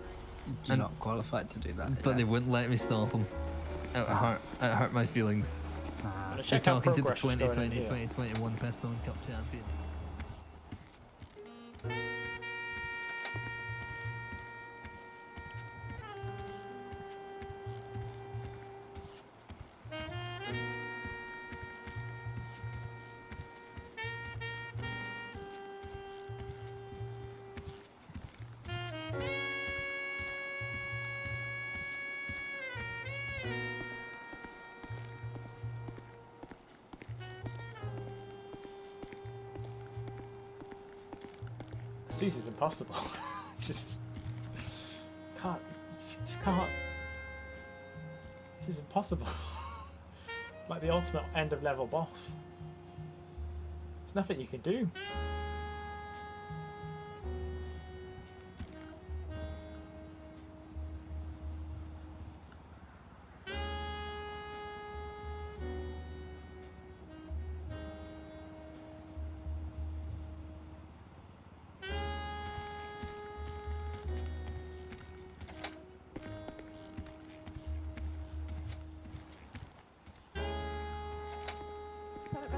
you're not qualified to do that. But they wouldn't let me stop him. It hurt my feelings. You're Check out talking to the progress is going in 2020 here. 2021 Pistol Cup champion. Susie's impossible. It's just can't. She just can't. She's impossible. Like the ultimate end of level boss. There's nothing you can do.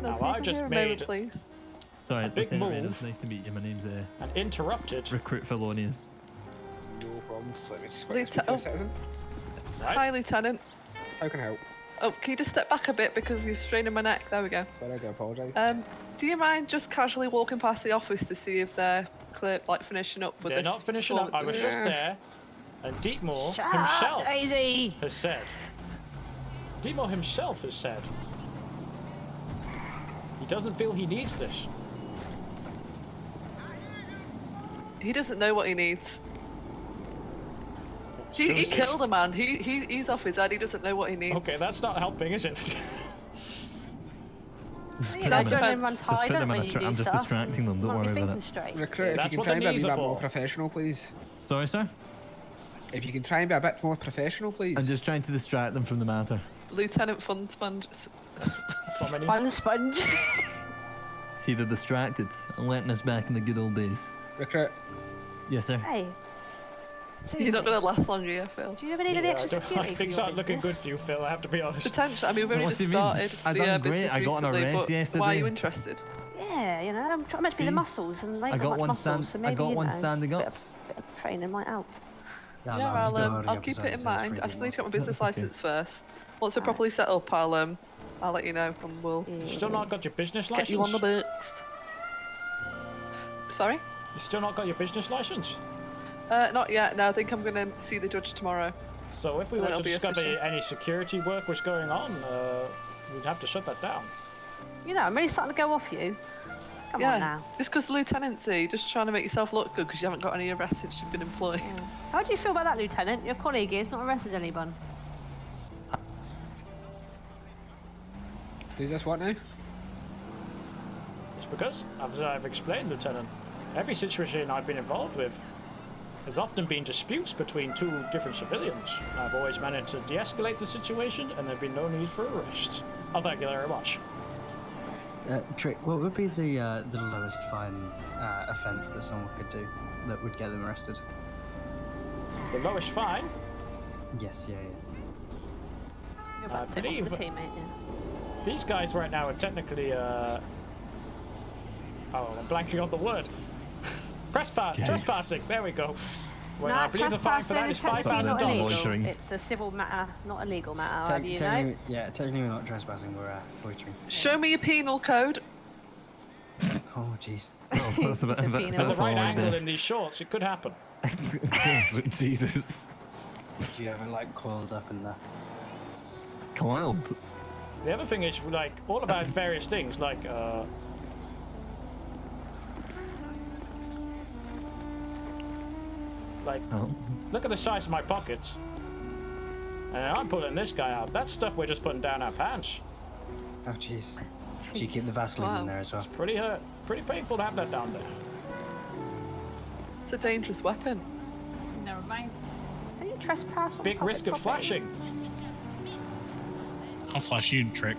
Now I just made Sorry, a big Lieutenant Raiders, move nice to meet you. My name's and interrupted. Recruit Felonious. No problems. Let me just Hi, Lieutenant. How can I help? Oh, can you just step back a bit because you're straining my neck? There we go. Sorry, I do apologise. Do you mind just casually walking past the office to see if they're clear, like finishing up with They're this? not finishing up. I was just there, and Deepmore Shut up, himself Daisy! has said. Deepmore himself has said he doesn't feel he needs this. He doesn't know what he needs. He Susie. killed a man. He's off his head. He doesn't know what he needs. Okay, that's not helping, is it? You know, don't everyone's Just put hiding them in when a you tra- do I'm just stuff. distracting them, don't Can't worry be about thinking it. straight. Recruit, if That's you what can try the and be knees a are bit more for. professional, please. Sorry, sir? If you can try and be a bit more professional, please. I'm just trying to distract them from the matter. Lieutenant Fun Sponge. Fun sponge. See, they're distracted and letting us back in the good old days. Recruit. Yes, sir. Hey. You're not going to last long here, Phil. Do you ever need any extra security? Things for your aren't looking good business? for you, Phil. I have to be honest. Potential. I mean, we've only What just do you mean? started I the done great. business I got an recently, arrest but why are yesterday. you interested? Yeah, you know, I'm meant to be the See? muscles, and they I got much one muscles, so maybe, I got you one know, standing up. Bit of training might help. Yeah, Yeah, no, I'm still holding I'll up keep his it in hands, it's mind. I freaking just need to get my well. business That's okay. license first. Once we're properly set up, I'll let you know, and we'll You still not got your business get license? you on the books. Sorry? You still not got your business license? Not yet. No, I think I'm going to see the judge tomorrow. So if we were That'll to be discover official. any security work was going on, we'd have to shut that down. You know, I'm really starting to go off you. Come yeah, on now. just because lieutenancy, just trying to make yourself look good because you haven't got any arrests since you've been employed. How do you feel about that, Lieutenant? Your colleague is not arrested anyone. Who's this what now? It's because, as I've explained, Lieutenant, every situation I've been involved with has often been disputes between two different civilians. I've always managed to de-escalate the situation, and there've been no need for arrest. Oh, thank you very much. Trick, what would be the lowest fine offence that someone could do that would get them arrested? The lowest fine? Yes, yeah. I believe the teammate, yeah. These guys right now are technically, oh, I'm blanking on the word. Trespassing, there we go. Well, I believe the fine for that is $5,000. It's a civil matter, not a legal matter, Technically, we're not trespassing, we're loitering. Show me your penal code. Oh, jeez. With the right angle in these shorts, it could happen. Jesus. Do you ever like coiled up in there? Coiled? The other thing is, like, all about various things, like, look at the size of my pockets. And I'm pulling this guy out. That's stuff we're just putting down our pants. Oh, jeez. Do you keep the Vaseline in there as well? It's pretty painful to have that down there. It's a dangerous weapon. Never mind. Are you trespassing? Big risk of flashing. I'll flash you, Trick.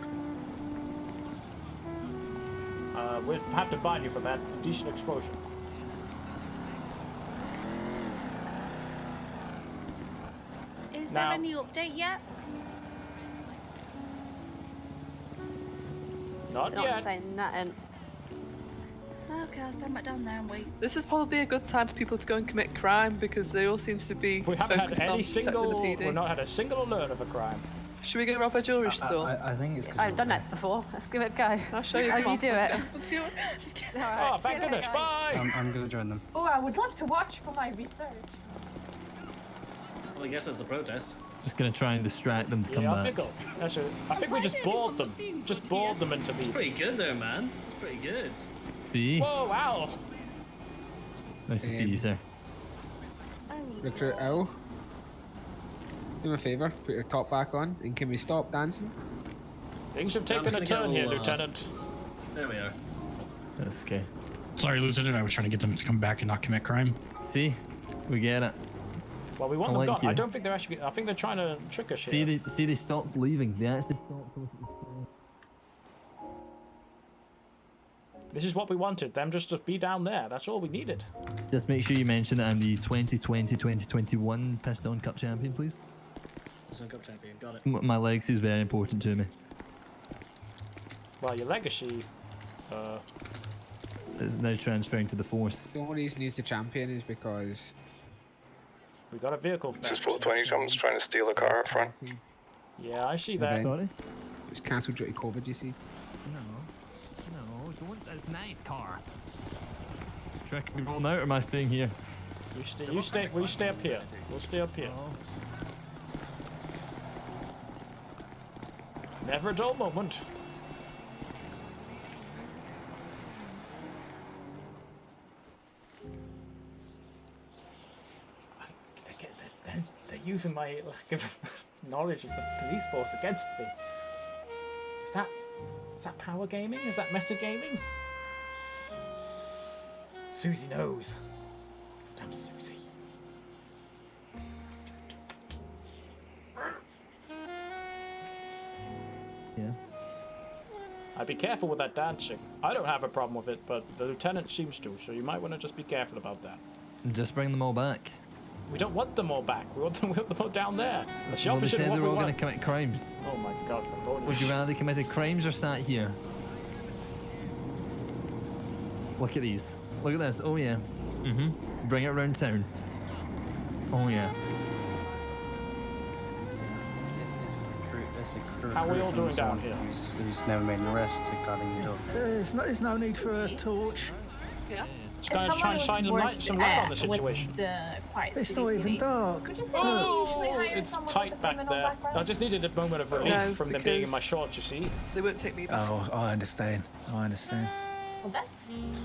We'll have to find you for that. Decent exposure. Is there any update yet? Not Not yet. saying nothing. Okay, I'll stand back down there and wait. This is probably a good time for people to go and commit crime because they all seem to be We haven't had focused on any protecting single. the PD. We've not had a single alert of a crime. Should we go rob a jewelry store? I think it's because I've done that before. Let's give it a go. I'll show you. How Come you on, do let's it. go. Let's see what. Oh, thank goodness. Bye. I'm gonna join them. Oh, I would love to watch for my research. Well, I guess there's the protest. Just gonna try and distract them to come I back. think we just bored them. Just bored them into leaving. Pretty good there, man. It's pretty good. See? Whoa, wow. Nice to see you, sir. Recruit L. Do me a favour, put your top back on, and can we stop dancing? Things have taken a turn here, Lieutenant. There we are. That's okay. Sorry, Lieutenant. I was trying to get them to come back and not commit crime. See? We get it. Well, we want I them like gone. you. I don't think they're actually. I think they're trying to trick us See, here. they stopped leaving. They actually stopped. This is what we wanted. Them just to be down there. That's all we needed. Just make sure you mention that I'm the 2020-2021 Piston Cup champion, please. Piston Cup champion, got it. My legacy is very important to me. Well, your legacy. It's now transferring to the Force. The only reason he's the champion is because We got a vehicle This is theft. 420. Someone's trying to steal a car up front. Yeah, I see that. Sorry? it's cancelled due to COVID, you see. No, don't. That's nice car. Trick me rolling out, or am I staying here? You stay. We stay up here. We'll stay up here. Never a dull moment. They're using my lack of knowledge of the police force against me. Is that power gaming? Is that meta gaming? Susie knows. Damn Susie. Yeah. I'd be careful with that dancing. I don't have a problem with it, but the lieutenant seems to, so you might want to just be careful about that. Just bring them all back. We don't want them all back. We want them all down there. That's the Well, they opposite said of what they we were all going want. to commit crimes. Oh my god, Fabonius. Would you rather they committed crimes or sat here? Look at these. Look at this. Oh yeah. Bring it around town. Oh yeah. How are we all doing down here? Who's never made an arrest to guarding the door. There's no need for a torch. Yeah. Just gonna try and shine some light on the situation. It's not even dark. It's tight back there. I just needed a moment of relief from them being in my shorts, you see. They won't take me back. Oh, I understand. I understand. Well, that's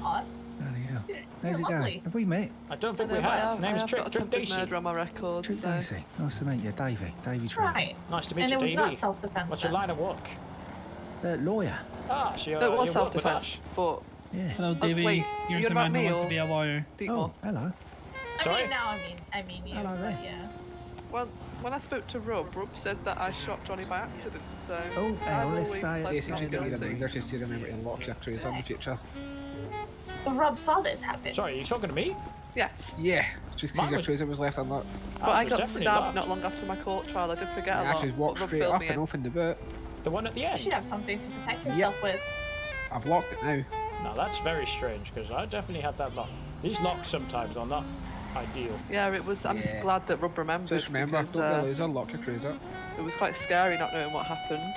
odd. Bloody hell. How's it lovely. going? Have we met? I don't think we I know, but have. Name's I've Trick got attempted Dacy. murder on my record. Trick So. Dacy. Nice to meet you, Davey. Davey Trick. Right. Nice to meet And you, it was Davey. not self-defense. What's your line of work? Lawyer. Ah, she, It was you work with self-defense, us. but. Yeah. Hello, Davey. Wait, Here's you're the about man who me wants to or be a lawyer. Oh, hello. Sorry? I mean you. Hello there. Yeah. Well, when I spoke to Rob said that I shot Johnny by accident, so. Oh, hang on, let's always stay. pledged Dacy, not just give me a guilty. reminder, just to remember to unlock your cruiser in the future. So Rob saw this happen. Sorry, are you talking to me? Yes. Yeah, just because Mine your was- cruiser was left unlocked. But I got definitely stabbed locked. not long after my court trial. I did forget You a lot. actually walked Rob straight filled up me and in. opened the boot. The one at the You end? should have something to protect yourself with. I've locked it now. Now that's very strange, because I definitely had that lock. These locks sometimes are not ideal. Yeah, it was. I'm just Yeah. glad that Rob remembered. Just remember, because, don't be a loser, lock your cruiser. It was quite scary not knowing what happened.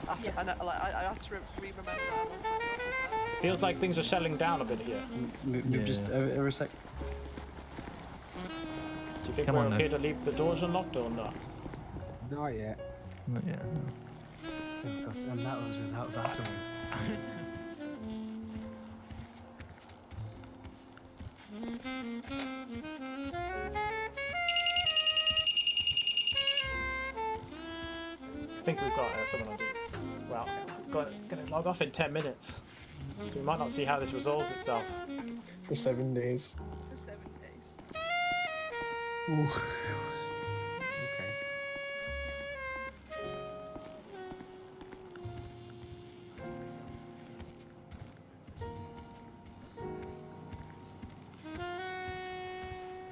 After, and I had to re-remember that I wasn't. It feels like things are settling down a bit here. Move just a sec. Do you think Come we're on okay now. to leave the doors unlocked or not? Not yet. Not yet. Oh, gosh, and that was without Vaseline. I think we've got someone on duty. Well, gonna log off in 10 minutes. So we might not see how this resolves itself. For 7 days. For 7 days. Ooh. Okay.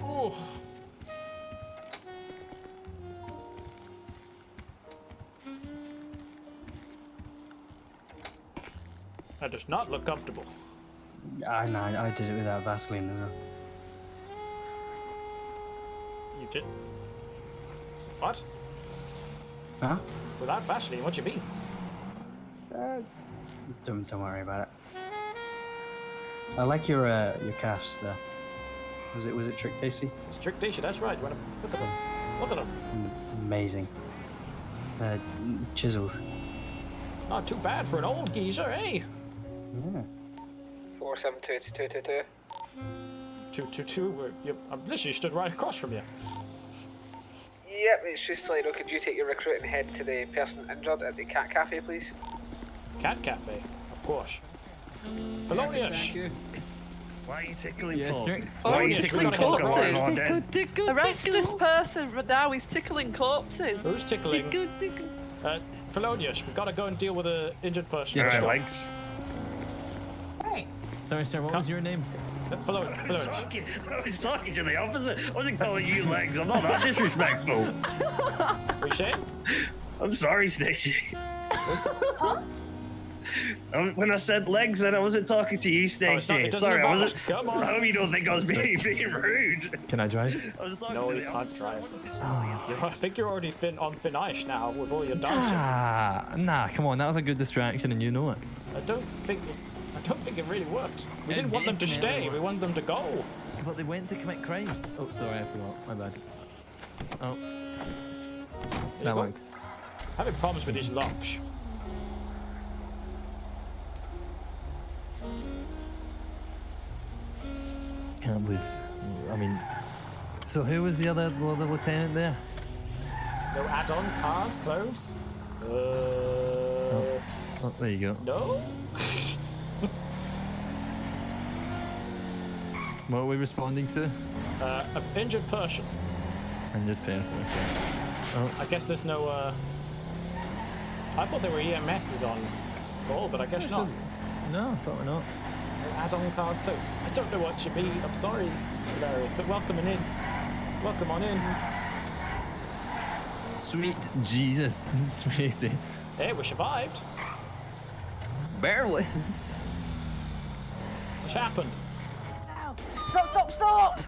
Ooh. That does not look comfortable. I know, I did it without Vaseline as well. You did? What? Huh? Without Vaseline, what do you mean? Don't worry about it. I like your calves there. Was it Trick Dacy? It's Trick Dacy, that's right. You wanna look at them? Look at them. Amazing. Chiseled. Not too bad for an old geezer, eh? Yeah. 472222. 222. I'm literally stood right across from you. Yep, it's just Slido. Could you take your recruit and head to the person injured at the Cat Cafe, please? Cat Cafe, of course. Felonious. Thank you. Why are you tickling Yes, folk? Rick. Why are you He's tickling tickling folk? Go on, corpses. then. Arrest this person now. He's tickling corpses. Who's tickling? Felonious, we've got to go and deal with an injured person. All Let's right, go. legs. Right. Sorry, sir, what was your name? Felonious. I was talking to the officer. I wasn't calling you legs. I'm not that disrespectful. What you saying? I'm sorry, Stacey. When I said legs, then I wasn't talking to you, Stacey. it doesn't Sorry, I involve wasn't. us. Come on. I hope you don't think I was being rude. Can I drive? I was talking No, to you the can't officer. drive. I think you're already on thin ice now with all your dancing. Nah, come on, that was a good distraction and you know it. I don't think it really worked. We didn't want them to stay. We wanted them to go. But they went to commit crimes. Oh, sorry, I forgot. My bad. Oh. That works. Having problems with these locks. Can't believe. I mean, so who was the other lieutenant there? No add-on cars, clothes. Oh, there you go. No. What are we responding to? An injured person. Injured person. Okay. Oh, I guess there's no. I thought there were EMSs on call, but I guess not. no, probably not. No add-on cars, clothes. I don't know what it should be. I'm sorry, Hilarious, but welcome in. Welcome on in. Sweet Jesus, Tracy. Hey, we survived. Barely. What's happened? Ow. Stop!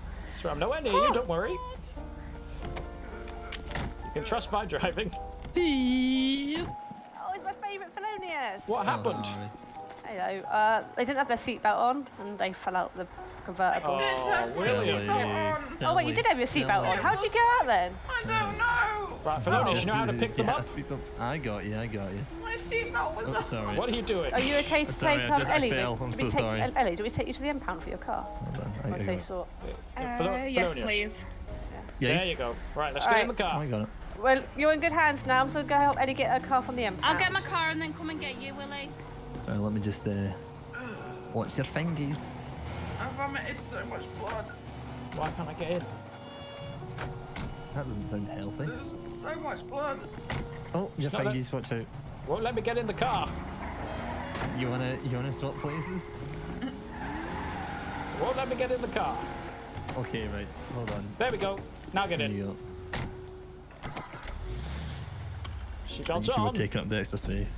Sure, I'm nowhere near you, don't worry. You can trust my driving. Oh, it's my favourite Felonious. What happened? Hello. They didn't have their seatbelt on, and they fell out the convertible. Oh wait, you did have your seatbelt on. How did you get out then? I don't know. Right, Felonious, you know how to pick them up? I got you. My seatbelt was on. Sorry. What are you doing? Are you okay to Sorry, take I Ellie? fell. I'm so sorry. Ellie, do we take you to the impound for your car? Or if they saw. Yes, please. There you go. Right, let's get in the car. I got it. Well, you're in good hands now. I'm just gonna go help Ellie get her car from the impound. I'll get my car and then come and get you, Willie. Sorry, let me just watch your fingies. I vomited so much blood. Why can't I get in? That doesn't sound healthy. There's so much blood. Oh, your It's not fingies, watch out. Won't let me get in the car. You wanna swap places? Won't let me get in the car. Okay, right. Hold on. There we go. Now get There in. you go. Seatbelt's You were on. taking up the extra space.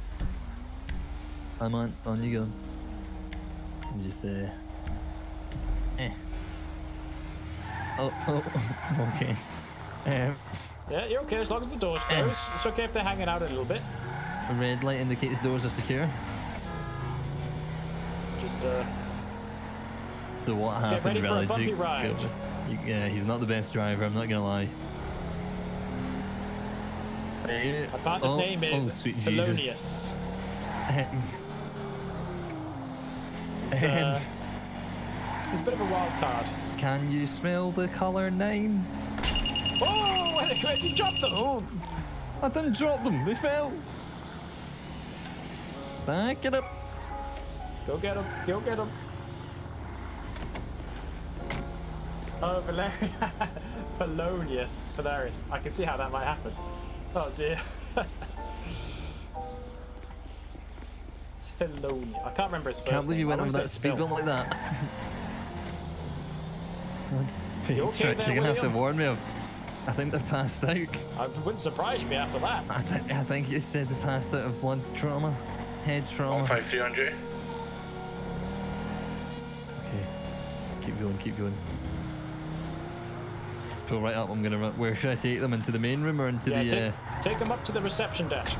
I'm on you go. I'm just Oh, okay. Yeah, you're okay as long as the door's closed. It's okay if they're hanging out a little bit. A red light indicates doors are secure. Just So what get happened ready for a really? bumpy ride. Yeah, he's not the best driver, I'm not gonna lie. My partner's name is sweet Felonious. He's a bit of a wild card. Can you smell the colour 9? Oh, where'd you drop them? Oh, I didn't drop them, they fell. Back it up. Go get him, go get him. Oh, Felonious. Hilarious. I can see how that might happen. Oh dear. Felonious. I can't remember his first name. Can't believe you went over that speed bump like that. You okay there, You're gonna have to William? warn me of. I think they're passed out. It wouldn't surprise me after that. I think you said they passed out of blood trauma, head trauma. 15300. Okay, keep going. Pull right up. I'm gonna run. Where should I take them? Into the main room or into the? Take them up to the reception desk.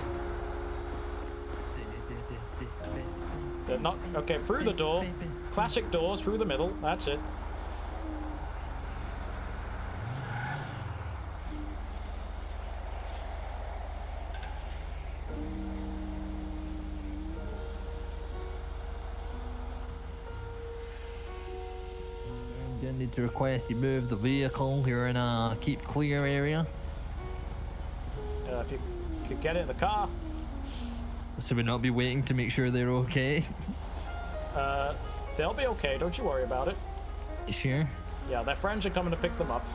They're not okay. Through the door. Classic doors through the middle. That's it. I'm gonna need to request you move the vehicle. You're in a keep clear area. If you could get in the car. So we'll not be waiting to make sure they're okay. They'll be okay. Don't you worry about it. You sure? Yeah, their friends are coming to pick them up.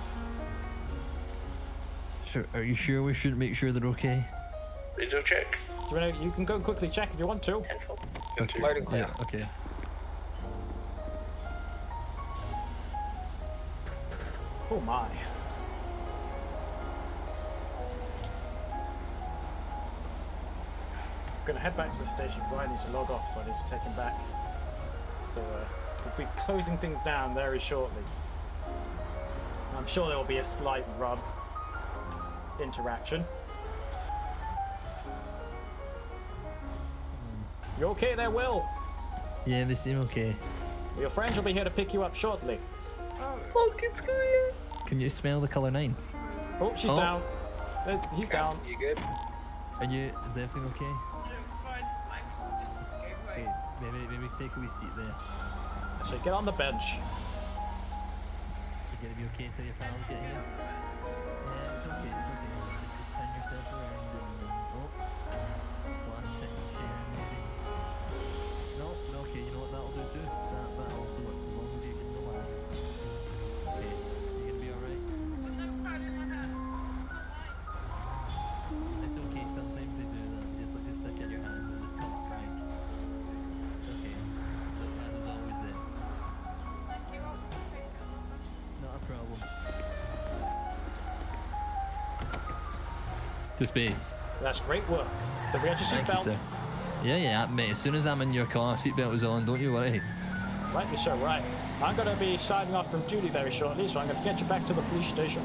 Sure. Are you sure we should make sure they're okay? Radio check. You can go quickly check if you want to. Okay. Loud and clear. Yeah, okay. Oh my. I'm gonna head back to the station because I need to log off, so I need to take him back. So we'll be closing things down very shortly. I'm sure there will be a slight rub interaction. You okay there, Will? Yeah, they seem okay. Your friends will be here to pick you up shortly. Can you smell the colour 9? Oh, she's down. He's down. You good? Are you? Is everything okay? Okay, maybe take a wee seat there. Actually, get on the bench. You're gonna be okay until your pals get here? Yeah, it's okay. Just turn yourself around and flash check the chair maybe. No, okay, you know what that'll do too? That also works as long as you can relax. Okay, you gonna be alright? It's okay, sometimes they do that. Just like stick in your hands and just come crank. It's okay. The hand is always there. Not a problem. To space. That's great work. Don't forget your Thank you, seatbelt. sir. Yeah, mate. As soon as I'm in your car, seatbelt is on. Don't you worry. Rightly so, right. I'm going to be signing off from duty very shortly, so I'm going to get you back to the police station.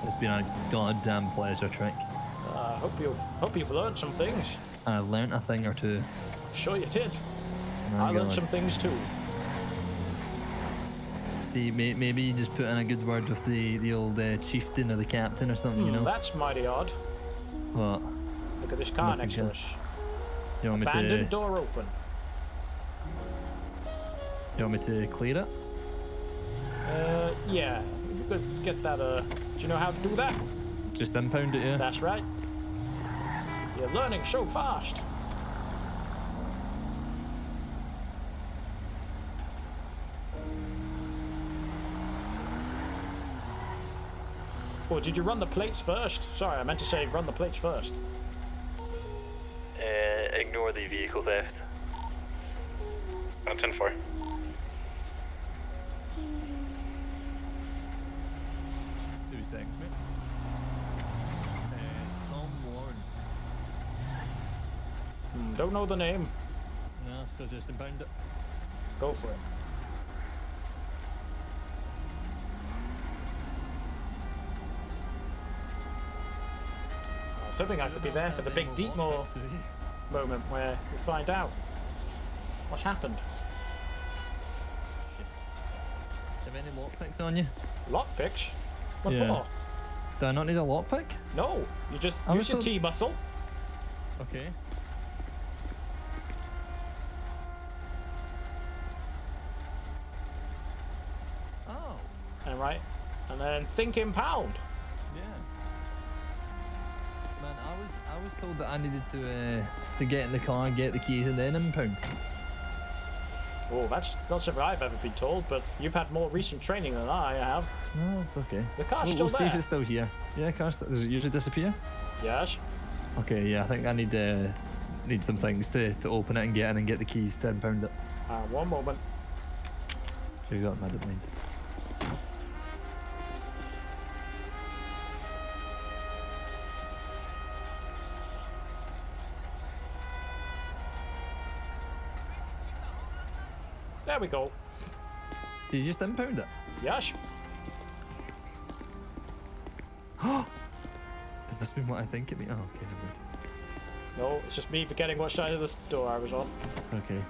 It's been a goddamn pleasure, Trick. Hope you've learned some things. I learnt a thing or two. Sure you did. I learned some things too. See, maybe you just put in a good word with the old chieftain or the captain or something, you know? That's mighty odd. What? Look at this car next to us. You want me Abandoned to... door open. You want me to clear it? Yeah. You could get that, do you know how to do that? Just impound it, yeah? That's right. You're learning so fast. Oh, did you run the plates first? Sorry, I meant to say run the plates first. Ignore the vehicle theft. 10-4. 2 seconds, mate. Tom Warren. Don't know the name. No, so just impound it. Go for it. I was hoping I could be there for the big Deepmore moment where we find out what's happened. Do you have any lockpicks on you? Lockpicks? What Yeah. for? Do I not need a lockpick? No, you just I use was your told- T-muscle. Okay. Oh. And right, and then think impound. Yeah. Man, I was told that I needed to get in the car, get the keys, and then impound. Oh, that's not something I've ever been told, but you've had more recent training than I have. No, it's okay. The car's we'll still see there. if it's still here. Yeah, does it usually disappear? Yes. Okay, yeah, I think I need some things to open it and get in and get the keys to impound it. One moment. So you got mad at mind. There we go. Did you just impound it? Yes. Does this mean what I think it means? Oh, okay, never mind. No, it's just me forgetting what side of this door I was on. It's okay.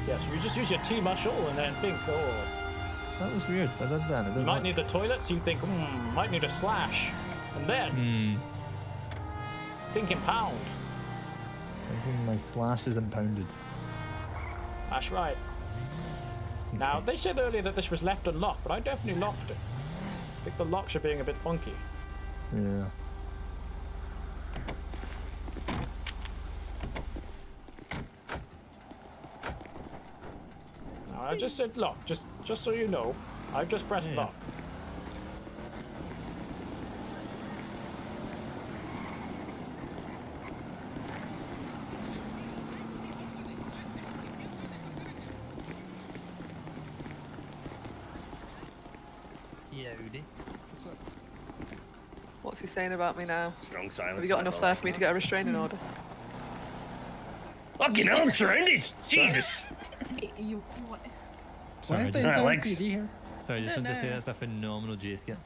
Yes, you just use your T-muscle and then think, oh. That was weird. I did that. You might need the toilet, so you think, might need a slash. And then, think impound. Thinking my slash is impounded. That's right. Now, they said earlier that this was left unlocked, but I definitely locked it. I think the locks are being a bit funky. Yeah. Now, I just said lock, just so you know. I've just pressed lock. What's he saying about me now? Strong silence. Have you got enough there for me to get a restraining order? Fucking hell, I'm surrounded! Jesus! You want... Why is the entire entire PD here? Sorry, just Don't want to say know. that's a phenomenal J skit.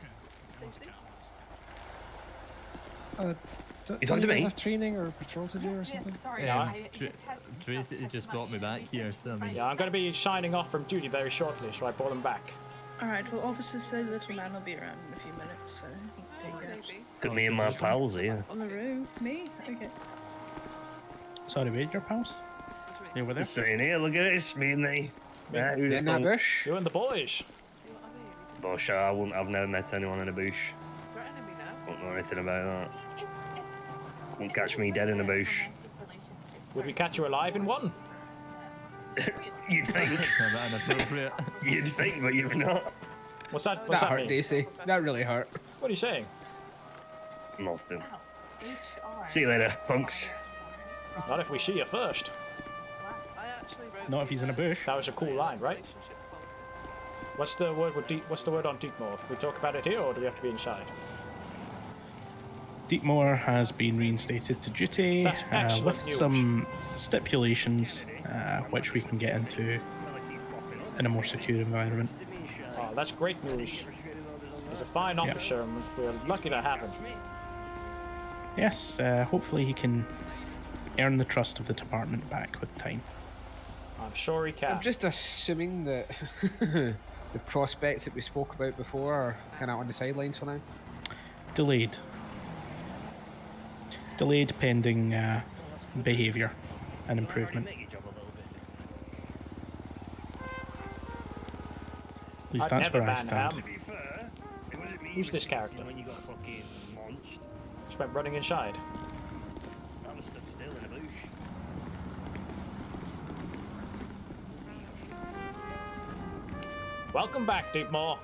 You talking to me? Have training or patrol to do or something? Yes, sorry. Yeah. I just had Tracy just brought me back here, so I mean... Yeah, I'm going to be signing off from duty very shortly, so I brought him back. Alright, well, officers say the little man will be around in a few minutes, so take it. Got me and my pals here. On the roof? Me? Okay. Sorry, wait, your pals? You over there? Sitting here, look at this, me and me. Who the In that fuck? bush? You and the boys. Bush, I've never met anyone in a bush. Don't know anything about that. Won't catch me dead in a bush. Would we catch you alive in one? You'd think. Inappropriate. You'd think, but you've not. What's that That hurt, mean? Dacy. That really hurt. What are you saying? Nothing. See you later, punks. Not if we see you first. Not if he's in a bush. That was a cool line, right? What's the word with what's the word on Deepmore? We talk about it here, or do we have to be inside? Deepmore has been reinstated to duty That's excellent with news. some stipulations which we can get into in a more secure environment. Oh, that's great news. He's a fine officer, and we're lucky to have him. Yes, hopefully he can earn the trust of the department back with time. I'm sure he can. I'm just assuming that the prospects that we spoke about before are kind of on the sidelines for now. Delayed. Delayed pending behaviour and improvement. At least that's where I stand. Who's this character? When you got fucking launched. Just went running inside. I was stood still in a bush. Welcome back, Deepmore.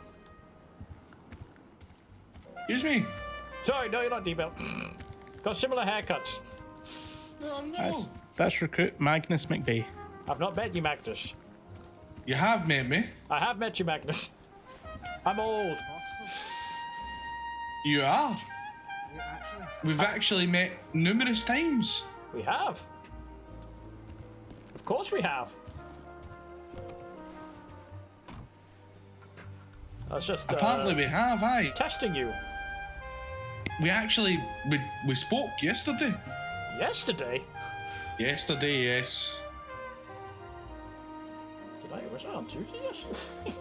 Excuse me. Sorry, no, you're not Deepmore. Got similar haircuts. Oh, no. That's recruit Magnus McBay. I've not met you, Magnus. You have met me. I have met you, Magnus. I'm old. You are. We've actually met numerous times. We have. Of course we have. That's just apparently we have, aye. Testing you. We spoke yesterday. Yesterday? Yesterday, yes. Was I on duty yesterday?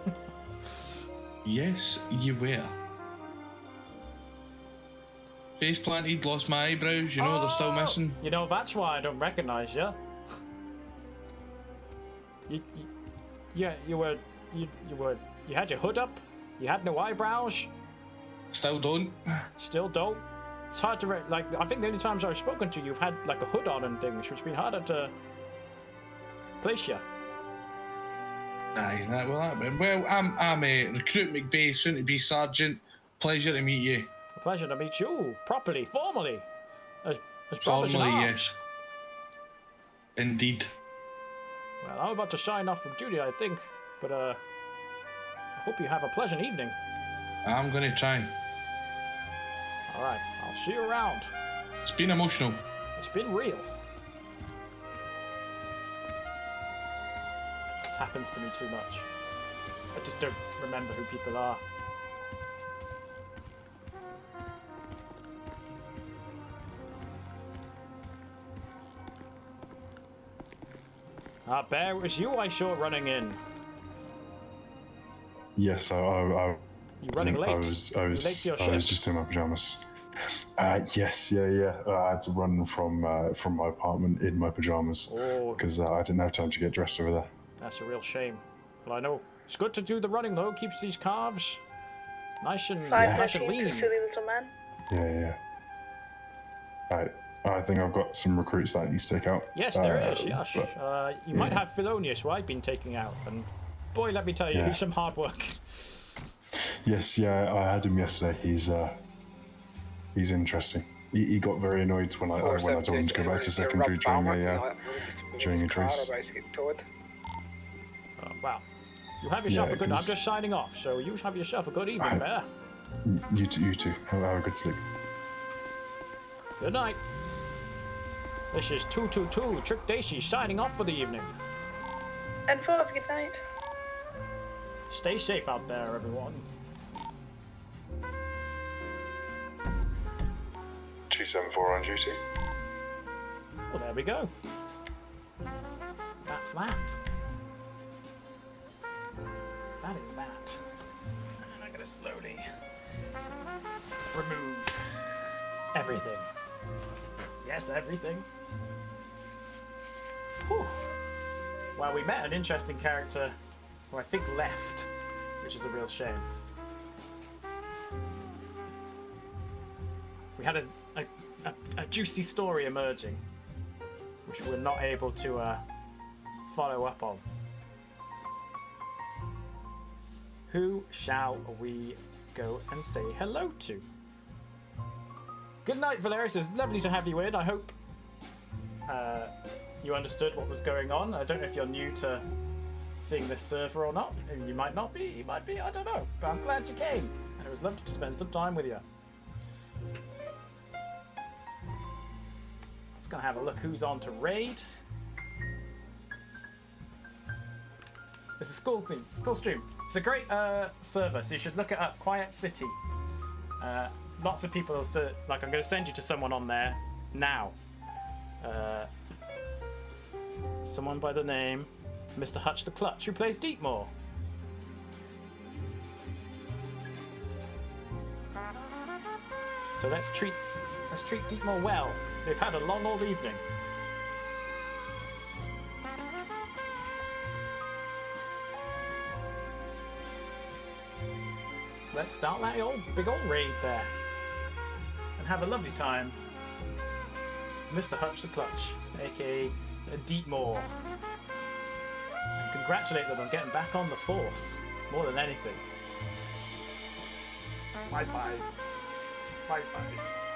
Yes, you were. Face planted, lost my eyebrows, you know, they're still missing. You know, that's why I don't recognize you. You had your hood up, you had no eyebrows. Still don't. Still don't. It's hard to, I think the only times I've spoken to you, you've had like a hood on and things, which has been harder to place you. Aye, well, I'm a Recruit McBay, soon to be Sergeant. Pleasure to meet you. A pleasure to meet you, properly, formally. As Formally, yes. yes. Indeed. Well, I'm about to sign off from duty, I think, but I hope you have a pleasant evening. I'm gonna try. Alright, I'll see you around. It's been emotional. It's been real. This happens to me too much. I just don't remember who people are. Bear, it was you I saw running in. Yes, I You running late? I was late to your shift? just in my pajamas. Yes, yeah. I had to run from my apartment in my pajamas because I didn't have time to get dressed over there. That's a real shame. Well, I know it's good to do the running though. Keeps these calves nice and lean. Silly little man. Yeah. I think I've got some recruits that I need to take out. Yes, there is. Yes. You might have Felonius, who I've been taking out, and boy, let me tell you, he's some hard work. Yes, yeah, I had him yesterday. He's interesting. He got very annoyed when I told him to go back to secondary during a truce. Oh, wow. You have yourself a good. I'm just signing off, so you have yourself a good evening, Bear. You too. Have a good sleep. Good night. This is 222 Trick Dacy signing off for the evening. And 4, good night. Stay safe out there, everyone. 274 on duty. Well, there we go. That's that. That is that. And I'm gonna slowly remove everything. Yes, everything. Whew. Well, we met an interesting character who I think left, which is a real shame. We had a juicy story emerging, which we're not able to follow up on. Who shall we go and say hello to? Good night, Valerius. It's lovely to have you in. I hope you understood what was going on. I don't know if you're new to seeing this server or not. You might not be. You might be. I don't know. But I'm glad you came. And it was lovely to spend some time with you. Just gonna have a look who's on to raid. It's a school thing. School stream. It's a great server, so you should look it up. Quiet City. Lots of people. I'm going to send you to someone on there now. someone by the name Mr. Hutch the Clutch, who plays Deepmore. So let's treat Deepmore well. They've had a long old evening. So let's start that big old raid there. And have a lovely time. Mr. Hutch the Clutch, aka Deepmore. And congratulate them on getting back on the force, more than anything. Bye bye. Bye bye.